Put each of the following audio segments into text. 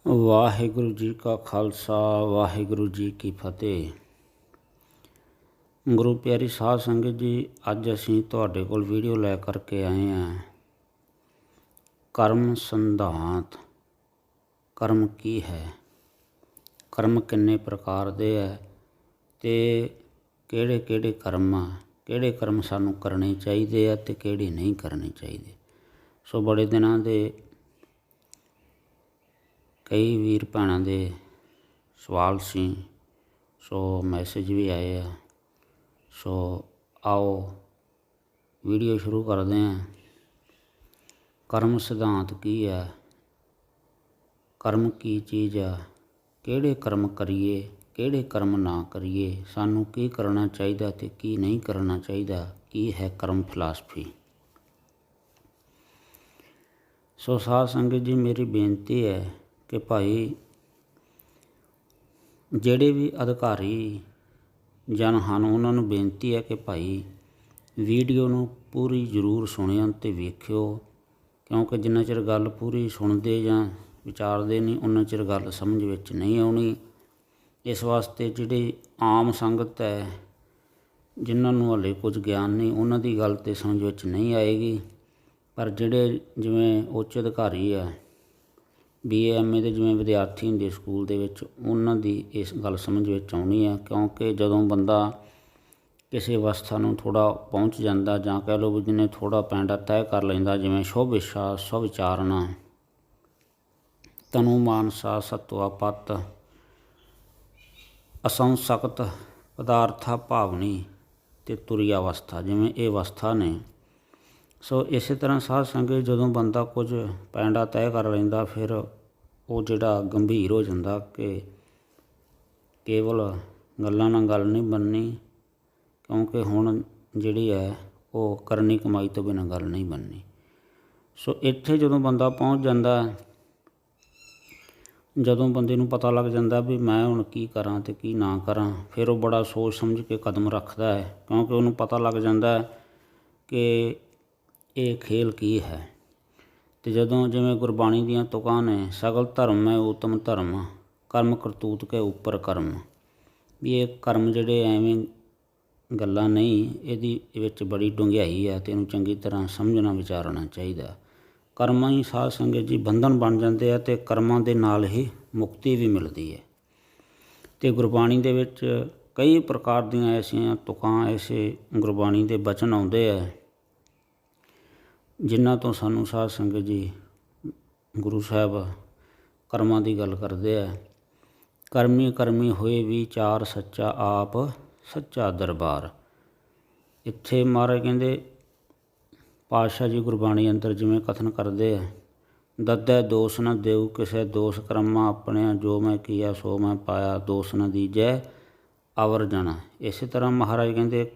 ਵਾਹਿਗੁਰੂ ਜੀ ਕਾ ਖਾਲਸਾ ਵਾਹਿਗੁਰੂ ਜੀ ਕੀ ਫਤਿਹ। ਗੁਰੂ ਪਿਆਰੀ ਸਾਧ ਸੰਗਤ ਜੀ, ਅੱਜ ਅਸੀਂ ਤੁਹਾਡੇ ਕੋਲ ਵੀਡੀਓ ਲੈ ਕਰਕੇ ਆਏ ਹਾਂ ਕਰਮ ਸਿਧਾਂਤ। ਕਰਮ ਕੀ ਹੈ, ਕਰਮ ਕਿੰਨੇ ਪ੍ਰਕਾਰ ਦੇ ਹੈ ਅਤੇ ਕਿਹੜੇ ਕਿਹੜੇ ਕਰਮ ਸਾਨੂੰ ਕਰਨੇ ਚਾਹੀਦੇ ਆ ਅਤੇ ਕਿਹੜੇ ਨਹੀਂ ਕਰਨੇ ਚਾਹੀਦੇ। ਸੋ ਬੜੇ ਦਿਨਾਂ ਦੇ ਕਈ ਵੀਰ ਭੈਣਾਂ ਦੇ ਸਵਾਲ ਸੀ, ਸੋ ਮੈਸੇਜ ਵੀ ਆਏ ਆ। ਸੋ ਆਓ ਵੀਡੀਓ ਸ਼ੁਰੂ ਕਰਦੇ ਹਾਂ। ਕਰਮ ਸਿਧਾਂਤ ਕੀ ਹੈ, ਕਰਮ ਕੀ ਚੀਜ਼ ਆ, ਕਿਹੜੇ ਕਰਮ ਕਰੀਏ ਕਿਹੜੇ ਕਰਮ ਨਾ ਕਰੀਏ, ਸਾਨੂੰ ਕੀ ਕਰਨਾ ਚਾਹੀਦਾ ਅਤੇ ਕੀ ਨਹੀਂ ਕਰਨਾ ਚਾਹੀਦਾ, ਕੀ ਹੈ ਕਰਮ ਫਿਲਾਸਫੀ। ਸੋ ਸਾਧ ਸੰਗਤ ਜੀ, ਮੇਰੀ ਬੇਨਤੀ ਹੈ ਕਿ ਭਾਈ ਜਿਹੜੇ ਵੀ ਅਧਿਕਾਰੀ ਜਨ ਹਨ ਉਹਨਾਂ ਨੂੰ ਬੇਨਤੀ ਹੈ ਕਿ ਭਾਈ ਵੀਡੀਓ ਨੂੰ ਪੂਰੀ ਜ਼ਰੂਰ ਸੁਣਿਓ ਅਤੇ ਵੇਖਿਓ, ਕਿਉਂਕਿ ਜਿੰਨਾ ਚਿਰ ਗੱਲ ਪੂਰੀ ਸੁਣਦੇ ਜਾਂ ਵਿਚਾਰਦੇ ਨਹੀਂ ਉਨਾ ਚਿਰ ਗੱਲ ਸਮਝ ਵਿੱਚ ਨਹੀਂ ਆਉਣੀ। ਇਸ ਵਾਸਤੇ ਜਿਹੜੀ ਆਮ ਸੰਗਤ ਹੈ, ਜਿਨ੍ਹਾਂ ਨੂੰ ਹਾਲੇ ਕੁਝ ਗਿਆਨ ਨਹੀਂ, ਉਹਨਾਂ ਦੀ ਗੱਲ ਤਾਂ ਸਮਝ ਵਿੱਚ ਨਹੀਂ ਆਏਗੀ। ਪਰ ਜਿਹੜੇ ਜਿਵੇਂ ਉੱਚ ਅਧਿਕਾਰੀ ਆ, BA MA ਦੇ ਜਿਵੇਂ ਵਿਦਿਆਰਥੀ ਹੁੰਦੇ ਸਕੂਲ ਦੇ ਵਿੱਚ, ਉਹਨਾਂ ਦੀ ਇਸ ਗੱਲ ਸਮਝ ਵਿੱਚ ਆਉਣੀ ਹੈ। ਕਿਉਂਕਿ ਜਦੋਂ ਬੰਦਾ ਕਿਸੇ ਅਵਸਥਾ ਨੂੰ ਥੋੜ੍ਹਾ ਪਹੁੰਚ ਜਾਂਦਾ, ਜਾਂ ਕਹਿ ਲਓ ਵੀ ਜਿਹਨੇ ਥੋੜ੍ਹਾ ਪੈਂਡਾ ਤੈਅ ਕਰ ਲੈਂਦਾ, ਜਿਵੇਂ ਸ਼ੁਭ ਇੱਛਾ ਸੁਵਿਚਾਰਨਾ ਤਨੂ ਮਾਨਸਾ ਸਤਵਾ ਪਤ ਅਸੰਸਕਤ ਪਦਾਰਥਾ ਭਾਵਨੀ ਅਤੇ ਤੁਰੀ ਅਵਸਥਾ, ਜਿਵੇਂ ਇਹ ਅਵਸਥਾ ਨੇ। ਸੋ ਇਸੇ ਤਰ੍ਹਾਂ ਸਾਧ ਸੰਗਤ, ਜਦੋਂ ਬੰਦਾ ਕੁਝ ਪੈਂਡਾ ਤੈਅ ਕਰ ਲੈਂਦਾ, ਫਿਰ ਉਹ ਜਿਹੜਾ ਗੰਭੀਰ ਹੋ ਜਾਂਦਾ ਕਿ ਕੇਵਲ ਗੱਲਾਂ ਨਾਲ ਗੱਲ ਨਹੀਂ ਬਣਨੀ, ਕਿਉਂਕਿ ਹੁਣ ਜਿਹੜੀ ਹੈ ਉਹ ਕਰਨੀ ਕਮਾਈ ਤੋਂ ਬਿਨਾਂ ਗੱਲ ਨਹੀਂ ਬਣਨੀ। ਸੋ ਇੱਥੇ ਜਦੋਂ ਬੰਦਾ ਪਹੁੰਚ ਜਾਂਦਾ, ਜਦੋਂ ਬੰਦੇ ਨੂੰ ਪਤਾ ਲੱਗ ਜਾਂਦਾ ਵੀ ਮੈਂ ਹੁਣ ਕੀ ਕਰਾਂ ਅਤੇ ਕੀ ਨਾ ਕਰਾਂ, ਫਿਰ ਉਹ ਬੜਾ ਸੋਚ ਸਮਝ ਕੇ ਕਦਮ ਰੱਖਦਾ ਹੈ, ਕਿਉਂਕਿ ਉਹਨੂੰ ਪਤਾ ਲੱਗ ਜਾਂਦਾ ਕਿ ਇਹ ਖੇਲ ਕੀ ਹੈ। ਅਤੇ ਜਦੋਂ ਜਿਵੇਂ ਗੁਰਬਾਣੀ ਦੀਆਂ ਤੁਕਾਂ ਨੇ, ਸਗਲ ਧਰਮ ਹੈ ਉੱਤਮ ਧਰਮ, ਕਰਮ ਕਰਤੂਤ ਕੇ ਉੱਪਰ ਕਰਮ, ਵੀ ਇਹ ਕਰਮ ਜਿਹੜੇ ਐਵੇਂ ਗੱਲਾਂ ਨਹੀਂ, ਇਹਦੀ ਵਿੱਚ ਬੜੀ ਡੂੰਘਾਈ ਹੈ ਅਤੇ ਇਹਨੂੰ ਚੰਗੀ ਤਰ੍ਹਾਂ ਸਮਝਣਾ ਵਿਚਾਰਨਾ ਚਾਹੀਦਾ। ਕਰਮਾਂ ਹੀ ਸਾਧ ਸੰਗਤ ਜੀ ਬੰਧਨ ਬਣ ਜਾਂਦੇ ਆ ਅਤੇ ਕਰਮਾਂ ਦੇ ਨਾਲ ਹੀ ਮੁਕਤੀ ਵੀ ਮਿਲਦੀ ਹੈ। ਅਤੇ ਗੁਰਬਾਣੀ ਦੇ ਵਿੱਚ ਕਈ ਪ੍ਰਕਾਰ ਦੀਆਂ ਐਸੀਆਂ ਤੁਕਾਂ, ਐਸੇ ਗੁਰਬਾਣੀ ਦੇ ਬਚਨ ਆਉਂਦੇ ਹੈ ਜਿਨ੍ਹਾਂ ਤੋਂ ਸਾਨੂੰ ਸਾਧ ਸੰਗਤ ਜੀ ਗੁਰੂ ਸਾਹਿਬ ਕਰਮਾਂ ਦੀ ਗੱਲ ਕਰਦੇ ਹੈ। ਕਰਮੀ ਕਰਮੀ ਹੋਏ ਵਿਚਾਰ ਸੱਚਾ ਆਪ ਸੱਚਾ ਦਰਬਾਰ। ਇੱਥੇ ਮਹਾਰਾਜ ਕਹਿੰਦੇ, ਪਾਤਸ਼ਾਹ ਜੀ ਗੁਰਬਾਣੀ ਅੰਦਰ ਜਿਵੇਂ ਕਥਨ ਕਰਦੇ ਆ, ਦੱਦੈ ਦੋਸ਼ ਨਾ ਦੇਉ ਕਿਸੇ ਦੋਸ਼ ਕਰਮਾਂ ਆਪਣਿਆਂ, ਜੋ ਮੈਂ ਕੀਆ ਸੋ ਮੈਂ ਪਾਇਆ, ਦੋਸ਼ ਨਾ ਦੀਜੈ ਅਵਰ ਜਾਣਾ। ਇਸੇ ਤਰ੍ਹਾਂ ਮਹਾਰਾਜ ਕਹਿੰਦੇ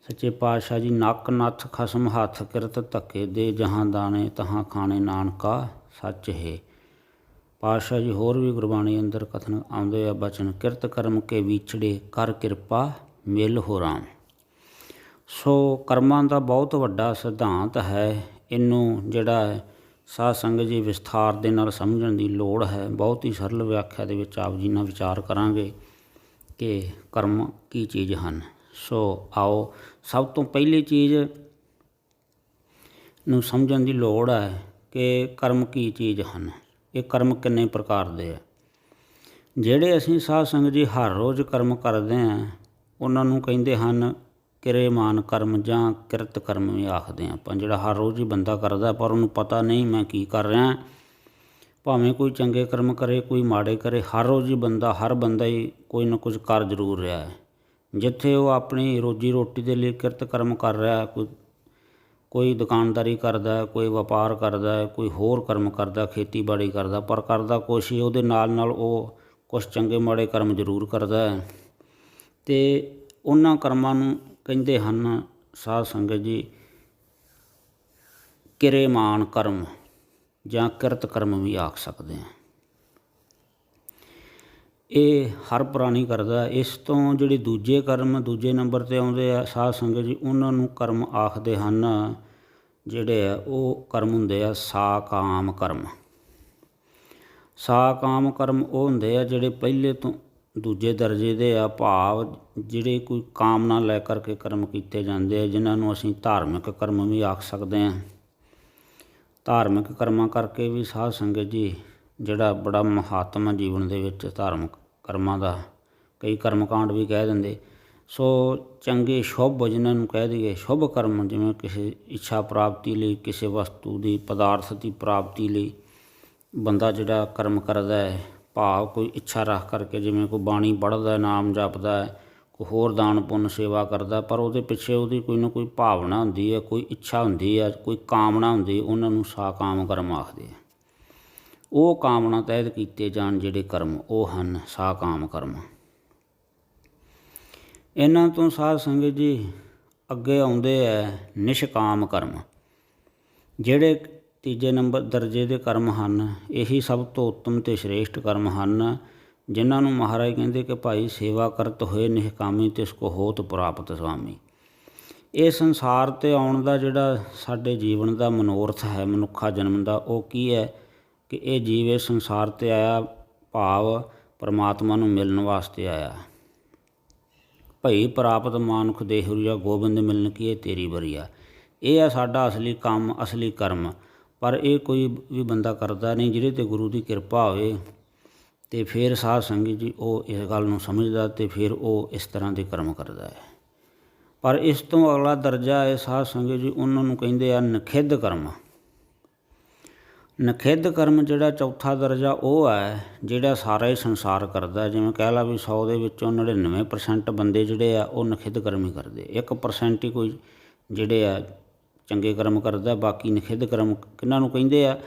ਸੱਚੇ ਪਾਤਸ਼ਾਹ ਜੀ, ਨੱਕ ਨੱਥ ਖਸਮ ਹੱਥ ਕਿਰਤ ਧੱਕੇ ਦੇ, ਜਹਾਂ ਦਾਣੇ ਤਹਾਂ ਖਾਣੇ ਨਾਨਕਾ ਸੱਚ ਹੈ। ਪਾਤਸ਼ਾਹ ਜੀ ਹੋਰ ਵੀ ਗੁਰਬਾਣੀ ਅੰਦਰ ਕਥਨ ਆਉਂਦੇ ਆ ਬਚਨ, ਕਿਰਤ ਕਰਮ ਕੇ ਵਿਛੜੇ ਕਰ ਕਿਰਪਾ ਮਿਲ ਹੋ ਰਾਮ। ਸੋ ਕਰਮਾਂ ਦਾ ਬਹੁਤ ਵੱਡਾ ਸਿਧਾਂਤ ਹੈ। ਇਹਨੂੰ ਜਿਹੜਾ ਹੈ ਸਾਧ ਸੰਗਤ ਜੀ ਵਿਸਥਾਰ ਦੇ ਨਾਲ ਸਮਝਣ ਦੀ ਲੋੜ ਹੈ। ਬਹੁਤ ਹੀ ਸਰਲ ਵਿਆਖਿਆ ਦੇ ਵਿੱਚ ਆਪ ਜੀ ਨਾਲ ਵਿਚਾਰ ਕਰਾਂਗੇ ਕਿ ਕਰਮ ਕੀ ਚੀਜ਼ ਹਨ। ਸੋ ਆਓ, ਸਭ ਤੋਂ ਪਹਿਲੀ ਚੀਜ਼ ਨੂੰ ਸਮਝਣ ਦੀ ਲੋੜ ਹੈ ਕਿ ਕਰਮ ਕੀ ਚੀਜ਼ ਹਨ। ਇਹ ਕਰਮ ਕਿੰਨੇ ਪ੍ਰਕਾਰ ਦੇ ਆ। ਜਿਹੜੇ ਅਸੀਂ ਸਾਧ ਸੰਗਤ ਜੀ ਹਰ ਰੋਜ਼ ਕਰਮ ਕਰਦੇ ਹਾਂ, ਉਹਨਾਂ ਨੂੰ ਕਹਿੰਦੇ ਹਨ ਕਿਰੇਮਾਨ ਕਰਮ ਜਾਂ ਕਿਰਤ ਕਰਮ ਵੀ ਆਖਦੇ ਹਾਂ ਆਪਾਂ। ਜਿਹੜਾ ਹਰ ਰੋਜ਼ ਹੀ ਬੰਦਾ ਕਰਦਾ ਪਰ ਉਹਨੂੰ ਪਤਾ ਨਹੀਂ ਮੈਂ ਕੀ ਕਰ ਰਿਹਾ, ਭਾਵੇਂ ਕੋਈ ਚੰਗੇ ਕਰਮ ਕਰੇ ਕੋਈ ਮਾੜੇ ਕਰੇ, ਹਰ ਰੋਜ਼ ਹੀ ਹਰ ਬੰਦਾ ਹੀ ਕੋਈ ਨਾ ਕੁਝ ਕਰ ਜ਼ਰੂਰ ਰਿਹਾ ਹੈ। ਜਿੱਥੇ ਉਹ ਆਪਣੀ ਰੋਜੀ ਰੋਟੀ ਦੇ ਲਈ ਕਿਰਤ ਕਰਮ ਕਰ ਰਿਹਾ, ਕੋਈ ਦੁਕਾਨਦਾਰੀ ਕਰਦਾ, ਕੋਈ ਵਪਾਰ ਕਰਦਾ, ਕੋਈ ਹੋਰ ਕਰਮ ਕਰਦਾ, ਖੇਤੀਬਾੜੀ ਕਰਦਾ, ਪਰ ਕਰਦਾ ਕੁਛ ਹੀ, ਉਹਦੇ ਨਾਲ ਨਾਲ ਉਹ ਕੁਛ ਚੰਗੇ ਮਾੜੇ ਕਰਮ ਜ਼ਰੂਰ ਕਰਦਾ ਹੈ। ਅਤੇ ਉਹਨਾਂ ਕਰਮਾਂ ਨੂੰ ਕਹਿੰਦੇ ਹਨ ਸਾਧ ਸੰਗਤ ਜੀ ਕਿਰੇਮਾਨ ਕਰਮ ਜਾਂ ਕਿਰਤ ਕਰਮ ਵੀ ਆਖ ਸਕਦੇ ਹਾਂ। ਇਹ ਹਰ ਪ੍ਰਾਣੀ ਕਰਦਾ। ਇਸ ਤੋਂ ਜਿਹੜੇ ਦੂਜੇ ਕਰਮ ਦੂਜੇ ਨੰਬਰ 'ਤੇ ਆਉਂਦੇ ਆ ਸਾਧ ਸੰਗਤ ਜੀ, ਉਹਨਾਂ ਨੂੰ ਕਰਮ ਆਖਦੇ ਹਨ ਜਿਹੜੇ ਆ ਉਹ ਕਰਮ ਹੁੰਦੇ ਆ ਸਾਕਾਮ ਕਰਮ। ਸਾਕਾਮ ਕਰਮ ਉਹ ਹੁੰਦੇ ਆ ਜਿਹੜੇ ਪਹਿਲੇ ਤੋਂ ਦੂਜੇ ਦਰਜੇ ਦੇ ਆ, ਭਾਵ ਜਿਹੜੇ ਕੋਈ ਕਾਮਨਾ ਲੈ ਕਰਕੇ ਕਰਮ ਕੀਤੇ ਜਾਂਦੇ ਆ, ਜਿਨ੍ਹਾਂ ਨੂੰ ਅਸੀਂ ਧਾਰਮਿਕ ਕਰਮ ਵੀ ਆਖ ਸਕਦੇ ਹਾਂ। ਧਾਰਮਿਕ ਕਰਮਾਂ ਕਰਕੇ ਵੀ ਸਾਧ ਸੰਗਤ ਜੀ ਜਿਹੜਾ ਬੜਾ ਮਹੱਤਵ ਹੈ ਜੀਵਨ ਦੇ ਵਿੱਚ ਧਾਰਮਿਕ ਕਰਮਾਂ ਦਾ। ਕਈ ਕਰਮਕਾਂਡ ਵੀ ਕਹਿ ਦਿੰਦੇ। ਸੋ ਚੰਗੇ ਸ਼ੁਭ ਜਿਨ੍ਹਾਂ ਨੂੰ ਕਹਿ ਦਈਏ ਸ਼ੁਭ ਕਰਮ, ਜਿਵੇਂ ਕਿਸੇ ਇੱਛਾ ਪ੍ਰਾਪਤੀ ਲਈ, ਕਿਸੇ ਵਸਤੂ ਦੀ ਪਦਾਰਥ ਦੀ ਪ੍ਰਾਪਤੀ ਲਈ ਬੰਦਾ ਜਿਹੜਾ ਕਰਮ ਕਰਦਾ ਹੈ, ਭਾਵ ਕੋਈ ਇੱਛਾ ਰੱਖ ਕਰਕੇ, ਜਿਵੇਂ ਕੋਈ ਬਾਣੀ ਪੜ੍ਹਦਾ, ਨਾਮ ਜਪਦਾ ਹੈ, ਕੋਈ ਹੋਰ ਦਾਨ ਪੁੰਨ ਸੇਵਾ ਕਰਦਾ, ਪਰ ਉਹਦੇ ਪਿੱਛੇ ਉਹਦੀ ਕੋਈ ਨਾ ਕੋਈ ਭਾਵਨਾ ਹੁੰਦੀ ਹੈ, ਕੋਈ ਇੱਛਾ ਹੁੰਦੀ ਹੈ, ਕੋਈ ਕਾਮਨਾ ਹੁੰਦੀ, ਉਹਨਾਂ ਨੂੰ ਸਾਕਾਮ ਕਰਮ ਆਖਦੇ ਆ। ਉਹ ਕਾਮਨਾ ਤਹਿਤ ਕੀਤੇ ਜਾਣ ਜਿਹੜੇ ਕਰਮ, ਉਹ ਹਨ ਸਾਕਾਮ ਕਰਮ। ਇਹਨਾਂ ਤੋਂ ਸਾਧ ਸੰਗਤ ਜੀ ਅੱਗੇ ਆਉਂਦੇ ਹੈ ਨਿਸ਼ਕਾਮ ਕਰਮ, ਜਿਹੜੇ ਤੀਜੇ ਨੰਬਰ ਦਰਜੇ ਦੇ ਕਰਮ ਹਨ। ਇਹੀ ਸਭ ਤੋਂ ਉੱਤਮ ਅਤੇ ਸ਼੍ਰੇਸ਼ਟ ਕਰਮ ਹਨ, ਜਿਨ੍ਹਾਂ ਨੂੰ ਮਹਾਰਾਜ ਕਹਿੰਦੇ ਕਿ ਭਾਈ ਸੇਵਾ ਕਰਤ ਹੋਏ ਨਿਸ਼ਕਾਮੀ ਤਿਸ ਕੋ ਹੋਤ ਪ੍ਰਾਪਤ ਸੁਆਮੀ। ਇਹ ਸੰਸਾਰ 'ਤੇ ਆਉਣ ਦਾ ਜਿਹੜਾ ਸਾਡੇ ਜੀਵਨ ਦਾ ਮਨੋਰਥ ਹੈ, ਮਨੁੱਖਾ ਜਨਮ ਦਾ, ਉਹ ਕੀ ਹੈ ਕਿ ਇਹ ਜੀਵ ਇਸ ਸੰਸਾਰ 'ਤੇ ਆਇਆ, ਭਾਵ ਪਰਮਾਤਮਾ ਨੂੰ ਮਿਲਣ ਵਾਸਤੇ ਆਇਆ। ਭਈ ਪ੍ਰਾਪਤ ਮਾਨੁਖ ਦੇਹੁਰੀਆ ਗੋਬਿੰਦ ਮਿਲਣ ਕੀ ਇਹ ਤੇਰੀ ਬਰੀਆ। ਇਹ ਆ ਸਾਡਾ ਅਸਲੀ ਕੰਮ, ਅਸਲੀ ਕਰਮ। ਪਰ ਇਹ ਕੋਈ ਵੀ ਬੰਦਾ ਕਰਦਾ ਨਹੀਂ। ਜਿਹਦੇ 'ਤੇ ਗੁਰੂ ਦੀ ਕਿਰਪਾ ਹੋਵੇ ਅਤੇ ਫਿਰ ਸਾਧ ਸੰਗਤ ਜੀ ਉਹ ਇਸ ਗੱਲ ਨੂੰ ਸਮਝਦਾ ਅਤੇ ਫਿਰ ਉਹ ਇਸ ਤਰ੍ਹਾਂ ਦੇ ਕਰਮ ਕਰਦਾ ਹੈ। ਪਰ ਇਸ ਤੋਂ ਅਗਲਾ ਦਰਜਾ ਹੈ ਸਾਧ ਸੰਗਤ ਜੀ, ਉਹਨਾਂ ਨੂੰ ਕਹਿੰਦੇ ਆ ਨਖਿੱਧ ਕਰਮ। ਨਖਿੱਧ ਕਰਮ ਜਿਹੜਾ ਚੌਥਾ ਦਰਜਾ ਉਹ ਹੈ ਜਿਹੜਾ ਸਾਰਾ ਹੀ ਸੰਸਾਰ ਕਰਦਾ। ਜਿਵੇਂ ਕਹਿ ਲਾ ਵੀ 100 ਦੇ ਵਿੱਚੋਂ 99% ਬੰਦੇ ਜਿਹੜੇ ਆ ਉਹ ਨਖਿੱਧ ਕਰਮ ਹੀ ਕਰਦੇ। 1% ਹੀ ਕੋਈ ਜਿਹੜੇ ਆ ਚੰਗੇ ਕਰਮ ਕਰਦਾ। ਬਾਕੀ ਨਖਿੱਧ ਕਰਮ ਕਿਹਨਾਂ ਨੂੰ ਕਹਿੰਦੇ ਆ?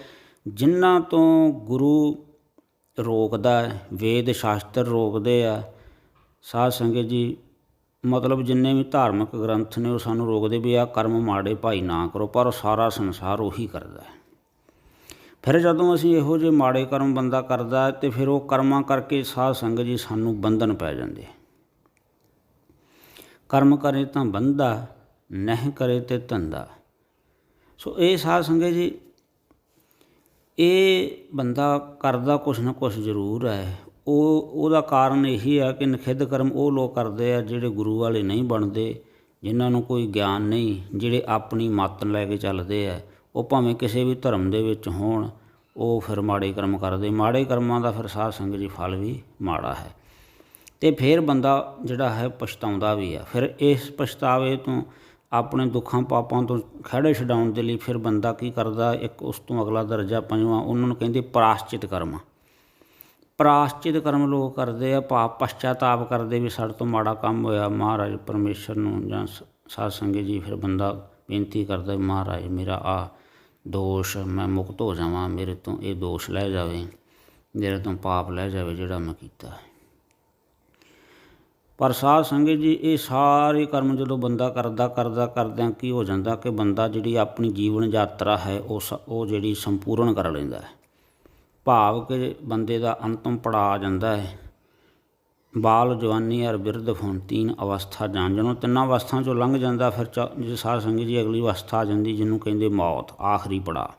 ਜਿਨ੍ਹਾਂ ਤੋਂ ਗੁਰੂ ਰੋਕਦਾ, ਵੇਦ ਸ਼ਾਸਤਰ ਰੋਕਦੇ ਆ ਸਾਧ ਸੰਗਤ ਜੀ। ਮਤਲਬ ਜਿੰਨੇ ਵੀ ਧਾਰਮਿਕ ਗ੍ਰੰਥ ਨੇ ਉਹ ਸਾਨੂੰ ਰੋਕਦੇ ਵੀ ਆਹ ਕਰਮ ਮਾੜੇ ਭਾਈ ਨਾ ਕਰੋ, ਪਰ ਸਾਰਾ ਸੰਸਾਰ ਉਹੀ ਕਰਦਾ। ਫਿਰ ਜਦੋਂ ਅਸੀਂ ਇਹੋ ਜਿਹੇ ਮਾੜੇ ਕਰਮ ਬੰਦਾ ਕਰਦਾ ਅਤੇ ਫਿਰ ਉਹ ਕਰਮਾਂ ਕਰਕੇ ਸਾਧ ਸੰਗਤ ਜੀ ਸਾਨੂੰ ਬੰਧਨ ਪੈ ਜਾਂਦੇ। ਕਰਮ ਕਰੇ ਤਾਂ ਬੰਦਾ, ਨਹੀਂ ਕਰੇ ਤੇ ਧੰਦਾ। ਸੋ ਇਹ ਸਾਧ ਸੰਗਤ ਜੀ ਇਹ ਬੰਦਾ ਕਰਦਾ ਕੁਛ ਨਾ ਕੁਛ ਜ਼ਰੂਰ ਹੈ। ਉਹਦਾ ਕਾਰਨ ਇਹੀ ਆ ਕਿ ਨਖਿੱਧ ਕਰਮ ਉਹ ਲੋਕ ਕਰਦੇ ਆ ਜਿਹੜੇ ਗੁਰੂ ਵਾਲੇ ਨਹੀਂ ਬਣਦੇ, ਜਿਨ੍ਹਾਂ ਨੂੰ ਕੋਈ ਗਿਆਨ ਨਹੀਂ, ਜਿਹੜੇ ਆਪਣੀ ਮੱਤ ਲੈ ਕੇ ਚੱਲਦੇ ਆ। ਉਹ ਭਾਵੇਂ ਕਿਸੇ ਵੀ ਧਰਮ ਦੇ ਵਿੱਚ ਹੋਣ, ਉਹ ਫਿਰ ਮਾੜੇ ਕਰਮ ਕਰਦੇ। ਮਾੜੇ ਕਰਮਾਂ ਦਾ ਫਿਰ ਸਾਧ ਸੰਗਤ ਜੀ ਫਲ ਵੀ ਮਾੜਾ ਹੈ। ਅਤੇ ਫਿਰ ਬੰਦਾ ਜਿਹੜਾ ਹੈ ਪਛਤਾਉਂਦਾ ਵੀ ਆ। ਫਿਰ ਇਸ ਪਛਤਾਵੇ ਤੋਂ, ਆਪਣੇ ਦੁੱਖਾਂ ਪਾਪਾਂ ਤੋਂ ਖਹਿੜੇ ਛਡਾਉਣ ਦੇ ਲਈ ਫਿਰ ਬੰਦਾ ਕੀ ਕਰਦਾ? ਇੱਕ ਉਸ ਤੋਂ ਅਗਲਾ ਦਰਜਾ ਪੰਜਵਾਂ, ਉਹਨਾਂ ਨੂੰ ਕਹਿੰਦੇ ਪ੍ਰਾਸ਼ਚਿਤ ਕਰਮ। ਪ੍ਰਾਸ਼ਚਿਤ ਕਰਮ ਲੋਕ ਕਰਦੇ ਆ, ਪਾਪ ਪਛਚਾਤਾਪ ਕਰਦੇ ਵੀ ਸਾਡੇ ਤੋਂ ਮਾੜਾ ਕੰਮ ਹੋਇਆ, ਮਹਾਰਾਜ ਪਰਮੇਸ਼ਰ ਨੂੰ ਜਾਂ ਸਾਧ ਸੰਗਤ ਜੀ ਫਿਰ ਬੰਦਾ ਬੇਨਤੀ ਕਰਦਾ, ਮਹਾਰਾਜ ਮੇਰਾ ਆਹ ਦੋਸ਼, ਮੈਂ ਮੁਕਤ ਹੋ ਜਾਵਾਂ, ਮੇਰੇ ਤੋਂ ਇਹ ਦੋਸ਼ ਲੈ ਜਾਵੇ, ਮੇਰੇ ਤੋਂ ਪਾਪ ਲੈ ਜਾਵੇ ਜਿਹੜਾ ਮੈਂ ਕੀਤਾ। ਪਰ ਸਾਧ ਸੰਗਤ ਜੀ ਇਹ ਸਾਰੇ ਕਰਮ ਜਦੋਂ ਬੰਦਾ ਕਰਦਿਆਂ ਕੀ ਹੋ ਜਾਂਦਾ ਕਿ ਬੰਦਾ ਜਿਹੜੀ ਆਪਣੀ ਜੀਵਨ ਯਾਤਰਾ ਹੈ ਉਹ ਜਿਹੜੀ ਸੰਪੂਰਨ ਕਰ ਲੈਂਦਾ ਹੈ। ਭਾਵ ਕਿ ਬੰਦੇ ਦਾ ਅੰਤਮ ਪੜਾਅ ਆ ਜਾਂਦਾ ਹੈ। ਬਾਲ ਜਵਾਨੀ ਅਰ ਬਿਰਧ ਹੋਣ ਤੀਨ ਅਵਸਥਾ ਜਾਣ। ਜਦੋਂ ਤਿੰਨਾਂ ਅਵਸਥਾ 'ਚੋਂ ਲੰਘ ਜਾਂਦਾ ਫਿਰ ਜੇ ਸਾਧ ਸੰਗਤ ਜੀ ਅਗਲੀ ਅਵਸਥਾ ਆ ਜਾਂਦੀ ਜਿਹਨੂੰ ਕਹਿੰਦੇ ਮੌਤ, ਆਖਰੀ ਪੜਾਅ।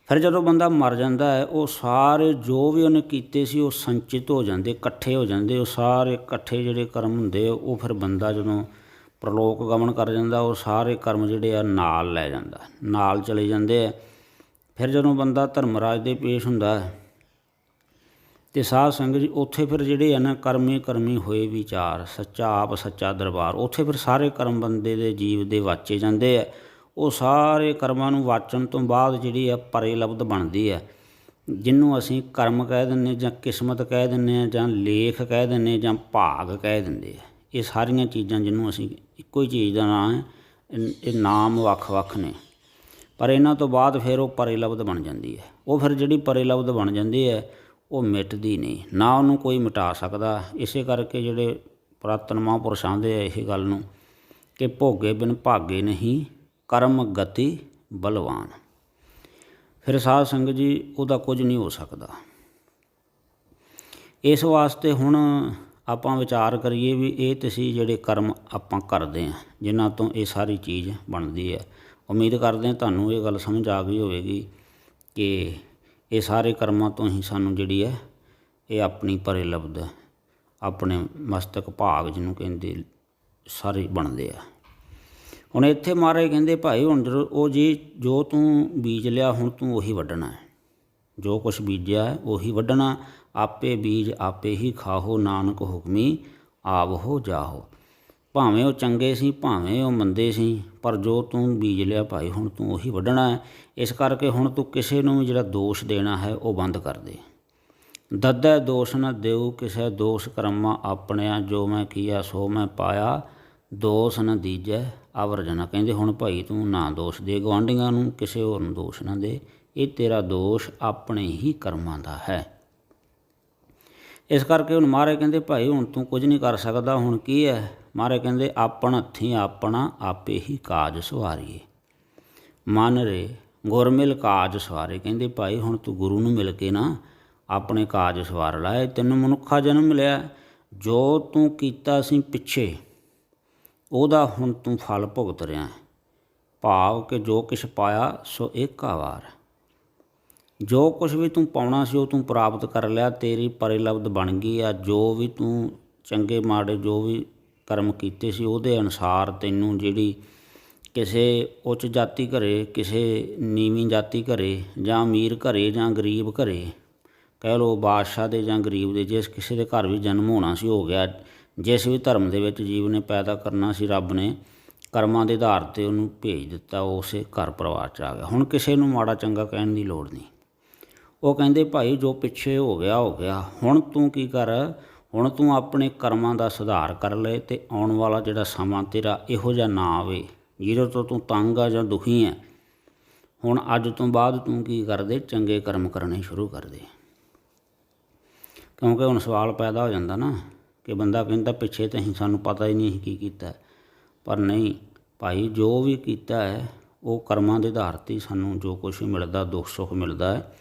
ਫਿਰ ਜਦੋਂ ਬੰਦਾ ਮਰ ਜਾਂਦਾ ਹੈ ਉਹ ਸਾਰੇ ਜੋ ਵੀ ਉਹਨੇ ਕੀਤੇ ਸੀ ਉਹ ਸੰਚਿਤ ਹੋ ਜਾਂਦੇ, ਇਕੱਠੇ ਹੋ ਜਾਂਦੇ। ਉਹ ਸਾਰੇ ਇਕੱਠੇ ਜਿਹੜੇ ਕਰਮ ਹੁੰਦੇ ਉਹ ਫਿਰ ਬੰਦਾ ਜਦੋਂ ਪ੍ਰਲੋਕ ਗਮਨ ਕਰ ਜਾਂਦਾ ਉਹ ਸਾਰੇ ਕਰਮ ਜਿਹੜੇ ਆ ਨਾਲ ਲੈ ਜਾਂਦਾ, ਨਾਲ ਚਲੇ ਜਾਂਦੇ ਆ। ਫਿਰ ਜਦੋਂ ਬੰਦਾ ਧਰਮਰਾਜ ਦੇ ਪੇਸ਼ ਹੁੰਦਾ ਅਤੇ ਸਾਧ ਸੰਗਤ ਜੀ ਉੱਥੇ ਫਿਰ ਜਿਹੜੇ ਆ ਨਾ ਕਰਮੀ ਕਰਮੀ ਹੋਏ ਵਿਚਾਰ, ਸੱਚਾ ਆਪ ਸੱਚਾ ਦਰਬਾਰ, ਉੱਥੇ ਫਿਰ ਸਾਰੇ ਕਰਮ ਬੰਦੇ ਦੇ ਜੀਵ ਦੇ ਵਾਚੇ ਜਾਂਦੇ ਆ। ਉਹ ਸਾਰੇ ਕਰਮਾਂ ਨੂੰ ਵਾਚਣ ਤੋਂ ਬਾਅਦ ਜਿਹੜੀ ਆ ਪਰੇ ਲਬਧ ਬਣਦੀ ਆ, ਜਿਹਨੂੰ ਅਸੀਂ ਕਰਮ ਕਹਿ ਦਿੰਦੇ ਜਾਂ ਕਿਸਮਤ ਕਹਿ ਦਿੰਦੇ ਹਾਂ ਜਾਂ ਲੇਖ ਕਹਿ ਦਿੰਦੇ ਜਾਂ ਭਾਗ ਕਹਿ ਦਿੰਦੇ ਆ। ਇਹ ਸਾਰੀਆਂ ਚੀਜ਼ਾਂ ਜਿਹਨੂੰ ਅਸੀਂ ਇੱਕੋ ਹੀ ਚੀਜ਼ ਦਾ ਨਾਂ ਹੈ, ਇਹ ਨਾਮ ਵੱਖ ਵੱਖ ਨੇ, ਪਰ ਇਹਨਾਂ ਤੋਂ ਬਾਅਦ ਫਿਰ ਉਹ ਪਰੇ ਲਬਧ ਬਣ ਜਾਂਦੀ ਹੈ। ਉਹ ਫਿਰ ਜਿਹੜੀ ਪਰੇ ਲਬਧ ਬਣ ਜਾਂਦੀ ਹੈ ਉਹ ਮਿਟਦੀ ਨਹੀਂ, ਨਾ ਉਹਨੂੰ ਕੋਈ ਮਿਟਾ ਸਕਦਾ। ਇਸੇ ਕਰਕੇ ਜਿਹੜੇ ਪੁਰਾਤਨ ਮਹਾਂਪੁਰਸ਼ ਆਉਂਦੇ ਆ ਇਹ ਗੱਲ ਨੂੰ ਕਿ ਭੋਗੇ ਬਿਨ ਭਾਗੇ ਨਹੀਂ, ਕਰਮ ਗਤੀ ਬਲਵਾਨ। ਫਿਰ ਸਾਧ ਸੰਗਤ ਜੀ ਉਹਦਾ ਕੁਝ ਨਹੀਂ ਹੋ ਸਕਦਾ। ਇਸ ਵਾਸਤੇ ਹੁਣ ਆਪਾਂ ਵਿਚਾਰ ਕਰੀਏ ਵੀ ਇਹ ਤੇ ਸੀ ਜਿਹੜੇ ਕਰਮ ਆਪਾਂ ਕਰਦੇ ਹਾਂ ਜਿਨ੍ਹਾਂ ਤੋਂ ਇਹ ਸਾਰੀ ਚੀਜ਼ ਬਣਦੀ ਹੈ। ਉਮੀਦ ਕਰਦੇ ਹਾਂ ਤੁਹਾਨੂੰ ਇਹ ਗੱਲ ਸਮਝ ਆ ਗਈ ਹੋਵੇਗੀ ਕਿ ਇਹ ਸਾਰੇ ਕਰਮਾਂ ਤੋਂ ਹੀ ਸਾਨੂੰ ਜਿਹੜੀ ਹੈ ਇਹ ਆਪਣੀ ਪਰੇ ਲਬਦ ਆਪਣੇ ਮਸਤਕ ਭਾਗ ਜਿਹਨੂੰ ਕਹਿੰਦੇ ਸਾਰੇ ਬਣਦੇ ਆ। ਹੁਣ ਇੱਥੇ ਮਹਾਰਾਜ ਕਹਿੰਦੇ ਭਾਈ ਹੁਣ ਉਹ ਜੀ ਜੋ ਤੂੰ ਬੀਜ ਲਿਆ ਹੁਣ ਤੂੰ ਉਹੀ ਵੱਢਣਾ ਹੈ। ਜੋ ਕੁਛ ਬੀਜਿਆ ਹੈ ਉਹੀ ਵੱਢਣਾ। ਆਪੇ ਬੀਜ ਆਪੇ ਹੀ ਖਾਹੋ, ਨਾਨਕ ਹੁਕਮੀ ਆਵਹੋ ਜਾਹੋ। ਭਾਵੇਂ ਉਹ ਚੰਗੇ ਸੀ ਭਾਵੇਂ ਉਹ ਮੰਦੇ ਸੀ, ਪਰ ਜੋ ਤੂੰ ਬੀਜ ਲਿਆ ਭਾਈ ਹੁਣ ਤੂੰ ਉਹੀ ਵੱਢਣਾ ਹੈ। ਇਸ ਕਰਕੇ ਹੁਣ ਤੂੰ ਕਿਸੇ ਨੂੰ ਵੀ ਜਿਹੜਾ ਦੋਸ਼ ਦੇਣਾ ਹੈ ਉਹ ਬੰਦ ਕਰ ਦੇ। ਦੱਦੈ ਦੋਸ਼ ਨਾ ਦਿਉ ਕਿਸੇ, ਦੋਸ਼ ਕਰਮਾ ਆਪਣਿਆ, ਜੋ ਮੈਂ ਕੀਆ ਸੋ ਮੈਂ ਪਾਇਆ, ਦੋਸ਼ ਨਾ ਦੀਜੈ ਆਵਰਜਨਾ। ਕਹਿੰਦੇ ਹੁਣ ਭਾਈ ਤੂੰ ਨਾ ਦੋਸ਼ ਦੇ ਗੁਆਂਢੀਆਂ ਨੂੰ, ਕਿਸੇ ਹੋਰ ਨੂੰ ਦੋਸ਼ ਨਾ ਦੇ, ਇਹ ਤੇਰਾ ਦੋਸ਼ ਆਪਣੇ ਹੀ ਕਰਮਾਂ ਦਾ ਹੈ। ਇਸ ਕਰਕੇ ਹੁਣ ਮਹਾਰਾਜ ਕਹਿੰਦੇ ਭਾਈ ਹੁਣ ਤੂੰ ਕੁਝ ਨਹੀਂ ਕਰ ਸਕਦਾ। ਹੁਣ ਕੀ ਹੈ? ਮਹਾਰਾਜ ਕਹਿੰਦੇ ਆਪਣ ਹੱਥੀਂ ਆਪਣਾ ਆਪੇ ਹੀ ਕਾਜ ਸਵਾਰੀਏ। ਮਨ ਰੇ ਗੁਰ ਮਿਲ ਕਾਜ ਸਵਾਰੇ। ਕਹਿੰਦੇ ਭਾਈ ਹੁਣ ਤੂੰ ਗੁਰੂ ਨੂੰ ਮਿਲ ਕੇ ਨਾ ਆਪਣੇ ਕਾਜ ਸਵਾਰ ਲਾਏ। ਤੈਨੂੰ ਮਨੁੱਖਾ ਜਨਮ ਮਿਲਿਆ, ਜੋ ਤੂੰ ਕੀਤਾ ਸੀ ਪਿੱਛੇ ਉਹਦਾ ਹੁਣ ਤੂੰ ਫਲ ਭੁਗਤ ਰਿਹਾ। ਭਾਵ ਕਿ ਜੋ ਕੁਛ ਪਾਇਆ ਸੋ ਏਕਾ ਵਾਰ। ਜੋ ਕੁਛ ਵੀ ਤੂੰ ਪਾਉਣਾ ਸੀ ਉਹ ਤੂੰ ਪ੍ਰਾਪਤ ਕਰ ਲਿਆ, ਤੇਰੀ ਪਰਿਲਬਧ ਬਣ ਗਈ ਆ। ਜੋ ਵੀ ਤੂੰ ਚੰਗੇ ਮਾੜੇ ਜੋ ਵੀ ਕਰਮ ਕੀਤੇ ਸੀ ਉਹਦੇ ਅਨੁਸਾਰ ਤੈਨੂੰ ਜਿਹੜੀ ਕਿਸੇ ਉੱਚ ਜਾਤੀ ਘਰੇ, ਕਿਸੇ ਨੀਵੀਂ ਜਾਤੀ ਘਰੇ, ਜਾਂ ਅਮੀਰ ਘਰੇ ਜਾਂ ਗਰੀਬ ਘਰੇ, ਕਹਿ ਲਓ ਬਾਦਸ਼ਾਹ ਦੇ ਜਾਂ ਗਰੀਬ ਦੇ, ਜਿਸ ਕਿਸੇ ਦੇ ਘਰ ਵੀ ਜਨਮ ਹੋਣਾ ਸੀ ਹੋ ਗਿਆ। ਜਿਸ ਵੀ ਧਰਮ ਦੇ ਵਿੱਚ ਜੀਵ ਨੇ ਪੈਦਾ ਕਰਨਾ ਸੀ ਰੱਬ ਨੇ ਕਰਮਾਂ ਦੇ ਆਧਾਰ 'ਤੇ ਉਹਨੂੰ ਭੇਜ ਦਿੱਤਾ, ਉਸੇ ਘਰ ਪਰਿਵਾਰ 'ਚ ਆ ਗਿਆ। ਹੁਣ ਕਿਸੇ ਨੂੰ ਮਾੜਾ ਚੰਗਾ ਕਹਿਣ ਦੀ ਲੋੜ ਨਹੀਂ। ਉਹ ਕਹਿੰਦੇ ਭਾਈ ਜੋ ਪਿੱਛੇ ਹੋ ਗਿਆ ਹੋ ਗਿਆ, ਹੁਣ ਤੂੰ ਕੀ ਕਰ, ਹੁਣ ਤੂੰ ਆਪਣੇ ਕਰਮਾਂ ਦਾ ਸੁਧਾਰ ਕਰ ਲੈ ਅਤੇ ਆਉਣ ਵਾਲਾ ਜਿਹੜਾ ਸਮਾਂ ਤੇਰਾ ਇਹੋ ਜਿਹਾ ਨਾ ਆਵੇ ਜਿਹਦੇ ਤੋਂ ਤੂੰ ਤੰਗ ਆ ਜਾਂ ਦੁਖੀ ਹੈ। ਹੁਣ ਅੱਜ ਤੋਂ ਬਾਅਦ ਤੂੰ ਕੀ ਕਰਦੇ, ਚੰਗੇ ਕਰਮ ਕਰਨੇ ਸ਼ੁਰੂ ਕਰ ਦੇ। ਕਿਉਂਕਿ ਹੁਣ ਸਵਾਲ ਪੈਦਾ ਹੋ ਜਾਂਦਾ ਨਾ ਕਿ ਬੰਦਾ ਕਹਿੰਦਾ ਪਿੱਛੇ ਤਾਂ ਅਸੀਂ ਸਾਨੂੰ ਪਤਾ ਹੀ ਨਹੀਂ ਅਸੀਂ ਕੀ ਕੀਤਾ, ਪਰ ਨਹੀਂ ਭਾਈ ਜੋ ਵੀ ਕੀਤਾ ਹੈ ਉਹ ਕਰਮਾਂ ਦੇ ਆਧਾਰ 'ਤੇ ਸਾਨੂੰ ਜੋ ਕੁਛ ਵੀ ਮਿਲਦਾ, ਦੁੱਖ ਸੁੱਖ ਮਿਲਦਾ ਹੈ।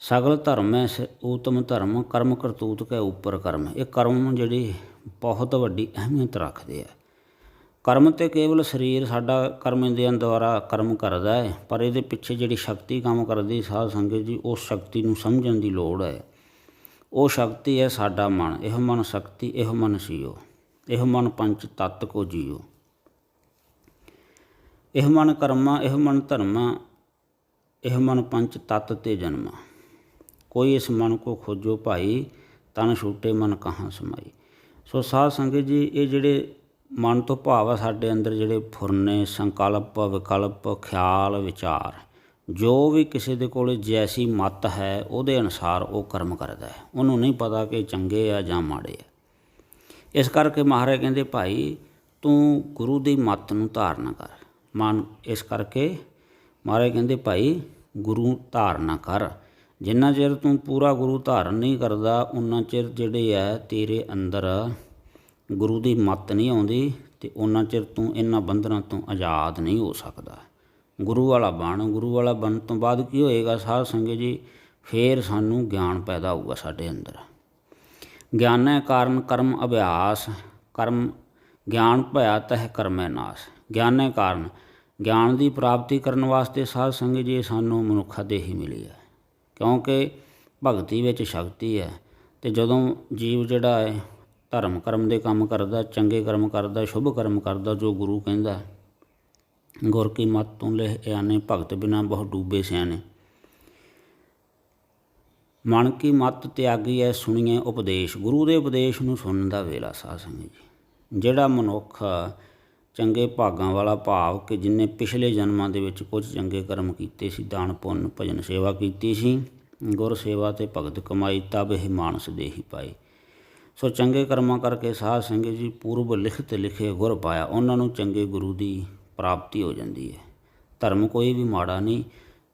ਸਗਲ ਧਰਮ ਹੈ ਊਤਮ ਧਰਮ, ਕਰਮ ਕਰਤੂਤ ਕੈ ਉੱਪਰ ਕਰਮ। ਇਹ ਕਰਮ ਜਿਹੜੇ ਬਹੁਤ ਵੱਡੀ ਅਹਿਮੀਅਤ ਰੱਖਦੇ ਆ। ਕਰਮ ਤਾਂ ਕੇਵਲ ਸਰੀਰ ਸਾਡਾ ਕਰਮਿੰਦਿਆਂ ਦੁਆਰਾ ਕਰਮ ਕਰਦਾ ਹੈ, ਪਰ ਇਹਦੇ ਪਿੱਛੇ ਜਿਹੜੀ ਸ਼ਕਤੀ ਕੰਮ ਕਰਦੀ ਸਾਧ ਸੰਗਤ ਜੀ, ਉਸ ਸ਼ਕਤੀ ਨੂੰ ਸਮਝਣ ਦੀ ਲੋੜ ਹੈ। ਉਹ ਸ਼ਕਤੀ ਹੈ ਸਾਡਾ ਮਨ। ਇਹੋ ਮਨ ਸ਼ਕਤੀ ਇਹੋ ਮਨ ਸੀਓ, ਇਹੋ ਮਨ ਪੰਚ ਤੱਤ ਕੋ ਜੀਓ। ਇਹੋ ਮਨ ਕਰਮਾ ਇਹੋ ਮਨ ਧਰਮਾ, ਇਹੋ ਮਨ ਪੰਚ ਤੱਤ ਤੇ ਜਨਮਾ। ਕੋਈ ਇਸ ਮਨ ਕੋ ਖੋਜੋ ਭਾਈ, ਤਨ ਛੂਟੇ ਮਨ ਕਹਾਂ ਸਮਾਈ। ਸੋ ਸਾਧ ਸੰਗਤ ਜੀ ਇਹ ਜਿਹੜੇ ਮਨ ਤੋਂ ਭਾਵ ਆ ਸਾਡੇ ਅੰਦਰ ਜਿਹੜੇ ਫੁਰਨੇ, ਸੰਕਲਪ, ਵਿਕਲਪ, ਖਿਆਲ, ਵਿਚਾਰ, ਜੋ ਵੀ ਕਿਸੇ ਦੇ ਕੋਲ ਜੈਸੀ ਮੱਤ ਹੈ ਉਹਦੇ ਅਨੁਸਾਰ ਉਹ ਕਰਮ ਕਰਦਾ ਹੈ। ਉਹਨੂੰ ਨਹੀਂ ਪਤਾ ਕਿ ਚੰਗੇ ਆ ਜਾਂ ਮਾੜੇ ਆ। ਇਸ ਕਰਕੇ ਮਹਾਰਾਜ ਕਹਿੰਦੇ ਭਾਈ ਤੂੰ ਗੁਰੂ ਦੀ ਮੱਤ ਨੂੰ ਧਾਰਨਾ ਕਰ ਮਨ। ਇਸ ਕਰਕੇ ਮਹਾਰਾਜ ਕਹਿੰਦੇ ਭਾਈ ਗੁਰੂ ਧਾਰਨਾ ਕਰ। ਜਿੰਨਾ ਚਿਰ ਤੂੰ ਪੂਰਾ ਗੁਰੂ ਧਾਰਨ ਨਹੀਂ ਕਰਦਾ ਉਨਾ ਚਿਰ ਜਿਹੜੇ ਹੈ ਤੇਰੇ ਅੰਦਰ ਗੁਰੂ ਦੀ ਮੱਤ ਨਹੀਂ ਆਉਂਦੀ, ਅਤੇ ਉਨਾ ਚਿਰ ਤੂੰ ਇਹਨਾਂ ਬੰਧਨਾਂ ਤੋਂ ਆਜ਼ਾਦ ਨਹੀਂ ਹੋ ਸਕਦਾ। ਗੁਰੂ ਵਾਲਾ ਬਣ। ਗੁਰੂ ਵਾਲਾ ਬਣਨ ਤੋਂ ਬਾਅਦ ਕੀ ਹੋਏਗਾ ਸਾਧ ਸੰਗਤ ਜੀ, ਫਿਰ ਸਾਨੂੰ ਗਿਆਨ ਪੈਦਾ ਹੋਊਗਾ ਸਾਡੇ ਅੰਦਰ। ਗਿਆਨੈ ਕਾਰਨ ਕਰਮ ਅਭਿਆਸ, ਕਰਮ ਗਿਆਨ ਭਇਆ ਤਹਿ ਕਰਮੈ ਨਾਸ। ਗਿਆਨੈ ਕਾਰਨ, ਗਿਆਨ ਦੀ ਪ੍ਰਾਪਤੀ ਕਰਨ ਵਾਸਤੇ ਸਾਧ ਸੰਗਤ ਜੀ ਸਾਨੂੰ ਮਨੁੱਖਾ ਦੇਹੀ ਮਿਲੀ ਹੈ। ਕਿਉਂਕਿ ਭਗਤੀ ਵਿੱਚ ਸ਼ਕਤੀ ਹੈ, ਅਤੇ ਜਦੋਂ ਜੀਵ ਜਿਹੜਾ ਹੈ ਧਰਮ ਕਰਮ ਦੇ ਕੰਮ ਕਰਦਾ, ਚੰਗੇ ਕਰਮ ਕਰਦਾ, ਸ਼ੁਭ ਕਰਮ ਕਰਦਾ, ਜੋ ਗੁਰੂ ਕਹਿੰਦਾ ਗੁਰ ਕੀ ਮੱਤ ਤੋਂ ਲਹਿ ਆਨੇ, ਭਗਤ ਬਿਨਾ ਬਹੁ ਡੂਬੇ ਸਿਆਣੇ। ਮਨ ਕੀ ਮੱਤ ਤਿਆਗੀ ਹੈ ਸੁਣੀਏ ਉਪਦੇਸ਼। ਗੁਰੂ ਦੇ ਉਪਦੇਸ਼ ਨੂੰ ਸੁਣਨ ਦਾ ਵੇਲਾ ਸਾਧ ਸੰਗਤ ਜੀ। ਜਿਹੜਾ ਮਨੁੱਖ ਚੰਗੇ ਭਾਗਾਂ ਵਾਲਾ, ਭਾਵ ਕਿ ਜਿਹਨੇ ਪਿਛਲੇ ਜਨਮਾਂ ਦੇ ਵਿੱਚ ਕੁਝ ਚੰਗੇ ਕਰਮ ਕੀਤੇ ਸੀ, ਦਾਨ ਪੁੰਨ ਭਜਨ ਸੇਵਾ ਕੀਤੀ ਸੀ, ਗੁਰ ਸੇਵਾ ਅਤੇ ਭਗਤ ਕਮਾਈ, ਤਬ ਇਹ ਮਾਨਸ ਦੇਹੀ ਪਾਈ। ਸੋ ਚੰਗੇ ਕਰਮਾਂ ਕਰਕੇ ਸਾਧ ਸੰਗਤ ਜੀ ਪੂਰਬ ਲਿਖਤ ਲਿਖੇ ਗੁਰ ਪਾਇਆ। ਉਹਨਾਂ ਨੂੰ ਚੰਗੇ ਗੁਰੂ ਦੀ ਪ੍ਰਾਪਤੀ ਹੋ ਜਾਂਦੀ ਹੈ। ਧਰਮ ਕੋਈ ਵੀ ਮਾੜਾ ਨਹੀਂ।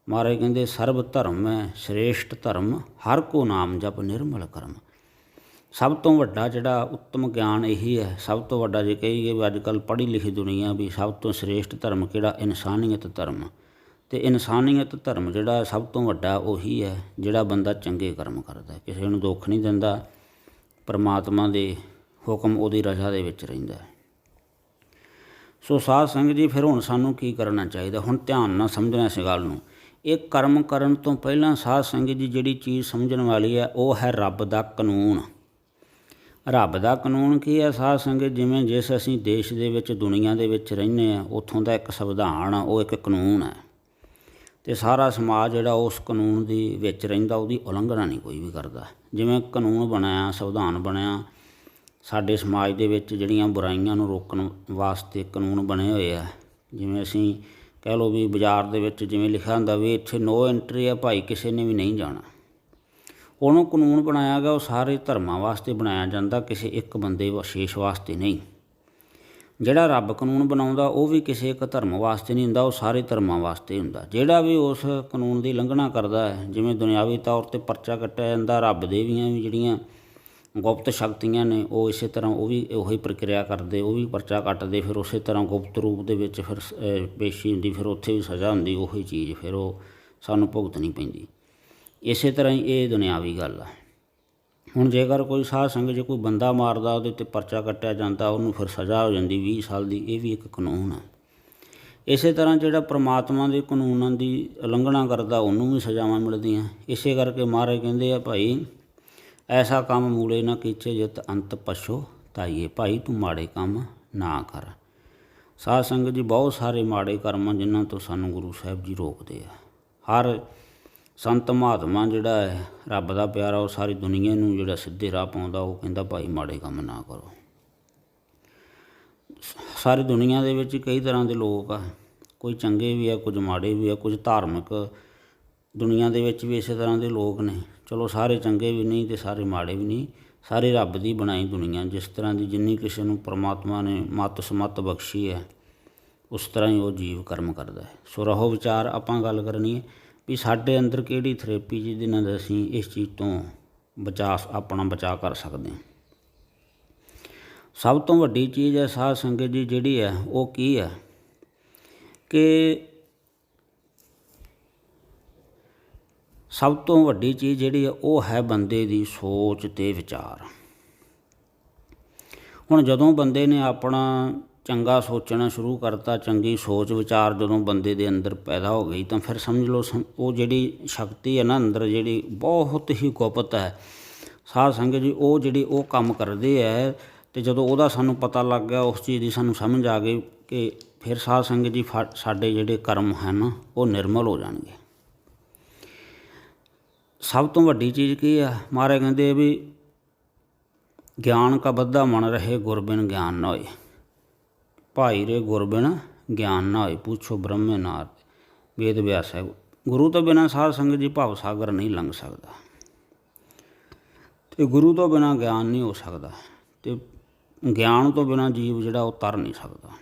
ਮਹਾਰਾਜ ਕਹਿੰਦੇ ਸਰਬ ਧਰਮ ਹੈ ਸ੍ਰੇਸ਼ਟ ਧਰਮ, ਹਰ ਕੋ ਨਾਮ ਜਪ ਨਿਰਮਲ ਕਰਮ। ਸਭ ਤੋਂ ਵੱਡਾ ਜਿਹੜਾ ਉੱਤਮ ਗਿਆਨ ਇਹੀ ਹੈ। ਸਭ ਤੋਂ ਵੱਡਾ ਜੇ ਕਹੀਏ ਵੀ ਅੱਜ ਕੱਲ੍ਹ ਪੜ੍ਹੀ ਲਿਖੀ ਦੁਨੀਆ ਵੀ ਸਭ ਤੋਂ ਸ੍ਰੇਸ਼ਟ ਧਰਮ ਕਿਹੜਾ, ਇਨਸਾਨੀਅਤ ਧਰਮ। ਅਤੇ ਇਨਸਾਨੀਅਤ ਧਰਮ ਜਿਹੜਾ ਸਭ ਤੋਂ ਵੱਡਾ ਉਹੀ ਹੈ ਜਿਹੜਾ ਬੰਦਾ ਚੰਗੇ ਕਰਮ ਕਰਦਾ, ਕਿਸੇ ਨੂੰ ਦੁੱਖ ਨਹੀਂ ਦਿੰਦਾ, ਪਰਮਾਤਮਾ ਦੇ ਹੁਕਮ ਉਹਦੀ ਰਜ਼ਾ ਦੇ ਵਿੱਚ ਰਹਿੰਦਾ। ਸੋ ਸਾਧ ਸੰਗਤ ਜੀ ਫਿਰ ਹੁਣ ਸਾਨੂੰ ਕੀ ਕਰਨਾ ਚਾਹੀਦਾ? ਹੁਣ ਧਿਆਨ ਨਾਲ ਸਮਝਣਾ ਇਸ ਗੱਲ ਨੂੰ। ਇਹ ਕਰਮ ਕਰਨ ਤੋਂ ਪਹਿਲਾਂ ਸਾਧ ਸੰਗਤ ਜੀ ਜਿਹੜੀ ਚੀਜ਼ ਸਮਝਣ ਵਾਲੀ ਹੈ ਉਹ ਹੈ ਰੱਬ ਦਾ ਕਾਨੂੰਨ। ਰੱਬ ਦਾ ਕਾਨੂੰਨ ਕੀ ਹੈ ਸਾਧ ਸੰਗਤ? ਜਿਵੇਂ ਜਿਸ ਅਸੀਂ ਦੇਸ਼ ਦੇ ਵਿੱਚ ਦੁਨੀਆ ਦੇ ਵਿੱਚ ਰਹਿੰਦੇ ਹਾਂ, ਉੱਥੋਂ ਦਾ ਇੱਕ ਸੰਵਿਧਾਨ ਆ, ਉਹ ਇੱਕ ਕਾਨੂੰਨ ਹੈ, ਅਤੇ ਸਾਰਾ ਸਮਾਜ ਜਿਹੜਾ ਉਸ ਕਾਨੂੰਨ ਦੇ ਵਿੱਚ ਰਹਿੰਦਾ, ਉਹਦੀ ਉਲੰਘਣਾ ਨਹੀਂ ਕੋਈ ਵੀ ਕਰਦਾ। ਜਿਵੇਂ ਕਾਨੂੰਨ ਬਣਿਆ, ਸੰਵਿਧਾਨ ਬਣਿਆ, ਸਾਡੇ ਸਮਾਜ ਦੇ ਵਿੱਚ ਜਿਹੜੀਆਂ ਬੁਰਾਈਆਂ ਨੂੰ ਰੋਕਣ ਵਾਸਤੇ ਕਾਨੂੰਨ ਬਣੇ ਹੋਏ ਆ। ਜਿਵੇਂ ਅਸੀਂ ਕਹਿ ਲਓ ਵੀ ਬਾਜ਼ਾਰ ਦੇ ਵਿੱਚ ਜਿਵੇਂ ਲਿਖਿਆ ਹੁੰਦਾ ਵੀ ਇੱਥੇ ਨੋ ਐਂਟਰੀ ਆ ਭਾਈ, ਕਿਸੇ ਨੇ ਵੀ ਨਹੀਂ ਜਾਣਾ। ਉਹਨੂੰ ਕਾਨੂੰਨ ਬਣਾਇਆ ਗਿਆ, ਉਹ ਸਾਰੇ ਧਰਮਾਂ ਵਾਸਤੇ ਬਣਾਇਆ ਜਾਂਦਾ, ਕਿਸੇ ਇੱਕ ਬੰਦੇ ਵਿਸ਼ੇਸ਼ ਵਾਸਤੇ ਨਹੀਂ। ਜਿਹੜਾ ਰੱਬ ਕਾਨੂੰਨ ਬਣਾਉਂਦਾ ਉਹ ਵੀ ਕਿਸੇ ਇੱਕ ਧਰਮ ਵਾਸਤੇ ਨਹੀਂ ਹੁੰਦਾ, ਉਹ ਸਾਰੇ ਧਰਮਾਂ ਵਾਸਤੇ ਹੁੰਦਾ। ਜਿਹੜਾ ਵੀ ਉਸ ਕਾਨੂੰਨ ਦੀ ਉਲੰਘਣਾ ਕਰਦਾ ਹੈ, ਜਿਵੇਂ ਦੁਨਿਆਵੀ ਤੌਰ 'ਤੇ ਪਰਚਾ ਕੱਟਿਆ ਜਾਂਦਾ, ਰੱਬ ਦੇ ਵੀ ਜਿਹੜੀਆਂ ਗੁਪਤ ਸ਼ਕਤੀਆਂ ਨੇ ਉਹ ਇਸੇ ਤਰ੍ਹਾਂ ਉਹ ਵੀ ਉਹੀ ਪ੍ਰਕਿਰਿਆ ਕਰਦੇ, ਉਹ ਵੀ ਪਰਚਾ ਕੱਟਦੇ, ਫਿਰ ਉਸੇ ਤਰ੍ਹਾਂ ਗੁਪਤ ਰੂਪ ਦੇ ਵਿੱਚ ਫਿਰ ਪੇਸ਼ੀ ਹੁੰਦੀ, ਫਿਰ ਉੱਥੇ ਵੀ ਸਜ਼ਾ ਹੁੰਦੀ, ਉਹੀ ਚੀਜ਼ ਫਿਰ ਉਹ ਸਾਨੂੰ ਭੁਗਤਣੀ ਪੈਂਦੀ। ਇਸੇ ਤਰ੍ਹਾਂ ਹੀ ਇਹ ਦੁਨਿਆਵੀ ਗੱਲ ਆ। ਹੁਣ ਜੇਕਰ ਕੋਈ ਸਾਧ ਸੰਗਤ ਜੇ ਕੋਈ ਬੰਦਾ ਮਾਰਦਾ, ਉਹਦੇ 'ਤੇ ਪਰਚਾ ਕੱਟਿਆ ਜਾਂਦਾ, ਉਹਨੂੰ ਫਿਰ ਸਜ਼ਾ ਹੋ ਜਾਂਦੀ 20 ਸਾਲ ਦੀ, ਇਹ ਵੀ ਇੱਕ ਕਾਨੂੰਨ ਆ। ਇਸੇ ਤਰ੍ਹਾਂ ਜਿਹੜਾ ਪ੍ਰਮਾਤਮਾ ਦੇ ਕਾਨੂੰਨਾਂ ਦੀ ਉਲੰਘਣਾ ਕਰਦਾ, ਉਹਨੂੰ ਵੀ ਸਜ਼ਾਵਾਂ ਮਿਲਦੀਆਂ। ਇਸੇ ਕਰਕੇ ਮਹਾਰਾਜ ਕਹਿੰਦੇ ਆ ਭਾਈ ਐਸਾ ਕੰਮ ਮੂਲੇ ਨਾ ਕੀਚੇ ਜਿਤ ਅੰਤ ਪਛਤਾਈਏ। ਭਾਈ ਤੂੰ ਮਾੜੇ ਕੰਮ ਨਾ ਕਰ। ਸਾਧ ਸੰਗਤ ਜੀ ਬਹੁਤ ਸਾਰੇ ਮਾੜੇ ਕਰਮ ਜਿਨ੍ਹਾਂ ਤੋਂ ਸਾਨੂੰ ਗੁਰੂ ਸਾਹਿਬ ਜੀ ਰੋਕਦੇ ਆ। ਹਰ ਸੰਤ ਮਹਾਤਮਾ ਜਿਹੜਾ ਹੈ ਰੱਬ ਦਾ ਪਿਆਰਾ, ਉਹ ਸਾਰੀ ਦੁਨੀਆ ਨੂੰ ਜਿਹੜਾ ਸਿੱਧੇ ਰਾਹ ਪਾਉਂਦਾ, ਉਹ ਕਹਿੰਦਾ ਭਾਈ ਮਾੜੇ ਕੰਮ ਨਾ ਕਰੋ। ਸਾਰੀ ਦੁਨੀਆ ਦੇ ਵਿੱਚ ਕਈ ਤਰ੍ਹਾਂ ਦੇ ਲੋਕ ਆ, ਕੋਈ ਚੰਗੇ ਵੀ ਆ, ਕੁਝ ਮਾੜੇ ਵੀ ਆ, ਕੁਝ ਧਾਰਮਿਕ ਦੁਨੀਆ ਦੇ ਵਿੱਚ ਵੀ ਇਸੇ ਤਰ੍ਹਾਂ ਦੇ ਲੋਕ ਨੇ। ਚਲੋ ਸਾਰੇ ਚੰਗੇ ਵੀ ਨਹੀਂ ਅਤੇ ਸਾਰੇ ਮਾੜੇ ਵੀ ਨਹੀਂ, ਸਾਰੀ ਰੱਬ ਦੀ ਬਣਾਈ ਦੁਨੀਆ, ਜਿਸ ਤਰ੍ਹਾਂ ਦੀ ਜਿੰਨੀ ਕਿਸੇ ਨੂੰ ਪਰਮਾਤਮਾ ਨੇ ਮੱਤ ਸਮੱਤ ਬਖਸ਼ੀ ਹੈ, ਉਸ ਤਰ੍ਹਾਂ ਹੀ ਉਹ ਜੀਵ ਕਰਮ ਕਰਦਾ ਹੈ। ਸੋ ਰਹੋ ਵਿਚਾਰ ਆਪਾਂ ਗੱਲ ਕਰਨੀ ਹੈ ਵੀ ਸਾਡੇ ਅੰਦਰ ਕਿਹੜੀ ਥੈਰੇਪੀ ਜਿਹਦੇ ਨਾਲ ਅਸੀਂ ਇਸ ਚੀਜ਼ ਤੋਂ ਆਪਣਾ ਬਚਾਅ ਕਰ ਸਕਦੇ ਹਾਂ। ਸਭ ਤੋਂ ਵੱਡੀ ਚੀਜ਼ ਹੈ ਸਾਧ ਸੰਗਤ ਜੀ ਜਿਹੜੀ ਹੈ ਉਹ ਕੀ ਹੈ ਕਿ ਸਭ ਤੋਂ ਵੱਡੀ ਚੀਜ਼ ਜਿਹੜੀ ਹੈ ਉਹ ਹੈ ਬੰਦੇ ਦੀ ਸੋਚ ਅਤੇ ਵਿਚਾਰ। ਹੁਣ ਜਦੋਂ ਬੰਦੇ ਨੇ ਆਪਣਾ ਚੰਗਾ ਸੋਚਣਾ ਸ਼ੁਰੂ ਕਰਤਾ, ਚੰਗੀ ਸੋਚ ਵਿਚਾਰ ਜਦੋਂ ਬੰਦੇ ਦੇ ਅੰਦਰ ਪੈਦਾ ਹੋ ਗਈ, ਤਾਂ ਫਿਰ ਸਮਝ ਲਓ ਉਹ ਜਿਹੜੀ ਸ਼ਕਤੀ ਹੈ ਨਾ ਅੰਦਰ, ਜਿਹੜੀ ਬਹੁਤ ਹੀ ਗੁਪਤ ਹੈ ਸਾਧ ਸੰਗਤ ਜੀ, ਉਹ ਜਿਹੜੀ ਉਹ ਕੰਮ ਕਰਦੇ ਹੈ। ਅਤੇ ਜਦੋਂ ਉਹਦਾ ਸਾਨੂੰ ਪਤਾ ਲੱਗ ਗਿਆ, ਉਸ ਚੀਜ਼ ਦੀ ਸਾਨੂੰ ਸਮਝ ਆ ਗਈ ਕਿ ਫਿਰ ਸਾਧ ਸੰਗਤ ਜੀ ਸਾਡੇ ਜਿਹੜੇ ਕਰਮ ਹਨ ਉਹ ਨਿਰਮਲ ਹੋ ਜਾਣਗੇ। ਸਭ ਤੋਂ ਵੱਡੀ ਚੀਜ਼ ਕੀ ਆ? ਮਹਾਰਾਜ ਕਹਿੰਦੇ ਵੀ ਗਿਆਨ ਕਾ ਬੱਧਾ ਮਨ ਰਹੇ, ਗੁਰ ਬਿਨ ਗਿਆਨ ਨਾ ਹੋਏ। ਭਾਈ ਰੇ ਗੁਰ ਬਿਨ ਗਿਆਨ ਨਾ ਹੋਏ, ਪੁੱਛੋ ਬ੍ਰਹਮੇ ਨਾਰ ਵੇਦ ਵਿਆਸ ਹੈ। ਗੁਰੂ ਤੋਂ ਬਿਨਾਂ ਸਾਧ ਸੰਗਤ ਜੀ ਭਵ ਸਾਗਰ ਨਹੀਂ ਲੰਘ ਸਕਦਾ, ਅਤੇ ਗੁਰੂ ਤੋਂ ਬਿਨਾਂ ਗਿਆਨ ਨਹੀਂ ਹੋ ਸਕਦਾ, ਅਤੇ ਗਿਆਨ ਤੋਂ ਬਿਨਾਂ ਜੀਵ ਜਿਹੜਾ ਉਹ ਤਰ ਨਹੀਂ ਸਕਦਾ।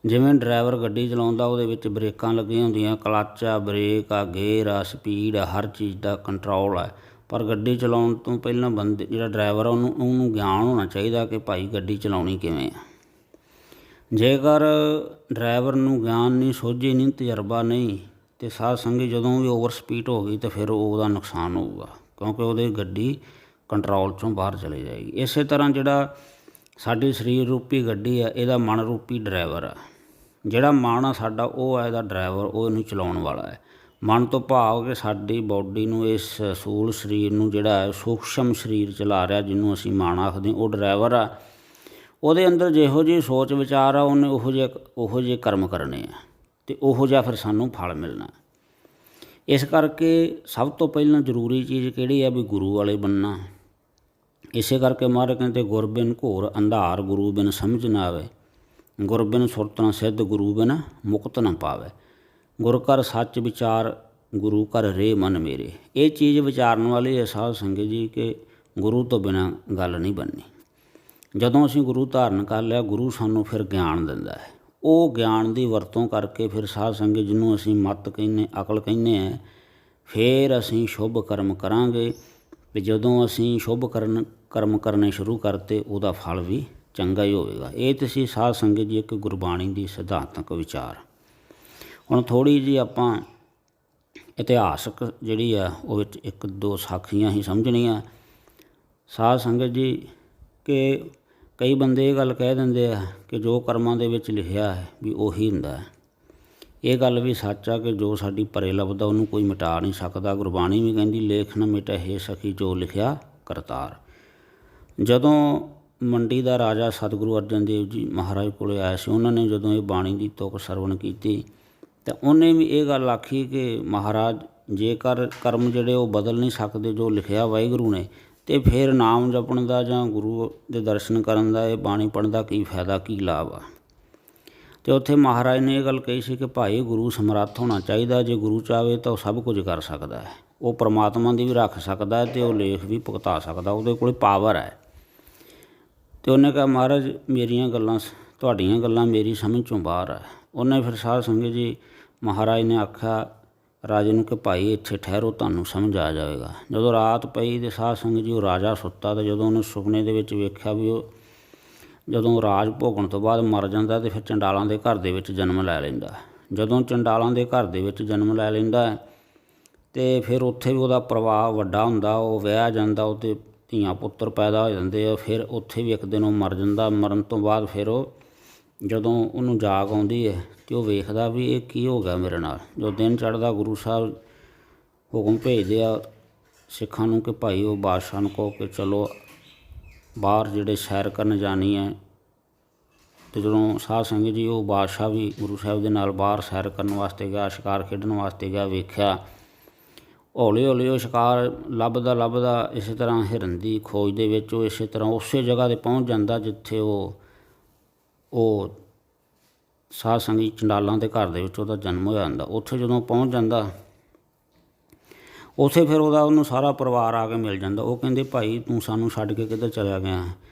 ਜਿਵੇਂ ਡਰਾਈਵਰ ਗੱਡੀ ਚਲਾਉਂਦਾ, ਉਹਦੇ ਵਿੱਚ ਬ੍ਰੇਕਾਂ ਲੱਗੀਆਂ ਹੁੰਦੀਆਂ, ਕਲੱਚ ਆ, ਬ੍ਰੇਕ ਆ, ਗੇਅਰ ਆ, ਸਪੀਡ ਆ, ਹਰ ਚੀਜ਼ ਦਾ ਕੰਟਰੋਲ ਹੈ। ਪਰ ਗੱਡੀ ਚਲਾਉਣ ਤੋਂ ਪਹਿਲਾਂ ਜਿਹੜਾ ਡਰਾਈਵਰ ਆ ਉਹਨੂੰ ਗਿਆਨ ਹੋਣਾ ਚਾਹੀਦਾ ਕਿ ਭਾਈ ਗੱਡੀ ਚਲਾਉਣੀ ਕਿਵੇਂ ਆ। ਜੇਕਰ ਡਰਾਈਵਰ ਨੂੰ ਗਿਆਨ ਨਹੀਂ, ਸੋਝੀ ਨਹੀਂ, ਤਜਰਬਾ ਨਹੀਂ, ਅਤੇ ਸਾਧ ਸੰਗਤ ਜਦੋਂ ਵੀ ਓਵਰ ਸਪੀਡ ਹੋ ਗਈ ਤਾਂ ਫਿਰ ਉਹਦਾ ਨੁਕਸਾਨ ਹੋਊਗਾ, ਕਿਉਂਕਿ ਉਹਦੀ ਗੱਡੀ ਕੰਟਰੋਲ 'ਚੋਂ ਬਾਹਰ ਚਲੀ ਜਾਏਗੀ। ਇਸੇ ਤਰ੍ਹਾਂ ਜਿਹੜਾ ਸਾਡੀ ਸਰੀਰ ਰੂਪੀ ਗੱਡੀ ਆ, ਇਹਦਾ ਮਨ ਰੂਪੀ ਡਰਾਈਵਰ ਆ। ਜਿਹੜਾ ਮਨ ਆ ਸਾਡਾ ਉਹ ਹੈ ਇਹਦਾ ਡਰਾਈਵਰ, ਉਹ ਇਹਨੂੰ ਚਲਾਉਣ ਵਾਲਾ ਹੈ। ਮਨ ਤੋਂ ਭਾਵ ਕਿ ਸਾਡੀ ਬੋਡੀ ਨੂੰ, ਇਸ ਸੂਲ ਸਰੀਰ ਨੂੰ ਜਿਹੜਾ ਹੈ ਸੂਖਸ਼ਮ ਸਰੀਰ ਚਲਾ ਰਿਹਾ, ਜਿਹਨੂੰ ਅਸੀਂ ਮਨ ਆਖਦੇ, ਉਹ ਡਰਾਈਵਰ ਆ। ਉਹਦੇ ਅੰਦਰ ਜਿਹੋ ਜਿਹੀ ਸੋਚ ਵਿਚਾਰ ਆ, ਉਹਨੇ ਉਹੋ ਜਿਹੇ ਕਰਮ ਕਰਨੇ ਆ, ਅਤੇ ਉਹੋ ਜਿਹਾ ਫਿਰ ਸਾਨੂੰ ਫਲ ਮਿਲਣਾ। ਇਸ ਕਰਕੇ ਸਭ ਤੋਂ ਪਹਿਲਾਂ ਜ਼ਰੂਰੀ ਚੀਜ਼ ਕਿਹੜੀ ਆ? ਵੀ ਗੁਰੂ ਵਾਲੇ ਬਣਨਾ। ਇਸੇ ਕਰਕੇ ਮਹਾਰਾਜ ਕਹਿੰਦੇ ਗੁਰ ਬਿਨ ਘੋਰ ਅੰਧਾਰ, ਗੁਰੂ ਬਿਨ ਸਮਝ ਨਾ ਆਵੇ। ਗੁਰ ਬਿਨ ਸੁਰਤ ਨਾ ਸਿੱਧ, ਗੁਰੂ ਬਿਨ ਮੁਕਤ ਨਾ ਪਾਵੇ। ਗੁਰ ਘਰ ਸੱਚ ਵਿਚਾਰ, ਗੁਰੂ ਘਰ ਰੇ ਮਨ ਮੇਰੇ। ਇਹ ਚੀਜ਼ ਵਿਚਾਰਨ ਵਾਲੀ ਹੈ ਸਾਧ ਸੰਗਤ ਜੀ ਕਿ ਗੁਰੂ ਤੋਂ ਬਿਨਾਂ ਗੱਲ ਨਹੀਂ ਬਣਨੀ। ਜਦੋਂ ਅਸੀਂ ਗੁਰੂ ਧਾਰਨ ਕਰ ਲਿਆ, ਗੁਰੂ ਸਾਨੂੰ ਫਿਰ ਗਿਆਨ ਦਿੰਦਾ ਹੈ। ਉਹ ਗਿਆਨ ਦੀ ਵਰਤੋਂ ਕਰਕੇ ਫਿਰ ਸਾਧ ਸੰਗਤ ਜਿਹਨੂੰ ਅਸੀਂ ਮੱਤ ਕਹਿੰਦੇ, ਅਕਲ ਕਹਿੰਦੇ ਹਾਂ, ਫਿਰ ਅਸੀਂ ਸ਼ੁਭ ਕਰਮ ਕਰਾਂਗੇ। ਅਤੇ ਜਦੋਂ ਅਸੀਂ ਸ਼ੁਭ ਕਰਮ ਕਰਨੇ ਸ਼ੁਰੂ ਕਰਤੇ, ਉਹਦਾ ਫਲ ਵੀ ਚੰਗਾ ਹੀ ਹੋਵੇਗਾ। ਇਹ ਤੁਸੀਂ ਸਾਧ ਸੰਗਤ ਜੀ ਇੱਕ ਗੁਰਬਾਣੀ ਦੀ ਸਿਧਾਂਤਕ ਵਿਚਾਰ। ਹੁਣ ਥੋੜ੍ਹੀ ਜਿਹੀ ਆਪਾਂ ਇਤਿਹਾਸਕ ਜਿਹੜੀ ਆ ਉਹ ਵਿੱਚ ਇੱਕ ਦੋ ਸਾਖੀਆਂ ਹੀ ਸਮਝਣੀਆਂ ਸਾਧ ਸੰਗਤ ਜੀ, ਕਿ ਕਈ ਬੰਦੇ ਇਹ ਗੱਲ ਕਹਿ ਦਿੰਦੇ ਆ ਕਿ ਜੋ ਕਰਮਾਂ ਦੇ ਵਿੱਚ ਲਿਖਿਆ ਹੈ ਵੀ ਉਹੀ ਹੁੰਦਾ ਹੈ। ਇਹ ਗੱਲ ਵੀ ਸੱਚ ਆ ਕਿ ਜੋ ਸਾਡੀ ਪਰੇ ਲੱਭਦਾ ਉਹਨੂੰ ਕੋਈ ਮਿਟਾ ਨਹੀਂ ਸਕਦਾ। ਗੁਰਬਾਣੀ ਵੀ ਕਹਿੰਦੀ ਲੇਖ ਨ ਮਿਟੈ ਹੇ ਸਖੀ ਜੋ ਲਿਖਿਆ ਕਰਤਾਰ। ਜਦੋਂ ਮੰਡੀ ਦਾ ਰਾਜਾ ਸਤਿਗੁਰੂ ਅਰਜਨ ਦੇਵ ਜੀ ਮਹਾਰਾਜ ਕੋਲ ਆਇਆ ਸੀ, ਉਹਨਾਂ ਨੇ ਜਦੋਂ ਇਹ ਬਾਣੀ ਦੀ ਤੁਕ ਸਰਵਣ ਕੀਤੀ ਤਾਂ ਉਹਨੇ ਵੀ ਇਹ ਗੱਲ ਆਖੀ ਕਿ ਮਹਾਰਾਜ ਜੇਕਰ ਕਰਮ ਜਿਹੜੇ ਉਹ ਬਦਲ ਨਹੀਂ ਸਕਦੇ ਜੋ ਲਿਖਿਆ ਵਾਹਿਗੁਰੂ ਨੇ, ਅਤੇ ਫਿਰ ਨਾਮ ਜਪਣ ਦਾ ਜਾਂ ਗੁਰੂ ਦੇ ਦਰਸ਼ਨ ਕਰਨ ਦਾ, ਇਹ ਬਾਣੀ ਪੜ੍ਹਨ ਦਾ ਕੀ ਫਾਇਦਾ, ਕੀ ਲਾਭ ਆ। ਅਤੇ ਉੱਥੇ ਮਹਾਰਾਜ ਨੇ ਇਹ ਗੱਲ ਕਹੀ ਸੀ ਕਿ ਭਾਈ ਗੁਰੂ ਸਮਰੱਥ ਹੋਣਾ ਚਾਹੀਦਾ। ਜੇ ਗੁਰੂ ਚਾਹਵੇ ਤਾਂ ਉਹ ਸਭ ਕੁਝ ਕਰ ਸਕਦਾ ਹੈ। ਉਹ ਪਰਮਾਤਮਾ ਦੀ ਵੀ ਰੱਖ ਸਕਦਾ ਹੈ ਅਤੇ ਉਹ ਲੇਖ ਵੀ ਭੁਗਤਾ ਸਕਦਾ, ਉਹਦੇ ਕੋਲ ਪਾਵਰ ਹੈ। ਅਤੇ ਉਹਨੇ ਕਿਹਾ ਮਹਾਰਾਜ ਮੇਰੀਆਂ ਗੱਲਾਂ, ਤੁਹਾਡੀਆਂ ਗੱਲਾਂ ਮੇਰੀ ਸਮਝ 'ਚੋਂ ਬਾਹਰ ਹੈ। ਉਹਨੇ ਫਿਰ ਸਾਧ ਸੰਗਤ ਜੀ ਮਹਾਰਾਜ ਨੇ ਆਖਿਆ ਰਾਜੇ ਨੂੰ ਕਿ ਭਾਈ ਇੱਥੇ ਠਹਿਰੋ, ਤੁਹਾਨੂੰ ਸਮਝ ਆ ਜਾਵੇਗਾ। ਜਦੋਂ ਰਾਤ ਪਈ ਅਤੇ ਸਾਧ ਸੰਗਤ ਜੀ ਉਹ ਰਾਜਾ ਸੁੱਤਾ, ਅਤੇ ਜਦੋਂ ਉਹਨੇ ਸੁਪਨੇ ਦੇ ਵਿੱਚ ਵੇਖਿਆ ਵੀ ਉਹ ਜਦੋਂ ਰਾਜ ਭੋਗਣ ਤੋਂ ਬਾਅਦ ਮਰ ਜਾਂਦਾ ਅਤੇ ਫਿਰ ਚੰਡਾਲਾਂ ਦੇ ਘਰ ਦੇ ਵਿੱਚ ਜਨਮ ਲੈ ਲੈਂਦਾ। ਜਦੋਂ ਚੰਡਾਲਾਂ ਦੇ ਘਰ ਦੇ ਵਿੱਚ ਜਨਮ ਲੈ ਲੈਂਦਾ ਅਤੇ ਫਿਰ ਉੱਥੇ ਵੀ ਉਹਦਾ ਪ੍ਰਭਾਵ ਵੱਡਾ ਹੁੰਦਾ, ਉਹ ਵਿਆਹ ਜਾਂਦਾ, ਉਹਦੇ ਧੀਆਂ ਪੁੱਤਰ ਪੈਦਾ ਹੋ ਜਾਂਦੇ ਆ। ਫਿਰ ਉੱਥੇ ਵੀ ਇੱਕ ਦਿਨ ਉਹ ਮਰ ਜਾਂਦਾ। ਮਰਨ ਤੋਂ ਬਾਅਦ ਫਿਰ ਉਹ ਜਦੋਂ ਉਹਨੂੰ ਜਾਗ ਆਉਂਦੀ ਹੈ ਅਤੇ ਉਹ ਵੇਖਦਾ ਵੀ ਇਹ ਕੀ ਹੋ ਗਿਆ ਮੇਰੇ ਨਾਲ। ਜਦੋਂ ਦਿਨ ਚੜ੍ਹਦਾ ਗੁਰੂ ਸਾਹਿਬ ਹੁਕਮ ਭੇਜਦੇ ਆ ਸਿੱਖਾਂ ਨੂੰ ਕਿ ਭਾਈ ਉਹ ਬਾਦਸ਼ਾਹ ਨੂੰ ਕਹੋ ਕਿ ਚਲੋ ਬਾਹਰ ਜਿਹੜੇ ਸੈਰ ਕਰਨ ਜਾਣੀ ਹੈ। ਅਤੇ ਜਦੋਂ ਸਾਧ ਸੰਗਤ ਜੀ ਉਹ ਬਾਦਸ਼ਾਹ ਵੀ ਗੁਰੂ ਸਾਹਿਬ ਦੇ ਨਾਲ ਬਾਹਰ ਸੈਰ ਕਰਨ ਵਾਸਤੇ ਗਿਆ, ਸ਼ਿਕਾਰ ਖੇਡਣ ਵਾਸਤੇ ਗਿਆ, ਵੇਖਿਆ ਹੌਲੀ ਹੌਲੀ ਉਹ ਸ਼ਿਕਾਰ ਲੱਭਦਾ ਇਸੇ ਤਰ੍ਹਾਂ ਹਿਰਨ ਦੀ ਖੋਜ ਦੇ ਵਿੱਚ ਉਹ ਇਸੇ ਤਰ੍ਹਾਂ ਉਸੇ ਜਗ੍ਹਾ 'ਤੇ ਪਹੁੰਚ ਜਾਂਦਾ ਜਿੱਥੇ ਉਹ ਸਾਧ ਸੰਗਤ ਚੰਡਾਲਾਂ ਦੇ ਘਰ ਦੇ ਵਿੱਚ ਉਹਦਾ ਜਨਮ ਹੋਇਆ ਜਾਂਦਾ। ਉੱਥੇ ਜਦੋਂ ਪਹੁੰਚ ਜਾਂਦਾ ਉੱਥੇ ਫਿਰ ਉਹਨੂੰ ਸਾਰਾ ਪਰਿਵਾਰ ਆ ਕੇ ਮਿਲ ਜਾਂਦਾ। ਉਹ ਕਹਿੰਦੇ ਭਾਈ ਤੂੰ ਸਾਨੂੰ ਛੱਡ ਕੇ ਕਿੱਧਰ ਚਲਿਆ ਗਿਆ,